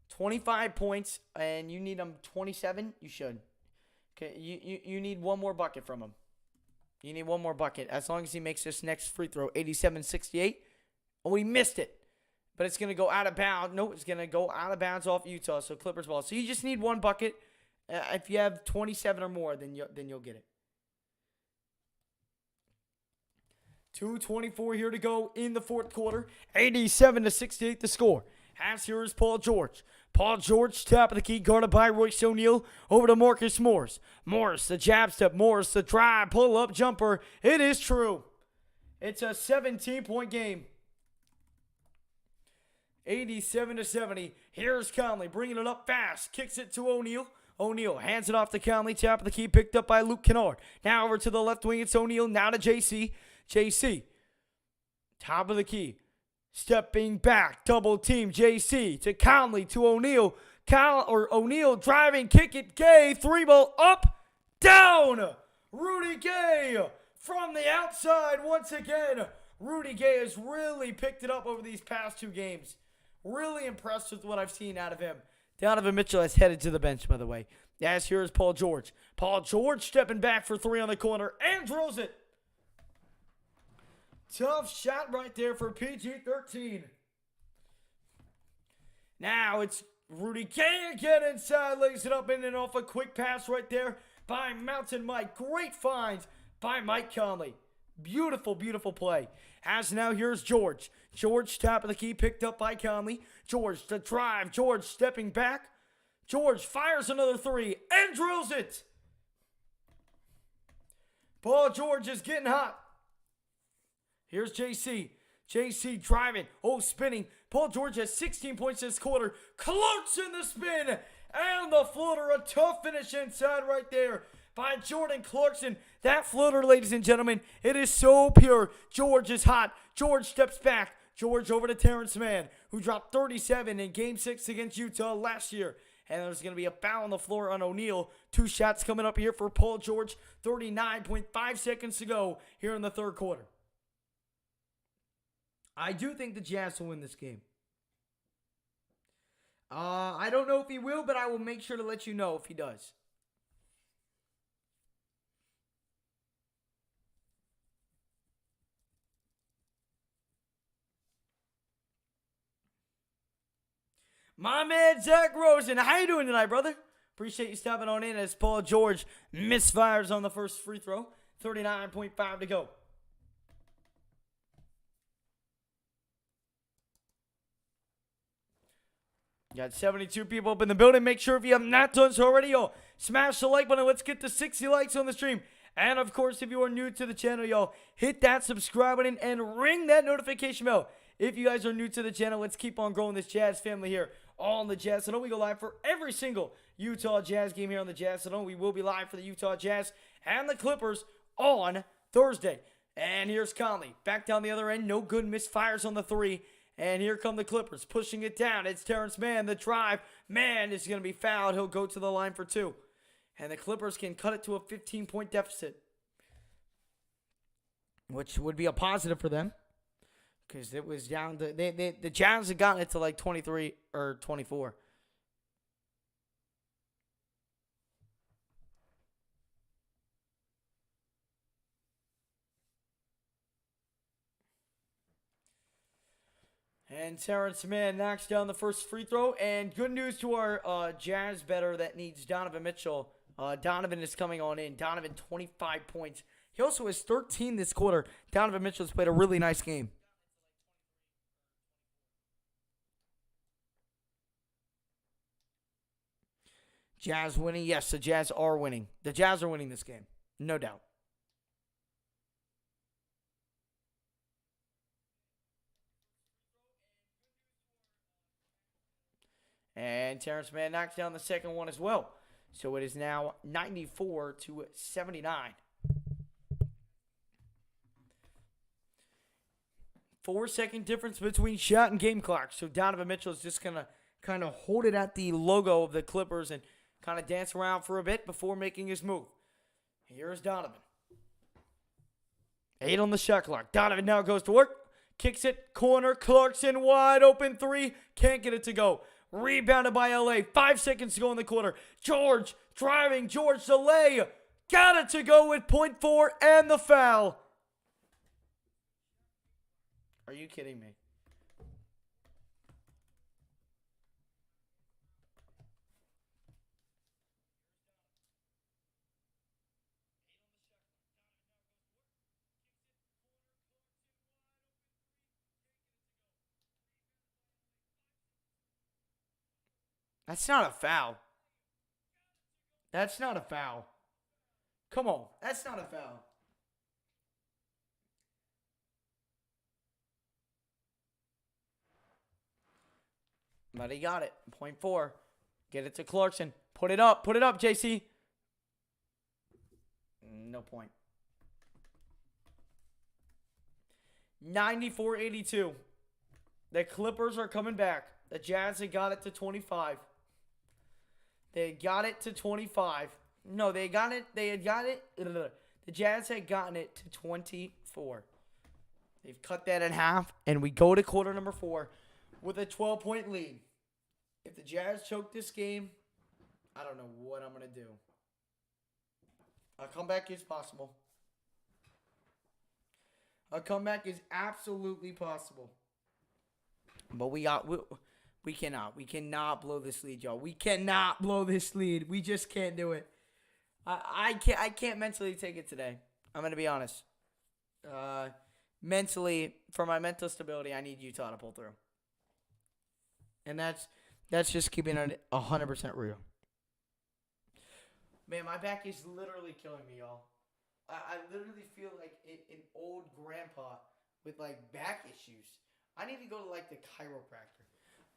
Speaker 1: 25 points, and you need him 27? You should. Okay, you need one more bucket from him. You need one more bucket. As long as he makes this next free throw, 87-68. Oh, he missed it. But it's going to go out of bounds. No, it's going to go out of bounds off Utah, so Clippers ball. So you just need one bucket. If you have 27 or more, then you'll get it. 2:24 here to go in the fourth quarter. 87-68 the score. As here is Paul George. Paul George, top of the key, guarded by Royce O'Neal. Over to Marcus Morris. Morris, the jab step. Morris, the drive, pull-up jumper. It is true. It's a 17-point game. 87-70. Here's Conley bringing it up fast. Kicks it to O'Neal. O'Neal hands it off to Conley. Top of the key, picked up by Luke Kennard. Now over to the left wing, it's O'Neal. Now to JC. JC, top of the key. Stepping back, double team, JC to Conley to O'Neal. O'Neal driving, kick it, Gay, three ball up, down. Rudy Gay from the outside once again. Rudy Gay has really picked it up over these past two games. Really impressed with what I've seen out of him. Donovan Mitchell has headed to the bench, by the way. As here is Paul George. Paul George stepping back for three on the corner and drills it. Tough shot right there for PG-13. Now it's Rudy Gay again inside. Lays it up in and off a quick pass right there by Mountain Mike. Great find by Mike Conley. Beautiful, beautiful play. As now here's George. George, top of the key, picked up by Conley. George to drive. George stepping back. George fires another three and drills it. Paul George is getting hot. Here's JC. JC driving. Oh, spinning. Paul George has 16 points this quarter. Clarkson the spin. And the floater. A tough finish inside right there by Jordan Clarkson. That floater, ladies and gentlemen, it is so pure. George is hot. George steps back. George over to Terrence Mann, who dropped 37 in Game 6 against Utah last year. And there's going to be a foul on the floor on O'Neal. Two shots coming up here for Paul George. 39.5 seconds to go here in the third quarter. I do think the Jazz will win this game. I don't know if he will, but I will make sure to let you know if he does. My man, Zach Rosen. How you doing tonight, brother? Appreciate you stopping on in as Paul George misfires on the first free throw. 39.5 to go. Got 72 people up in the building. Make sure if you have not done so already, y'all, smash the like button. Let's get to 60 likes on the stream. And, of course, if you are new to the channel, y'all, hit that subscribe button and ring that notification bell. If you guys are new to the channel, let's keep on growing this Jazz family here on the Jazz Zone. We go live for every single Utah Jazz game here on the Jazz Zone. We will be live for the Utah Jazz and the Clippers on Thursday. And here's Conley. Back down the other end. No good. Misfires on the three. And here come the Clippers, pushing it down. It's Terrence Mann, the drive. Mann is going to be fouled. He'll go to the line for two. And the Clippers can cut it to a 15-point deficit, which would be a positive for them because it was down to the Jazz had gotten it to like 23 or 24. And Terrence Mann knocks down the first free throw. And good news to our Jazz bettor that needs Donovan Mitchell. Donovan is coming on in. Donovan, 25 points. He also has 13 this quarter. Donovan Mitchell has played a really nice game. Jazz winning? Yes, the Jazz are winning. The Jazz are winning this game. No doubt. And Terrence Mann knocks down the second one as well. So it is now 94-79. 4-second difference between shot and game clock. So Donovan Mitchell is just going to kind of hold it at the logo of the Clippers and kind of dance around for a bit before making his move. Here's Donovan. 8 on the shot clock. Donovan now goes to work. Kicks it. Corner. Clarkson wide open three. Can't get it to go. Rebounded by LA. 5 seconds to go in the quarter. George driving. George to lay. Got it to go with .4 and the foul. Are you kidding me? That's not a foul. That's not a foul. Come on. That's not a foul. But he got it. Point 4. Get it to Clarkson. Put it up. Put it up, JC. No point. 94-82. The Clippers are coming back. The Jazz had got it to 25. They got it to 25. No, they got it. They had got it. The Jazz had gotten it to 24. They've cut that in half, and we go to quarter number 4 with a 12-point lead. If the Jazz choke this game, I don't know what I'm going to do. A comeback is possible. A comeback is absolutely possible. But we cannot blow this lead, y'all. We cannot blow this lead. We just can't do it. I can't mentally take it today. I'm going to be honest. Mentally, for my mental stability, I need Utah to pull through. And that's just keeping it 100% real. Man, my back is literally killing me, y'all. I literally feel like an old grandpa with, like, back issues. I need to go to, like, the chiropractor.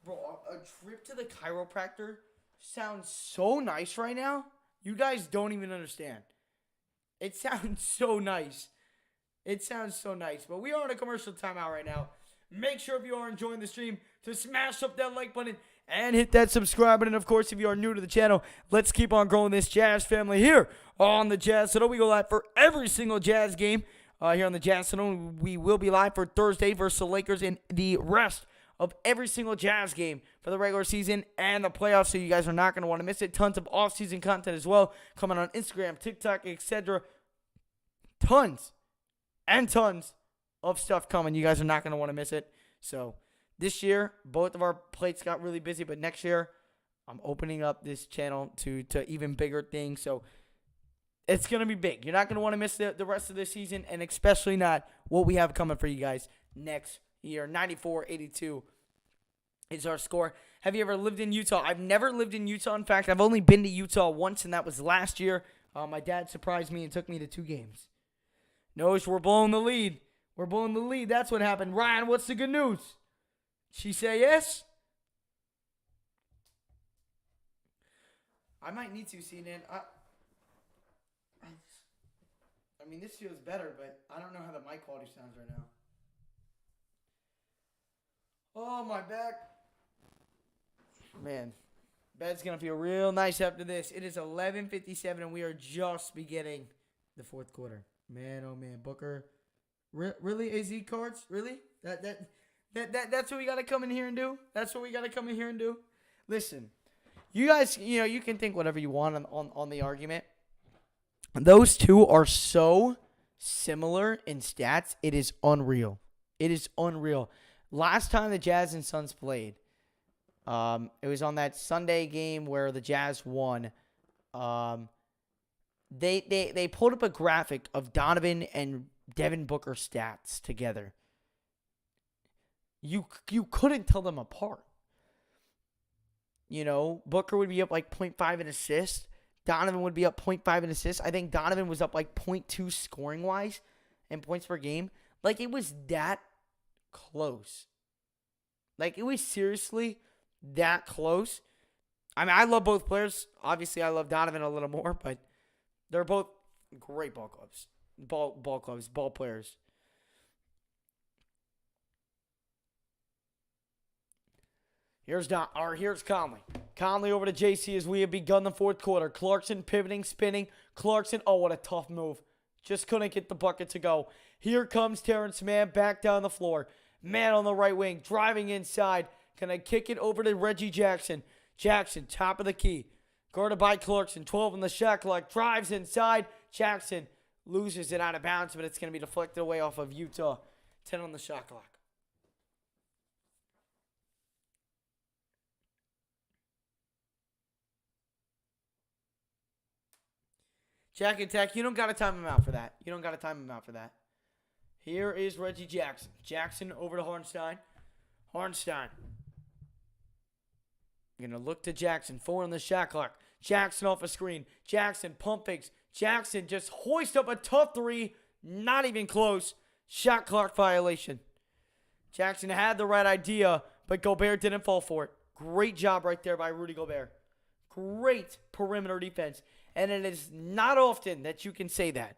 Speaker 1: Bro, a trip to the chiropractor sounds so nice right now. You guys don't even understand. It sounds so nice. It sounds so nice. But we are on a commercial timeout right now. Make sure if you are enjoying the stream to smash up that like button and hit that subscribe button. And, of course, if you are new to the channel, let's keep on growing this Jazz family here on the Jazz Citadel. We go live for every single Jazz game here on the Jazz Citadel. We will be live for Thursday versus the Lakers and the rest of every single Jazz game for the regular season and the playoffs, so you guys are not going to want to miss it. Tons of off-season content as well coming on Instagram, TikTok, etc. Tons and tons of stuff coming. You guys are not going to want to miss it. So this year, both of our plates got really busy, but next year, I'm opening up this channel to even bigger things. So it's going to be big. You're not going to want to miss the rest of the season, and especially not what we have coming for you guys next year. 94-82 is our score. Have you ever lived in Utah? I've never lived in Utah. In fact, I've only been to Utah once, and that was last year. My dad surprised me and took me to 2 games. Notice we're blowing the lead. We're blowing the lead. That's what happened. Ryan, what's the good news? She say yes? I might need to, CNN. I mean, this feels better, but I don't know how the mic quality sounds right now. Oh, my back. Man, bed's going to feel real nice after this. It is 11:57, and we are just beginning the 4th quarter. Man, oh, man. Booker. Really? AZ cards? Really? That's what we got to come in here and do? That's what we got to come in here and do? Listen, you guys, you can think whatever you want on the argument. Those two are so similar in stats. It is unreal. It is unreal. Last time the Jazz and Suns played, it was on that Sunday game where the Jazz won. They pulled up a graphic of Donovan and Devin Booker stats together. You couldn't tell them apart. Booker would be up like 0.5 in assists. Donovan would be up 0.5 in assists. I think Donovan was up like 0.2 scoring-wise and points per game. Like, it was that close. Like, it was seriously that close. I mean, I love both players. Obviously, I love Donovan a little more, but they're both great ball clubs. Ball players. Here's Conley. Conley over to JC as we have begun the 4th quarter. Clarkson pivoting, spinning. Clarkson, oh, what a tough move. Just couldn't get the bucket to go. Here comes Terrence Mann back down the floor. Mann on the right wing, driving inside. Can I kick it over to Reggie Jackson? Jackson, top of the key. Guarded by Clarkson, 12 on the shot clock. Drives inside. Jackson loses it out of bounds, but it's going to be deflected away off of Utah. 10 on the shot clock. Jack and Tech, you don't got to time him out for that. Here is Reggie Jackson. Jackson over to Hartenstein. Hartenstein. You're going to look to Jackson. 4 on the shot clock. Jackson off a screen. Jackson pump fakes. Jackson just hoist up a tough 3. Not even close. Shot clock violation. Jackson had the right idea, but Gobert didn't fall for it. Great job right there by Rudy Gobert. Great perimeter defense. And it is not often that you can say that.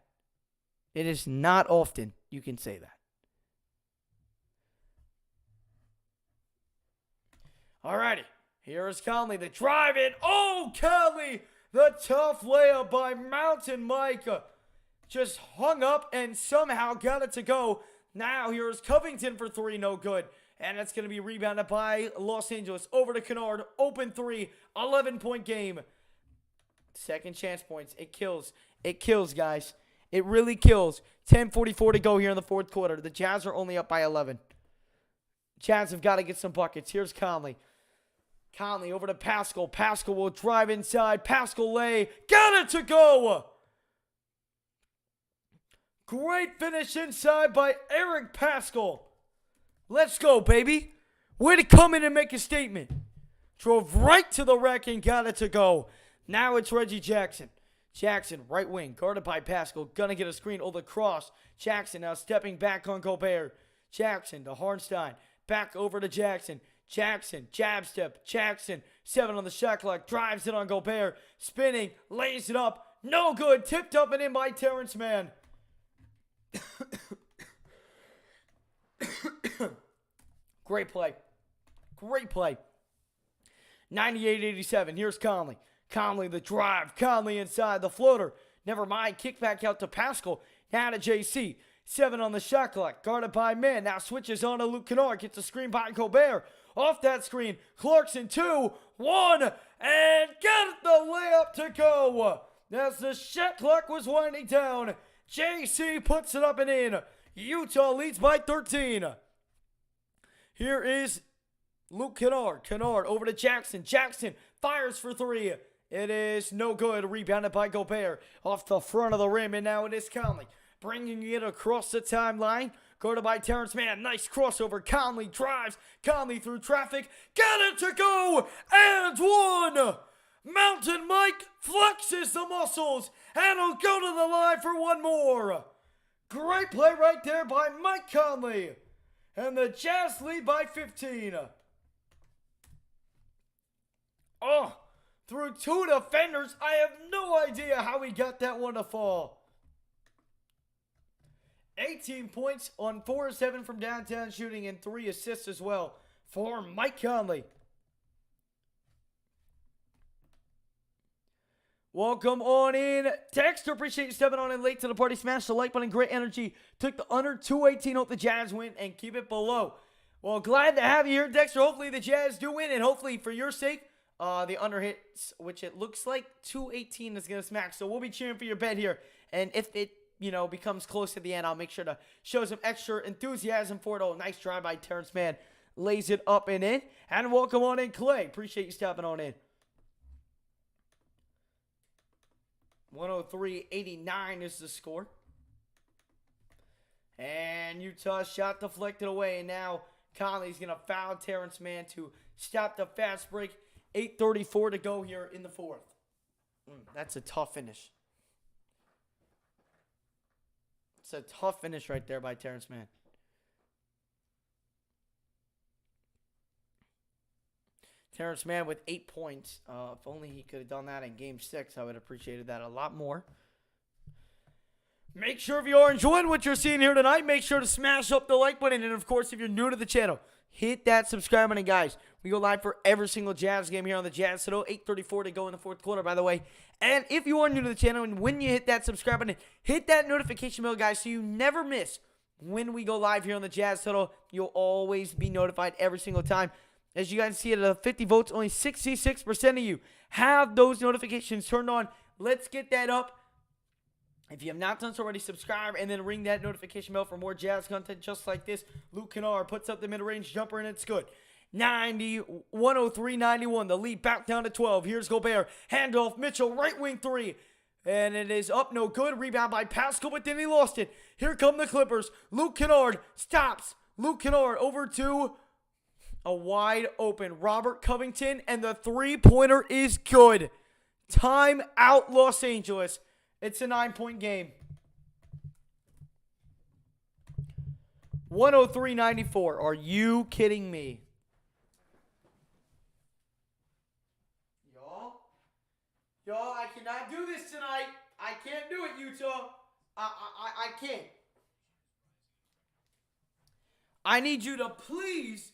Speaker 1: It is not often you can say that. Alrighty. Here is Conley. The drive in. Oh, Conley! The tough layup by Mountain Mike. Just hung up and somehow got it to go. Now here's Covington for 3. No good. And it's going to be rebounded by Los Angeles. Over to Kennard. Open 3. 11-point game. Second chance points. It kills. It kills, guys. It really kills. 10:44 to go here in the fourth quarter. The Jazz are only up by 11. Jazz have got to get some buckets. Here's Conley. Conley over to Pascal. Pascal will drive inside. Pascal lay. Got it to go. Great finish inside by Eric Pascal. Let's go, baby. Way to come in and make a statement. Drove right to the rack and got it to go. Now it's Reggie Jackson. Jackson, right wing, guarded by Pascal. Gonna get a screen over the cross. Jackson now stepping back on Gobert. Jackson to Harnstein. Back over to Jackson. Jackson, jab step. Jackson, 7 on the shot clock. Drives it on Gobert. Spinning, lays it up. No good. Tipped up and in by Terrence Mann. Great play. Great play. 98-87. Here's Conley. Conley the drive. Conley inside the floater. Never mind. Kick back out to Pascal. Now to JC. 7 on the shot clock. Guarded by Mann. Now switches on to Luke Kennard. Gets a screen by Gobert. Off that screen. Clarkson 2, 1. And got the layup to go. As the shot clock was winding down. JC puts it up and in. Utah leads by 13. Here is Luke Kennard. Kennard over to Jackson. Jackson fires for 3. It is no good. Rebounded by Gobert. Off the front of the rim. And now it is Conley. Bringing it across the timeline. Guarded by Terrence Mann. Nice crossover. Conley drives. Conley through traffic. Got it to go. And 1. Mountain Mike flexes the muscles. And he'll go to the line for 1 more. Great play right there by Mike Conley. And the Jazz lead by 15. Oh, through 2 defenders. I have no idea how he got that one to fall. 18 points on 4 of 7 from downtown shooting and 3 assists as well for Mike Conley. Welcome on in. Dexter, appreciate you stepping on in late to the party. Smash the like button. Great energy. Took the under 218. Hope the Jazz win and keep it below. Well, glad to have you here, Dexter. Hopefully the Jazz do win, and hopefully for your sake, the under hits, which it looks like 218 is going to smack. So we'll be cheering for your bet here. And if it, becomes close to the end, I'll make sure to show some extra enthusiasm for it. Oh, nice drive by Terrence Mann. Lays it up and in. And welcome on in, Clay. Appreciate you stepping on in. 103-89 is the score. And Utah shot deflected away. And now Conley's going to foul Terrence Mann to stop the fast break. 8:34 to go here in the fourth. That's a tough finish. It's a tough finish right there by Terrence Mann. Terrence Mann with 8 points. If only he could have done that in Game 6, I would have appreciated that a lot more. Make sure if you are enjoying what you're seeing here tonight, make sure to smash up the like button. And, of course, if you're new to the channel, hit that subscribe button, guys. We go live for every single Jazz game here on the Jazz Citadel. 8:34 to go in the fourth quarter, by the way. And if you are new to the channel, and when you hit that subscribe button, hit that notification bell, guys, so you never miss when we go live here on the Jazz Citadel. You'll always be notified every single time. As you guys see, at 50 votes, only 66% of you have those notifications turned on. Let's get that up. If you have not done so already, subscribe and then ring that notification bell for more Jazz content just like this. Luke Kennard puts up the mid-range jumper, and it's good. 103-91. The lead back down to 12. Here's Gobert. Handoff. Mitchell, right wing 3. And it is up, no good. Rebound by Pascal, but then he lost it. Here come the Clippers. Luke Kennard stops. Luke Kennard over to A wide open Robert Covington, and the three-pointer is good. Time out, Los Angeles. It's a 9-point game. 103-94. Are you kidding me? Y'all, I cannot do this tonight. I can't do it, Utah. I can't. I need you to please,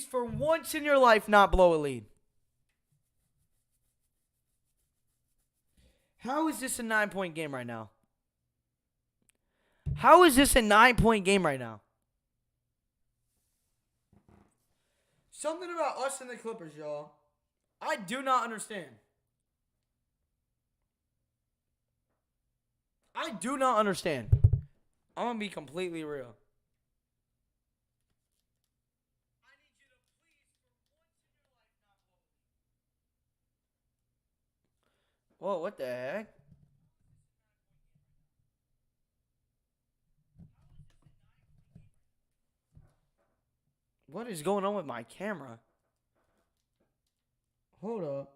Speaker 1: for once in your life, not blow a lead. How is this a 9-point game right now? How is this a 9-point game right now? Something about us and the Clippers, y'all. I do not understand. I do not understand. I'm going to be completely real. Whoa, what the heck? What is going on with my camera? Hold up.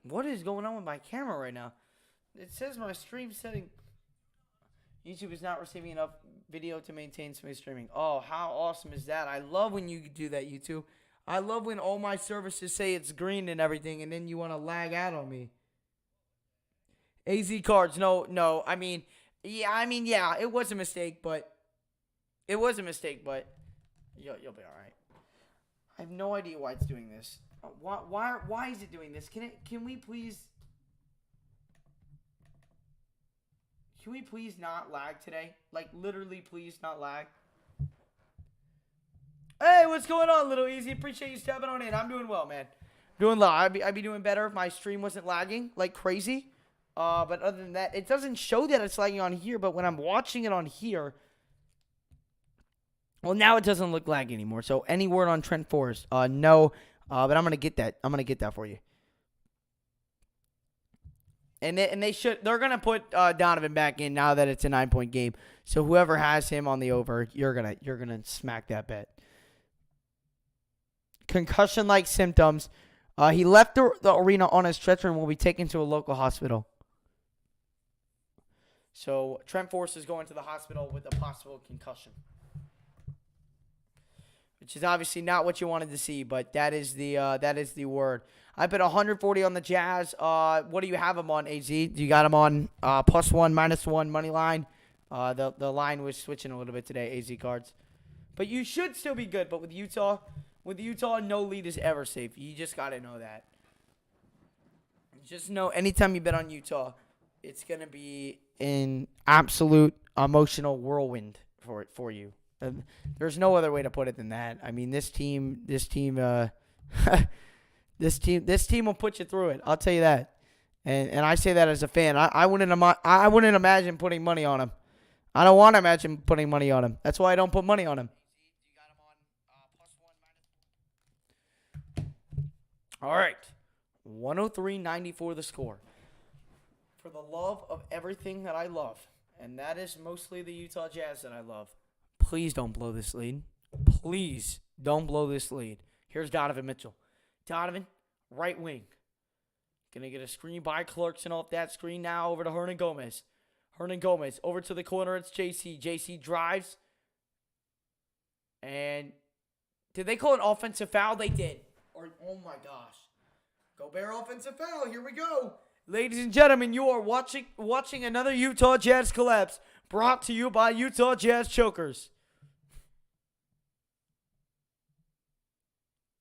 Speaker 1: What is going on with my camera right now? It says my stream setting. YouTube is not receiving enough video to maintain smooth streaming. Oh, how awesome is that? I love when you do that, YouTube. I love when all my services say it's green and everything, and then you want to lag out on me. AZ cards, no. Yeah, it was a mistake, but you'll be all right. I have no idea why it's doing this. Why is it doing this? Can we please not lag today? Like, literally, please not lag. Hey, what's going on, Little Easy? Appreciate you stepping on in. I'm doing well, man. Doing well. I'd be doing better if my stream wasn't lagging like crazy. But other than that, it doesn't show that it's lagging on here. But when I'm watching it on here, well, now it doesn't look laggy anymore. So any word on Trent Forrest? No. But I'm gonna get that. I'm gonna get that for you. And they're gonna put Donovan back in now that it's a 9-point game. So whoever has him on the over, you're gonna smack that bet. Concussion-like symptoms. He left the arena on a stretcher and will be taken to a local hospital. So Trent Forrest is going to the hospital with a possible concussion, which is obviously not what you wanted to see, but that is the word. I bet 140 on the Jazz. What do you have them on, AZ? Do you got them on +1, -1 money line? The line was switching a little bit today, AZ cards, but you should still be good. But with Utah, no lead is ever safe. You just got to know that. Just know anytime you bet on Utah, it's gonna be an absolute emotional whirlwind for you. There's no other way to put it than that. I mean, this team this team will put you through it. I'll tell you that. And I say that as a fan. I wouldn't imagine putting money on him. I don't want to imagine putting money on him. That's why I don't put money on him. All right. 103-94 the score. For the love of everything that I love, and that is mostly the Utah Jazz that I love, please don't blow this lead. Please don't blow this lead. Here's Donovan Mitchell. Donovan, right wing. Going to get a screen by Clarkson off that screen now over to Hernan Gomez. Hernan Gomez over to the corner. It's JC. JC drives. And did they call an offensive foul? They did. Oh my gosh. Gobert offensive foul. Here we go. Ladies and gentlemen, you are watching another Utah Jazz collapse, brought to you by Utah Jazz Chokers.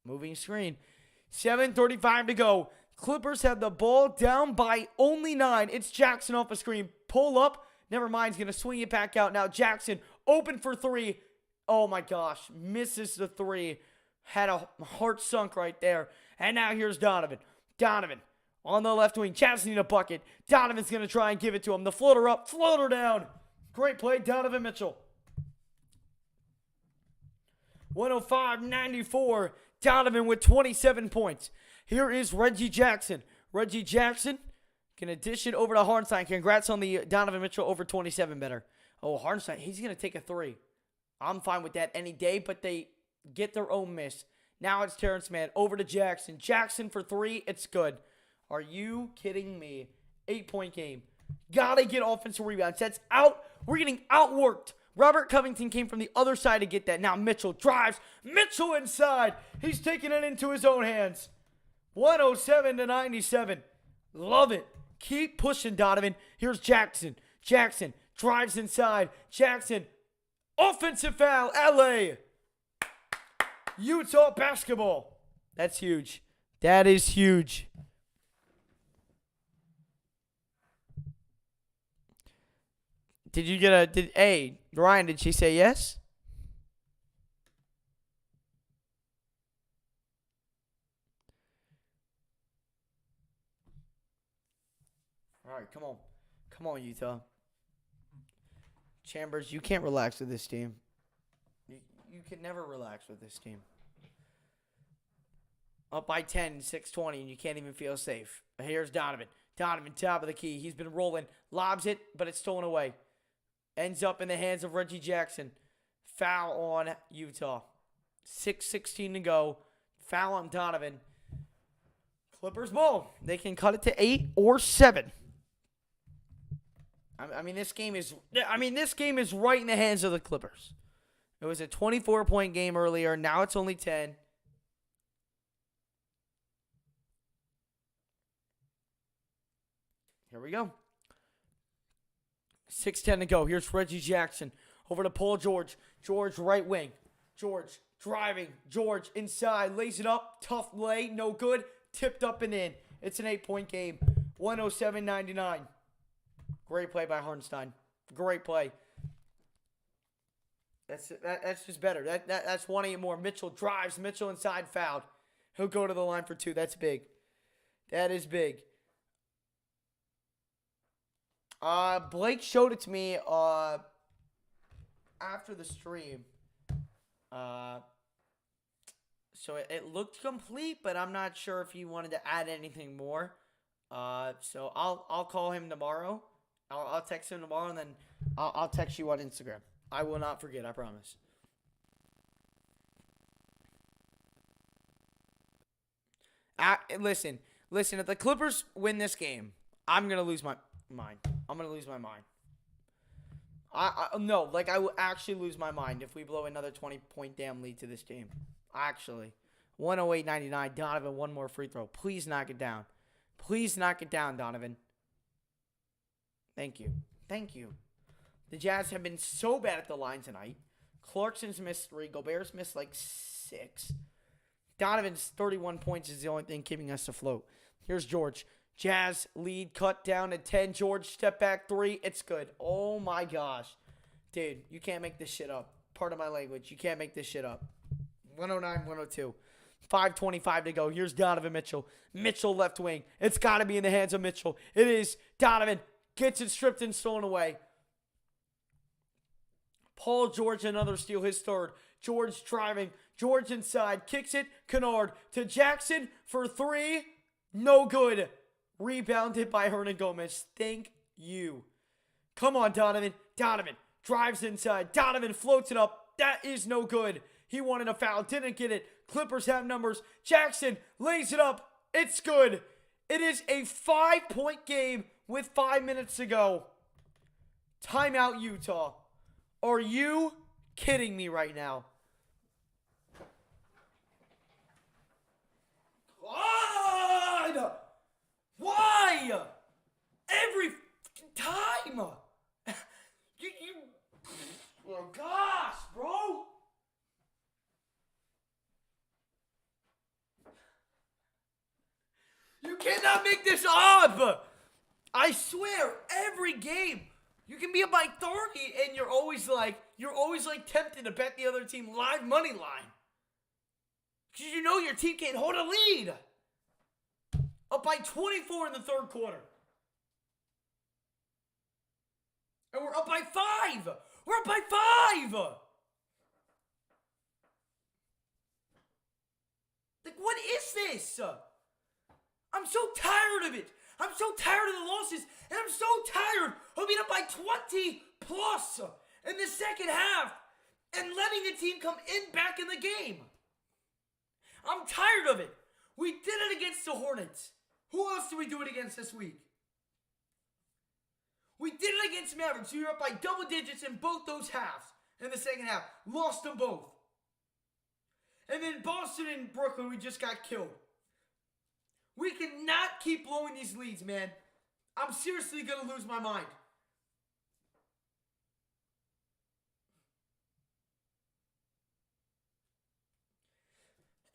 Speaker 1: Moving screen. 7:35 to go. Clippers have the ball down by only 9. It's Jackson off a screen. Pull up. Never mind. He's going to swing it back out. Now Jackson open for 3. Oh my gosh. Misses the 3. Had a heart sunk right there. And now here's Donovan. Donovan on the left wing. Jazz need a bucket. Donovan's going to try and give it to him. The floater up. Floater down. Great play. Donovan Mitchell. 105-94. Donovan with 27 points. Here is Reggie Jackson. Reggie Jackson can dish it over to Hartenstein. Congrats on the Donovan Mitchell over 27 better. Oh, Hardenstein, he's going to take a three. I'm fine with that any day, but they get their own miss. Now it's Terrence Mann over to Jackson. Jackson for three. It's good. Are you kidding me? 8-point game. Gotta get offensive rebounds. That's out. We're getting outworked. Robert Covington came from the other side to get that. Now Mitchell drives. Mitchell inside. He's taking it into his own hands. 107-97. Love it. Keep pushing, Donovan. Here's Jackson. Jackson drives inside. Jackson. Offensive foul. LA. Utah basketball. That's huge. That is huge. Did you get hey, Ryan, did she say yes? All right, come on. Come on, Utah. Chambers, you can't relax with this team. You can never relax with this team. Up by 10, 6:20, and you can't even feel safe. Here's Donovan. Donovan, top of the key. He's been rolling. Lobs it, but it's stolen away. Ends up in the hands of Reggie Jackson. Foul on Utah. 6:16 to go. Foul on Donovan. Clippers ball. They can cut it to 8 or 7. I mean, this game is right in the hands of the Clippers. It was a 24-point game earlier. Now it's only 10. Here we go. 6:10 to go. Here's Reggie Jackson. Over to Paul George. George, right wing. George driving. George inside. Lays it up. Tough lay. No good. Tipped up and in. It's an 8-point game. 107-99. Great play by Hardenstein. Great play. That's just better. That's 1-8 more. Mitchell drives. Mitchell inside fouled. He'll go to the line for 2. That's big. That is big. Blake showed it to me after the stream. So it looked complete, but I'm not sure if he wanted to add anything more. So I'll call him tomorrow. I'll text him tomorrow, and then I'll text you on Instagram. I will not forget, I promise. Listen, if the Clippers win this game, I'm going to lose my mind. I'm going to lose my mind. I will actually lose my mind if we blow another 20-point damn lead to this team. Actually. 108-99. Donovan, one more free throw. Please knock it down. Please knock it down, Donovan. Thank you. Thank you. The Jazz have been so bad at the line tonight. Clarkson's missed 3. Gobert's missed like 6. Donovan's 31 points is the only thing keeping us afloat. Here's George. Jazz lead cut down to 10. George step back 3. It's good. Oh my gosh. Dude, you can't make this shit up. Part of my language. You can't make this shit up. 109-102. 5:25 to go. Here's Donovan Mitchell. Mitchell left wing. It's got to be in the hands of Mitchell. It is. Donovan gets it stripped and stolen away. Paul George, another steal, his third. George driving. George inside. Kicks it. Kennard to Jackson for 3. No good. Rebounded by Hernangomez. Thank you. Come on, Donovan. Donovan drives inside. Donovan floats it up. That is no good. He wanted a foul. Didn't get it. Clippers have numbers. Jackson lays it up. It's good. It is a 5-point game with 5 minutes to go. Timeout, Utah. Are you kidding me right now? God! Why? Every time! Oh gosh, bro! You cannot make this up! I swear, every game, you can be up by 30 and you're always like tempted to bet the other team live money line. Because you know your team can't hold a lead. Up by 24 in the third quarter. And we're up by 5. We're up by 5. Like, what is this? I'm so tired of it. I'm so tired of the losses, and I'm so tired of being up by 20 plus in the second half and letting a team come back in the game. I'm tired of it. We did it against the Hornets. Who else did we do it against this week? We did it against Mavericks. We were up by double digits in both those halves in the second half. Lost them both. And then Boston and Brooklyn, we just got killed. We cannot keep blowing these leads, man. I'm seriously going to lose my mind.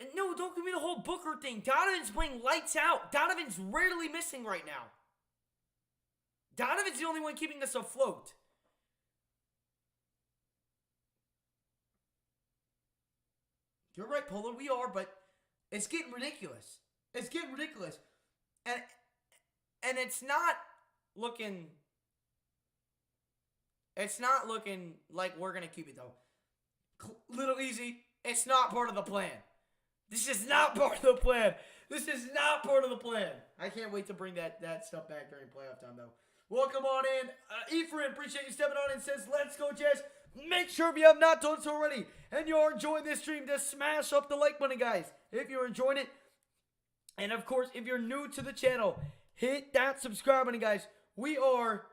Speaker 1: And no, don't give me the whole Booker thing. Donovan's playing lights out. Donovan's rarely missing right now. Donovan's the only one keeping us afloat. You're right, Polo, we are, but it's getting ridiculous. It's getting ridiculous. And it's not looking like we're going to keep it, though. Little easy, it's not part of the plan. This is not part of the plan. This is not part of the plan. I can't wait to bring that stuff back during playoff time, though. Welcome on in. Ephraim, appreciate you stepping on and says, let's go, Jazz. Make sure if you have not done so already and you're enjoying this stream, to smash up the like button, guys. If you're enjoying it. And, of course, if you're new to the channel, hit that subscribe button, guys. We are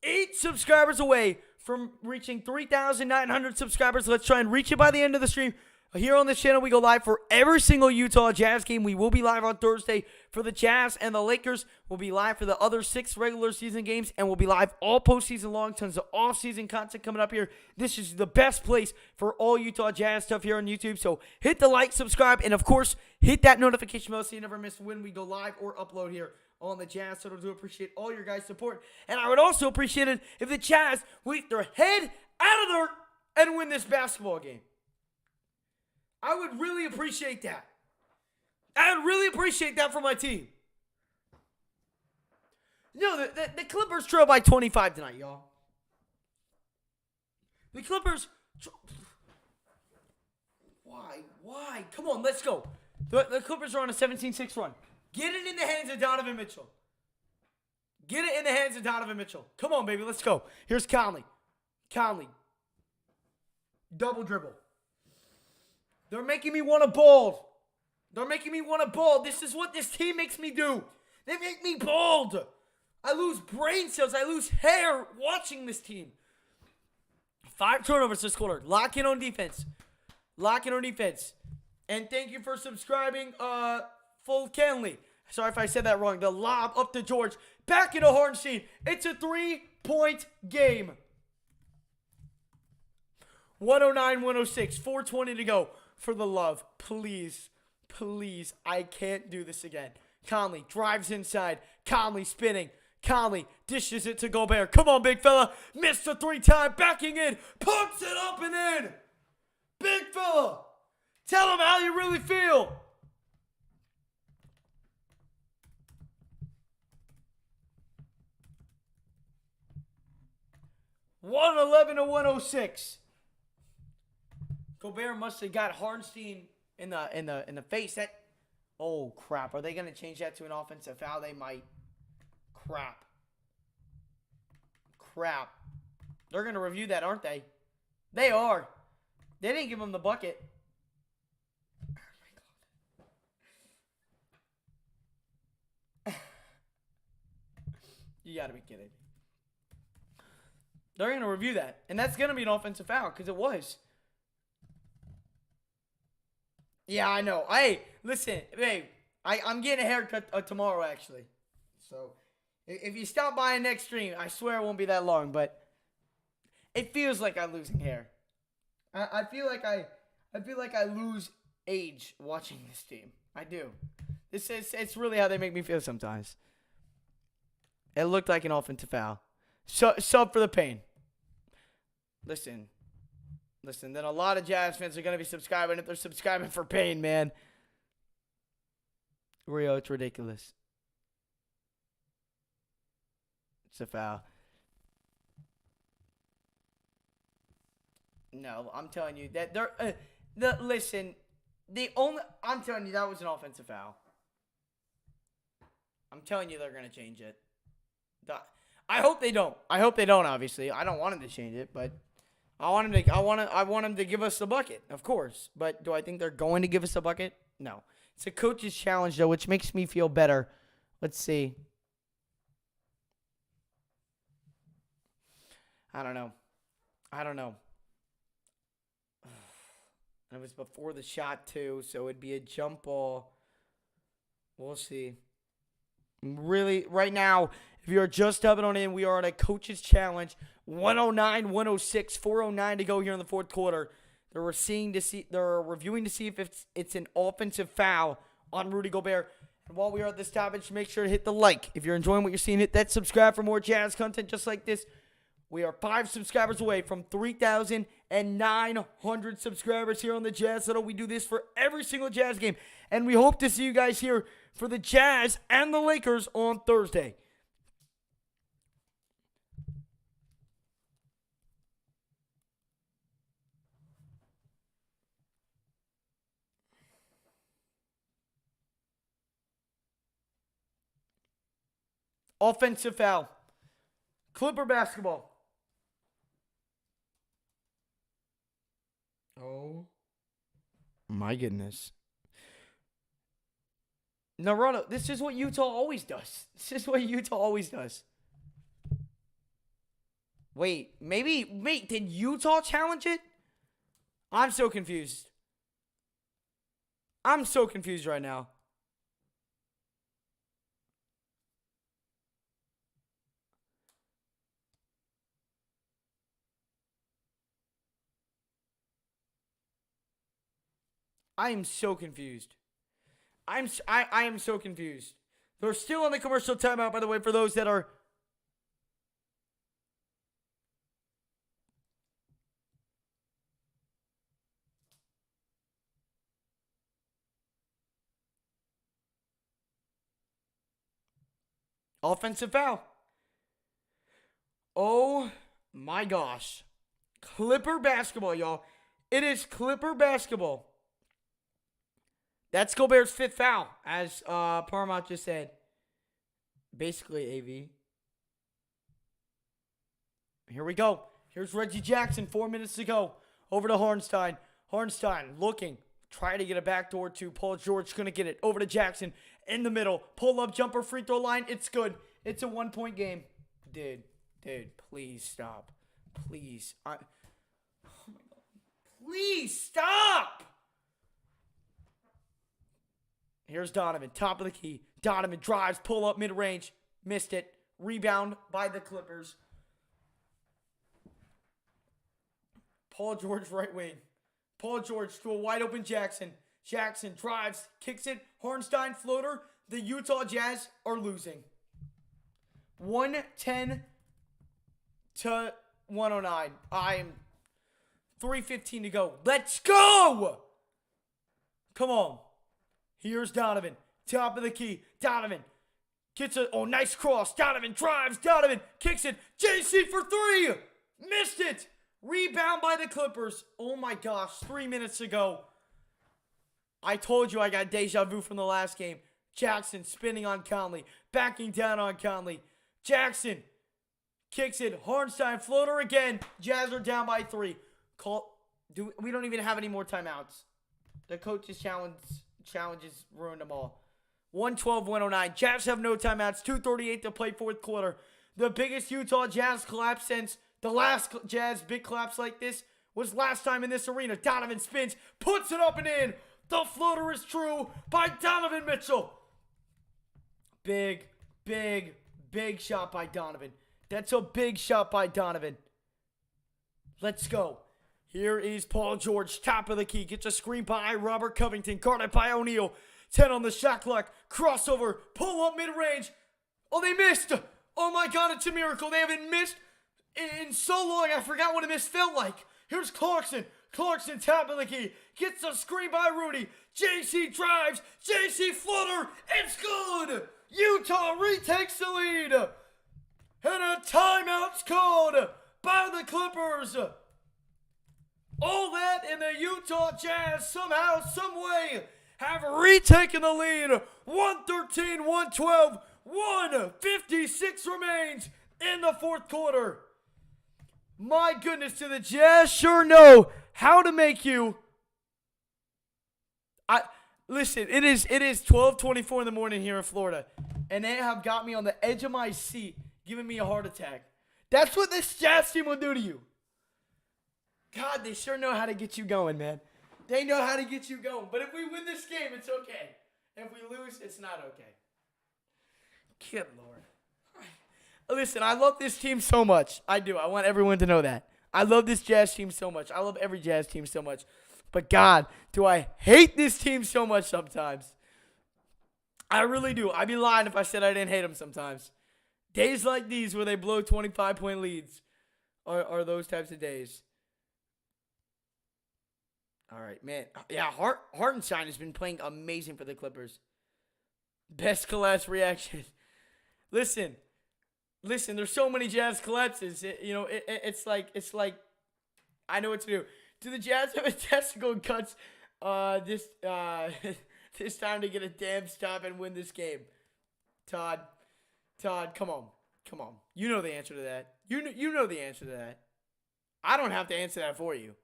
Speaker 1: 8 subscribers away from reaching 3,900 subscribers. Let's try and reach it by the end of the stream. Here on this channel, we go live for every single Utah Jazz game. We will be live on Thursday for the Jazz and the Lakers. We'll be live for the other 6 regular season games, and we'll be live all postseason long. Tons of off-season content coming up here. This is the best place for all Utah Jazz stuff here on YouTube. So hit the like, subscribe, and of course, hit that notification bell so you never miss when we go live or upload here on the Jazz. So I do appreciate all your guys' support. And I would also appreciate it if the Jazz would get their head out of the dirt and win this basketball game. I would really appreciate that. I would really appreciate that for my team. No, the Clippers trail by 25 tonight, y'all. The Clippers. Why? Come on, let's go. The Clippers are on a 17-6 run. Get it in the hands of Donovan Mitchell. Get it in the hands of Donovan Mitchell. Come on, baby, let's go. Here's Conley. Double dribble. They're making me want to bald. This is what this team makes me do. They make me bald. I lose brain cells. I lose hair watching this team. 5 turnovers this quarter. Lock in on defense. And thank you for subscribing, Full Kenley. Sorry if I said that wrong. The lob up to George. Back into Hartenstein. It's a 3-point game. 109-106. 4:20 to go. For the love, please, I can't do this again. Conley drives inside. Conley spinning. Conley dishes it to Gobert. Come on, big fella. Missed the 3-time. Backing in. Pumps it up and in. Big fella. Tell him how you really feel. (111-106). Gobert must have got Hartenstein in the face. Oh crap! Are they gonna change that to an offensive foul? They might. Crap. They're gonna review that, aren't they? They are. They didn't give him the bucket. Oh my God. You gotta be kidding. They're gonna review that, and that's gonna be an offensive foul because it was. Yeah, I know. Hey, listen, babe, I'm getting a haircut tomorrow, actually. So, if you stop by next stream, I swear it won't be that long, but it feels like I'm losing hair. I feel like I lose age watching this team. I do. It's really how they make me feel sometimes. It looked like an offensive foul. Sub for the pain. Listen, then a lot of Jazz fans are going to be subscribing if they're subscribing for pain, man. Rio, it's ridiculous. It's a foul. No, I'm telling you that I'm telling you that was an offensive foul. I'm telling you they're going to change it. I hope they don't. I hope they don't, obviously. I don't want them to change it, but I want them to give us a bucket, of course. But do I think they're going to give us a bucket? No. It's a coach's challenge, though, which makes me feel better. Let's see. I don't know. And it was before the shot, too, so it'd be a jump ball. We'll see. Really, right now, if you're just dubbing on in, we are at a coach's challenge. 109, 106, 409 to go here in the fourth quarter. They're reviewing to see if it's an offensive foul on Rudy Gobert. And while we are at this stoppage, make sure to hit the like. If you're enjoying what you're seeing, hit that subscribe for more Jazz content just like this. We are 5 subscribers away from 3,900 subscribers here on the Jazz Huddle. We do this for every single Jazz game. And we hope to see you guys here for the Jazz and the Lakers on Thursday. Offensive foul. Clipper basketball. Oh. My goodness. Naruto, this is what Utah always does. Wait, did Utah challenge it? I'm so confused. Right now. I am so confused. I am so confused. They're still on the commercial timeout, by the way, for those that are... Offensive foul. Oh my gosh. Clipper basketball, y'all. It is Clipper basketball. That's Gobert's 5th foul, as Paramount just said. Basically, AV. Here we go. Here's Reggie Jackson, 4 minutes to go. Over to Hartenstein. Hartenstein looking. Try to get a backdoor to Paul George. Going to get it. Over to Jackson in the middle. Pull-up jumper, free throw line. It's good. It's a 1-point game. Dude, please stop. Please. Oh my God. Please stop. Here's Donovan, top of the key. Donovan drives, pull up mid-range. Missed it. Rebound by the Clippers. Paul George right wing. Paul George to a wide open Jackson. Jackson drives, kicks it. Hartenstein floater. The Utah Jazz are losing. 110 to 109. I'm 3:15 to go. Let's go! Come on. Here's Donovan. Top of the key. Donovan gets a nice cross. Donovan drives. Donovan kicks it. JC for 3. Missed it. Rebound by the Clippers. Oh my gosh. 3 minutes to go. I told you I got deja vu from the last game. Jackson spinning on Conley. Backing down on Conley. Jackson kicks it. Hartenstein floater again. Jazz are down by 3. We don't even have any more timeouts. The coach's challenges ruined them all. 112-109. Jazz have no timeouts. 2:38 to play fourth quarter. The biggest Utah Jazz collapse since the last Jazz big collapse like this was last time in this arena. Donovan spins, puts it up and in. The floater is true by Donovan Mitchell. Big shot by Donovan. That's a big shot by Donovan. Let's go. Here is Paul George, top of the key. Gets a screen by Robert Covington. Guarded by O'Neal. 10 on the shot clock. Crossover. Pull up mid-range. Oh, they missed. Oh, my God, it's a miracle. They haven't missed in so long. I forgot what a miss felt like. Here's Clarkson. Clarkson, top of the key. Gets a screen by Rudy. JC drives. JC floater. It's good. Utah retakes the lead. And a timeout's called by the Clippers. All that in the Utah Jazz somehow, some way have retaken the lead. 113, 112, 1:56 remains in the fourth quarter. My goodness, do the Jazz sure know how to make you. Listen, it is 12:24 in the morning here in Florida, and they have got me on the edge of my seat, giving me a heart attack. That's what this Jazz team will do to you. God, they sure know how to get you going, man. They know how to get you going. But if we win this game, it's okay. If we lose, it's not okay. Good Lord. Listen, I love this team so much. I do. I want everyone to know that. I love this Jazz team so much. I love every Jazz team so much. But God, do I hate this team so much sometimes. I really do. I'd be lying if I said I didn't hate them sometimes. Days like these where they blow 25-point leads are those types of days. All right, man. Yeah, Hartenstein has been playing amazing for the Clippers. Best collapse reaction. Listen, there's so many Jazz collapses. It's like, I know what to do. Do the Jazz have a testicle cuts this time to get a damn stop and win this game? Todd, come on. You know the answer to that. You know the answer to that. I don't have to answer that for you.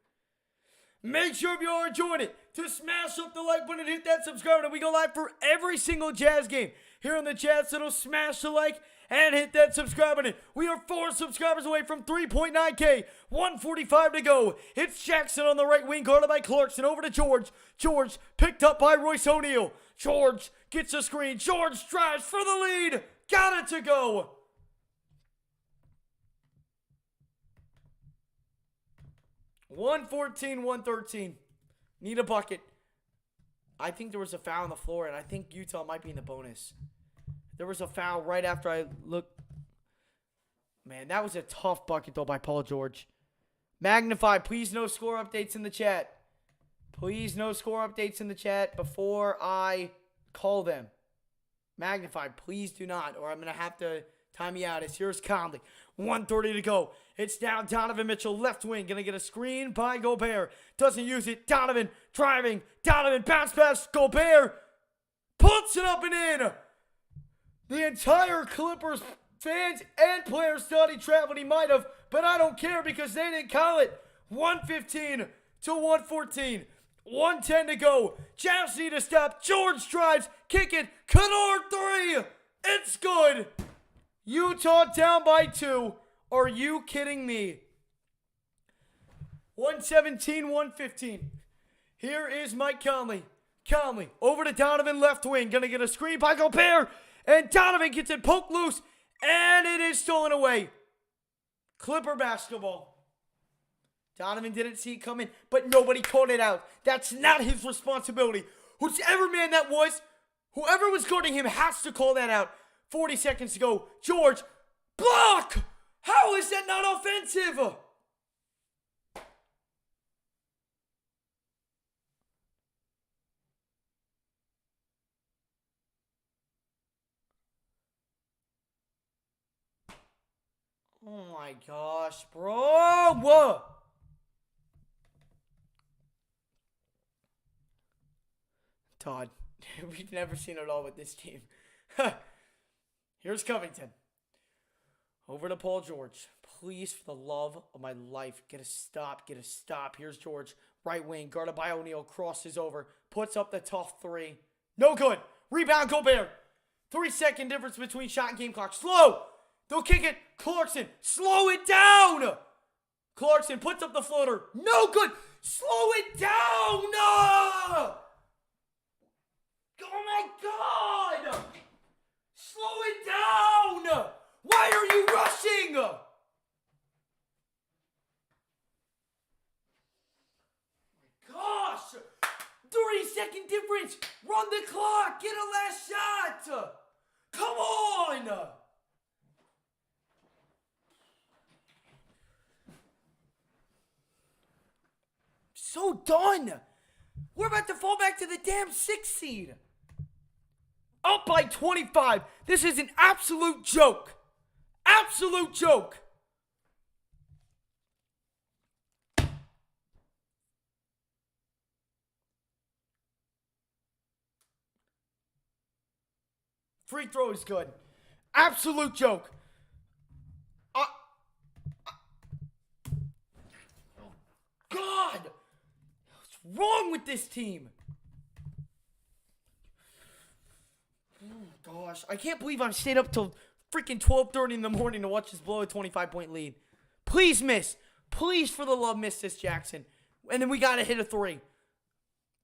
Speaker 1: Make sure if you are enjoying it to smash up the like button and hit that subscribe button. We go live for every single Jazz game here on the Jazz Channel. Smash the like and hit that subscribe button. We are 4 subscribers away from 3.9K. 1:45 to go. It's Jackson on the right wing, guarded by Clarkson. Over to George. George picked up by Royce O'Neal. George gets a screen. George drives for the lead. Got it to go. $114, $113. Need a bucket. I think there was a foul on the floor, and I think Utah might be in the bonus. There was a foul right after I looked. Man, that was a tough bucket, though, by Paul George. Magnify, please no score updates in the chat. Please no score updates in the chat before I call them. Magnify, please do not, or I'm going to have to time you out. It's here's Conley. 1:30 to go. It's down Donovan Mitchell, left wing. Going to get a screen by Gobert. Doesn't use it. Donovan driving. Donovan bounce pass. Gobert puts it up and in. The entire Clippers fans and players thought he traveled. He might have, but I don't care because they didn't call it. 115 to 114. 1:10 to go. Jazz need to stop. George drives. Kick it. Kennard 3. It's good. Utah down by 2. Are you kidding me? 117, 115. Here is Mike Conley. Conley over to Donovan, left wing. Gonna get a screen by Gobert. And Donovan gets it poked loose. And it is stolen away. Clipper basketball. Donovan didn't see it coming, but nobody called it out. That's not his responsibility. Whichever man that was, whoever was guarding him has to call that out. 40 seconds to go. George, block! How is that not offensive? Oh my gosh, bro. Whoa. Todd, we've never seen it all with this team. Here's Covington. Over to Paul George. Please, for the love of my life, get a stop. Here's George. Right wing, guarded by O'Neal. Crosses over. Puts up the tough 3. No good. Rebound, Gobert. 3-second difference between shot and game clock. Slow. They'll kick it. Clarkson. Slow it down. Clarkson puts up the floater. No good. Slow it down. No. Oh my God. Slow it down. Why are you rushing? Gosh! 30-second difference! Run the clock! Get a last shot! Come on! So done! We're about to fall back to the damn 6th seed! Up by 25! This is an absolute joke! Absolute joke! Free throw is good. Absolute joke. God. What's wrong with this team? Oh, gosh. I can't believe I stayed up till freaking 12:30 in the morning to watch this blow a 25-point lead. Please miss. Please, for the love, miss this, Jackson. And then we got to hit a three.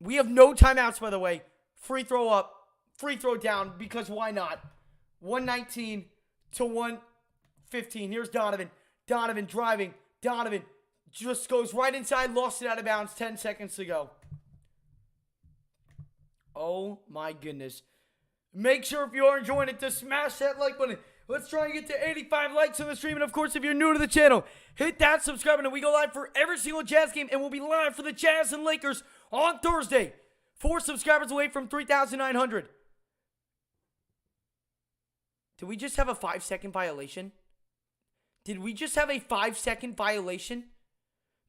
Speaker 1: We have no timeouts, by the way. Free throw up. Free throw down, because why not? 119 to 115. Here's Donovan. Donovan driving. Donovan just goes right inside. Lost it out of bounds. 10 seconds to go. Oh, my goodness. Make sure if you are enjoying it to smash that like button. Let's try and get to 85 likes on the stream. And, of course, if you're new to the channel, hit that subscribe button. We go live for every single Jazz game, and we'll be live for the Jazz and Lakers on Thursday. 4 subscribers away from 3,900. Did we just have a 5-second violation? Did we just have a 5-second violation?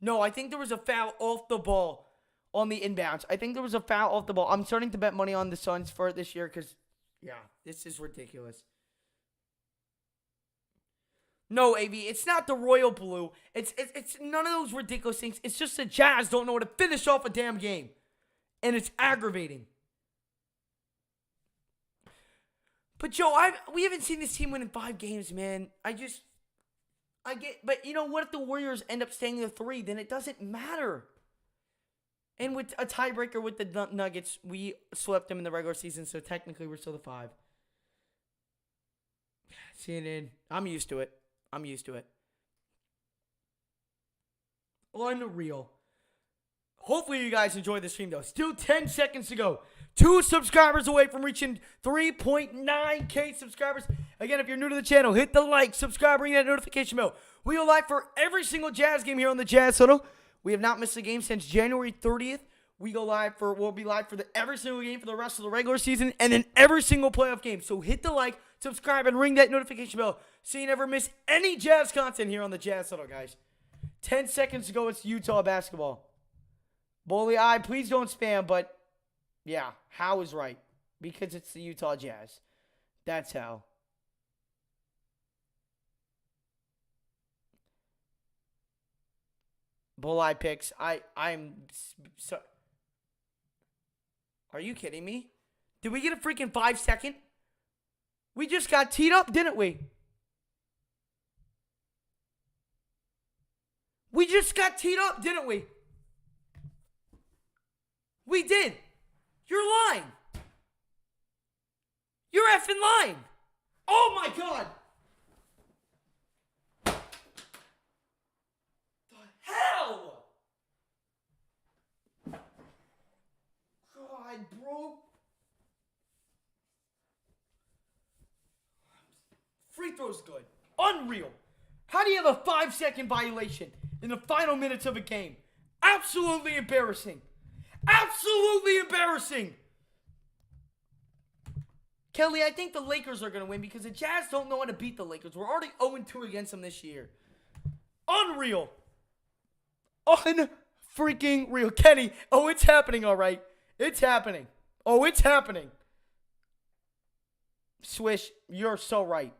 Speaker 1: No, I think there was a foul off the ball on the inbounds. I think there was a foul off the ball. I'm starting to bet money on the Suns for this year because, yeah, this is ridiculous. No, AV, it's not the royal blue. It's none of those ridiculous things. It's just the Jazz don't know how to finish off a damn game. And it's aggravating. But, Joe, we haven't seen this team win in 5 games, man. But you know, what if the Warriors end up staying the 3? Then it doesn't matter. And with a tiebreaker with the Nuggets, we swept them in the regular season, so technically we're still the 5. CNN, I'm used to it. Unreal. Hopefully you guys enjoyed the stream, though. Still 10 seconds to go. 2 subscribers away from reaching 3.9K subscribers. Again, if you're new to the channel, hit the like, subscribe, ring that notification bell. We go live for every single Jazz game here on the Jazz Huddle. We have not missed a game since January 30th. We'll be live for every single game for the rest of the regular season and then every single playoff game. So hit the like, subscribe, and ring that notification bell so you never miss any Jazz content here on the Jazz Huddle, guys. 10 seconds to go. It's Utah basketball. Bully eye, please don't spam, but yeah, how is right. Because it's the Utah Jazz. That's how. Bull eye picks. I'm so. Are you kidding me? Did we get a freaking 5-second? We just got teed up, didn't we? We just got teed up, didn't we? We did. You're lying. You're effing lying. Oh my God. The hell? God, bro. Free throw's good. Unreal. How do you have a 5-second violation in the final minutes of a game? Absolutely embarrassing. Absolutely embarrassing. Kelly, I think the Lakers are going to win because the Jazz don't know how to beat the Lakers. We're already 0-2 against them this year. Unreal. Unfreaking real. Kenny, oh, it's happening, all right. It's happening. Oh, it's happening. Swish, you're so right.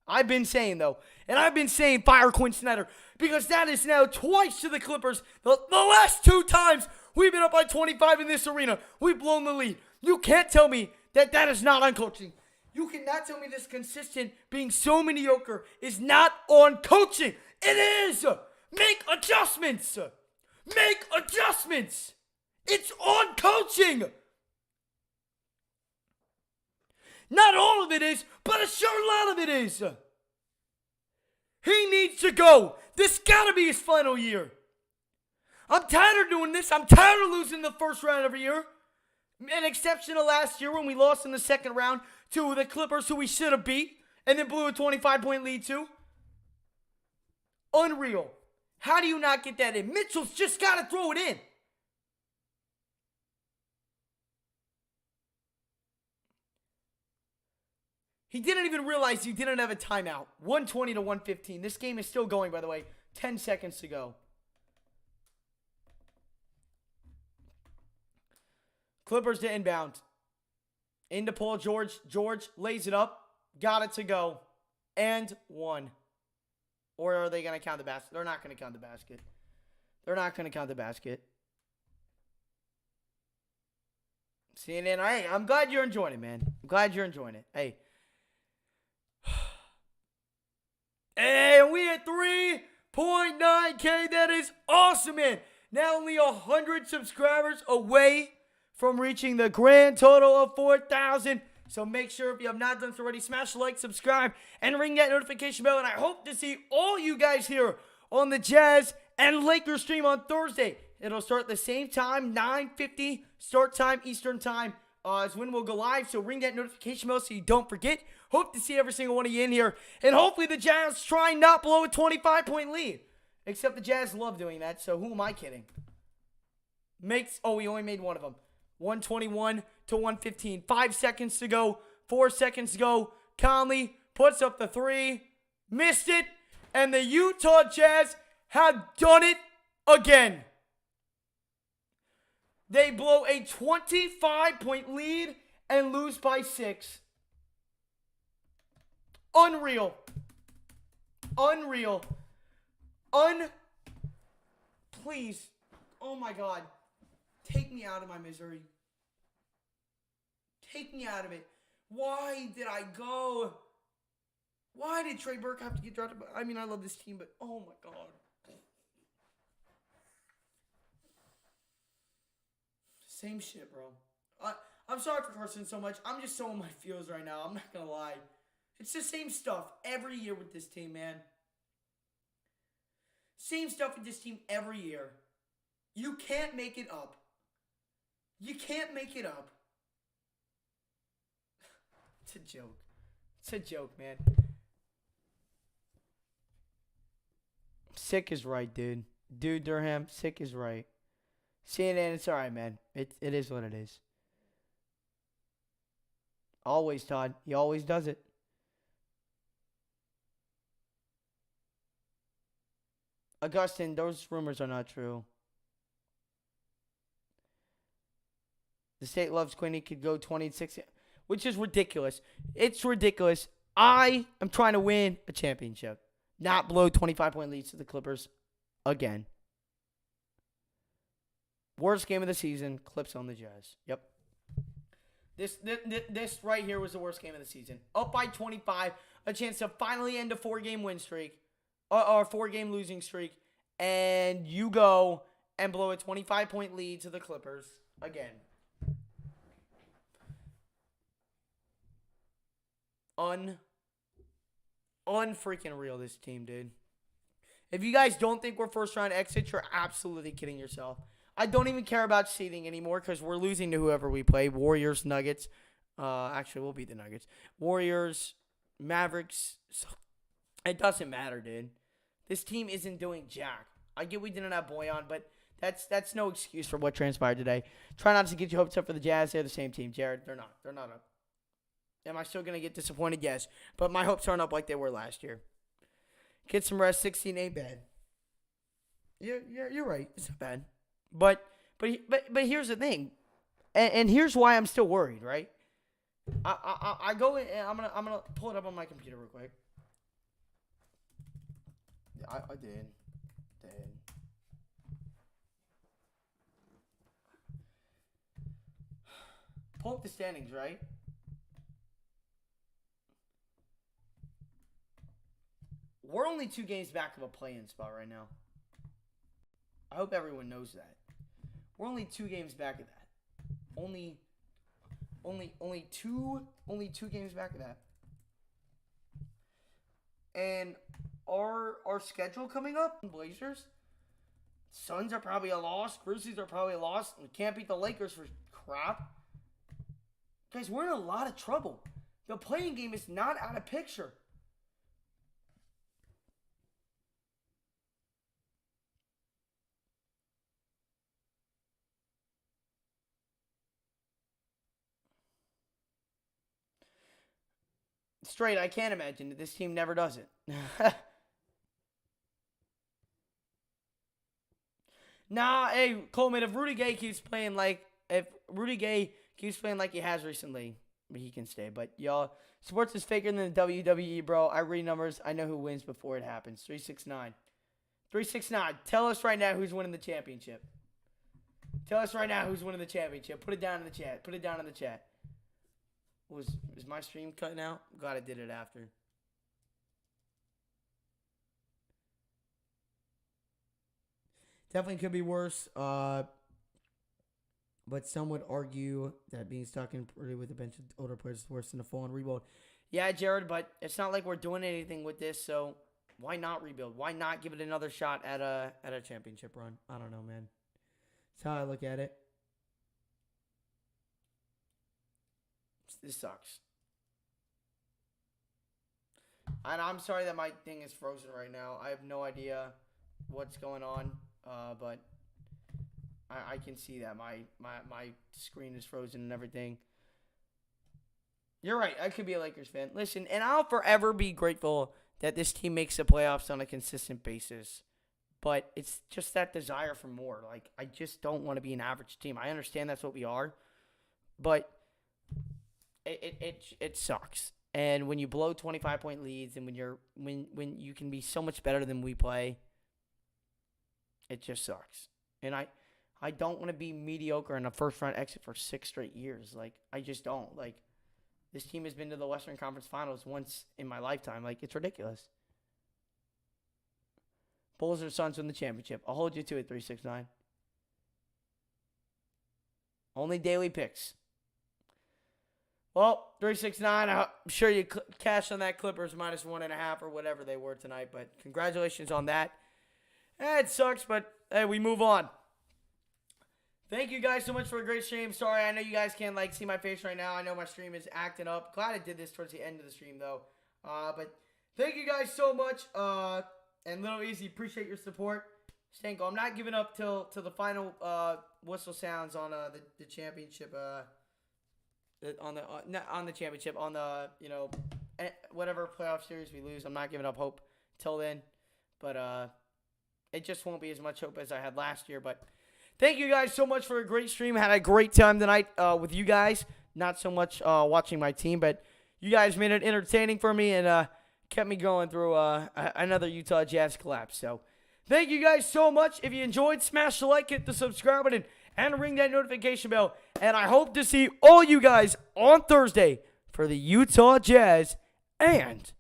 Speaker 1: I've been saying, though, and I've been saying fire Quinn Snyder because that is now twice to the Clippers. The last 2 times we've been up by 25 in this arena. We've blown the lead. You can't tell me that is not on coaching. You cannot tell me this consistent being so mediocre is not on coaching. It is. Make adjustments. Make adjustments. It's on coaching. Not all of it is, but a sure lot of it is. He needs to go. This gotta be his final year. I'm tired of doing this. I'm tired of losing the first round every year. An exception to last year when we lost in the second round to the Clippers, who we should have beat, and then blew a 25-point lead to. Unreal. How do you not get that in? Mitchell's just got to throw it in. He didn't even realize he didn't have a timeout. 120 to 115. This game is still going, by the way. 10 seconds to go. Clippers to inbound. Into Paul George. George lays it up. Got it to go. and 1. Or are they going to count the basket? They're not going to count the basket. They're not going to count the basket. CNN, hey, I'm glad you're enjoying it, man. I'm glad you're enjoying it. Hey. And we at 3.9K. That is awesome, man. Now only 100 subscribers away from reaching the grand total of 4,000. So make sure, if you have not done so already, smash the like, subscribe, and ring that notification bell. And I hope to see all you guys here on the Jazz and Lakers stream on Thursday. It'll start at the same time, 9:50 start time, Eastern time, is when we'll go live. So ring that notification bell so you don't forget. Hope to see every single one of you in here. And hopefully the Jazz try not blow a 25-point lead. Except the Jazz love doing that, so who am I kidding? We only made one of them. 121 to 115. 5 seconds to go. 4 seconds to go. Conley puts up the 3. Missed it. And the Utah Jazz have done it again. They blow a 25-point lead and lose by 6. Unreal. Please. Oh my God. Take me out of my misery. Take me out of it. Why did I go? Why did Trey Burke have to get drafted? I mean, I love this team, but oh my God. Same shit, bro. I'm sorry for cursing so much. I'm just so in my feels right now. I'm not going to lie. It's the same stuff every year with this team, man. Same stuff with this team every year. You can't make it up. You can't make it up. It's a joke. It's a joke, man. Sick is right, dude. Dude, Durham, sick is right. CNN, it's alright, man. It is what it is. Always, Todd. He always does it. Augustine, those rumors are not true. The state loves Quinn. He could go 26, which is ridiculous. It's ridiculous. I am trying to win a championship, not blow 25-point leads to the Clippers again. Worst game of the season, Clips on the Jazz. Yep. This right here was the worst game of the season. Up by 25, a chance to finally end a 4-game win streak, or 4-game losing streak, and you go and blow a 25-point lead to the Clippers again. Unfreaking real, this team, dude. If you guys don't think we're first round exits, you're absolutely kidding yourself. I don't even care about seeding anymore because we're losing to whoever we play. Warriors, Nuggets. Actually, we'll beat the Nuggets. Warriors, Mavericks. It doesn't matter, dude. This team isn't doing jack. I get we didn't have Boyan, but that's no excuse for what transpired today. Try not to get your hopes up for the Jazz. They're the same team, Jared. They're not. They're not up. Am I still going to get disappointed? Yes. But my hopes aren't up like they were last year. Get some rest. 16 ain't bad. You're right. It's not bad. But here's the thing. And here's why I'm still worried, right? I go in and I'm gonna pull it up on my computer real quick. I did. Pull up the standings, right? We're only 2 games back of a play-in spot right now. I hope everyone knows that. We're only 2 games back of that. Only two games back of that. And our schedule coming up, Blazers, Suns are probably a loss. Grizzlies are probably a loss. We can't beat the Lakers for crap. Guys, we're in a lot of trouble. The playing game is not out of picture. Straight, I can't imagine that this team never does it. Nah, hey, Coleman, if Rudy Gay keeps playing like he has recently, but he can stay. But y'all, sports is faker than the WWE, bro. I read numbers. I know who wins before it happens. 369. 369. Tell us right now who's winning the championship. Tell us right now who's winning the championship. Put it down in the chat. Put it down in the chat. Is my stream cutting out? I'm glad I did it after. Definitely could be worse. But some would argue that being stuck in with a bunch of older players is worse than a full-on rebuild. Yeah, Jared, but it's not like we're doing anything with this, so why not rebuild? Why not give it another shot at a championship run? I don't know, man. That's how I look at it. This sucks. And I'm sorry that my thing is frozen right now. I have no idea what's going on, but I can see that my screen is frozen and everything. You're right. I could be a Lakers fan. Listen, and I'll forever be grateful that this team makes the playoffs on a consistent basis. But it's just that desire for more. Like, I just don't want to be an average team. I understand that's what we are, but it sucks. And when you blow 25-point leads, and when you can be so much better than we play, it just sucks. And I don't want to be mediocre in a first-round exit for 6 straight years. Like, I just don't. Like, this team has been to the Western Conference Finals once in my lifetime. Like, it's ridiculous. Bulls or Suns win the championship. I'll hold you to it, 369. Only daily picks. Well, 369, I'm sure you cashed on that Clippers -1.5 or whatever they were tonight. But congratulations on that. It sucks, but hey, we move on. Thank you guys so much for a great stream. Sorry, I know you guys can't see my face right now. I know my stream is acting up. Glad I did this towards the end of the stream though. But thank you guys so much. And Little Easy, appreciate your support. Stanko, I'm not giving up till the final whistle sounds on the championship. On the championship, on the whatever playoff series we lose. I'm not giving up hope till then. But it just won't be as much hope as I had last year. But thank you guys so much for a great stream. Had a great time tonight with you guys. Not so much watching my team, but you guys made it entertaining for me and kept me going through another Utah Jazz collapse. So thank you guys so much. If you enjoyed, smash the like, hit the subscribe button, and ring that notification bell. And I hope to see all you guys on Thursday for the Utah Jazz and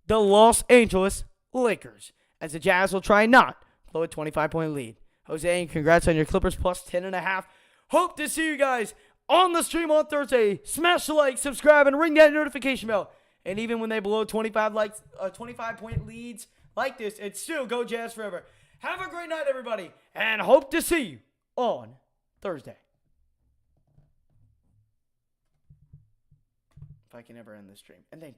Speaker 1: the Los Angeles Lakers, as the Jazz will try not blow a 25-point lead. Jose, congrats on your Clippers plus 10.5. Hope to see you guys on the stream on Thursday. Smash the like, subscribe, and ring that notification bell. And even when they blow 25-point leads like this, it's still go Jazz forever. Have a great night, everybody, and hope to see you on Thursday. If I can ever end this stream. And thank you.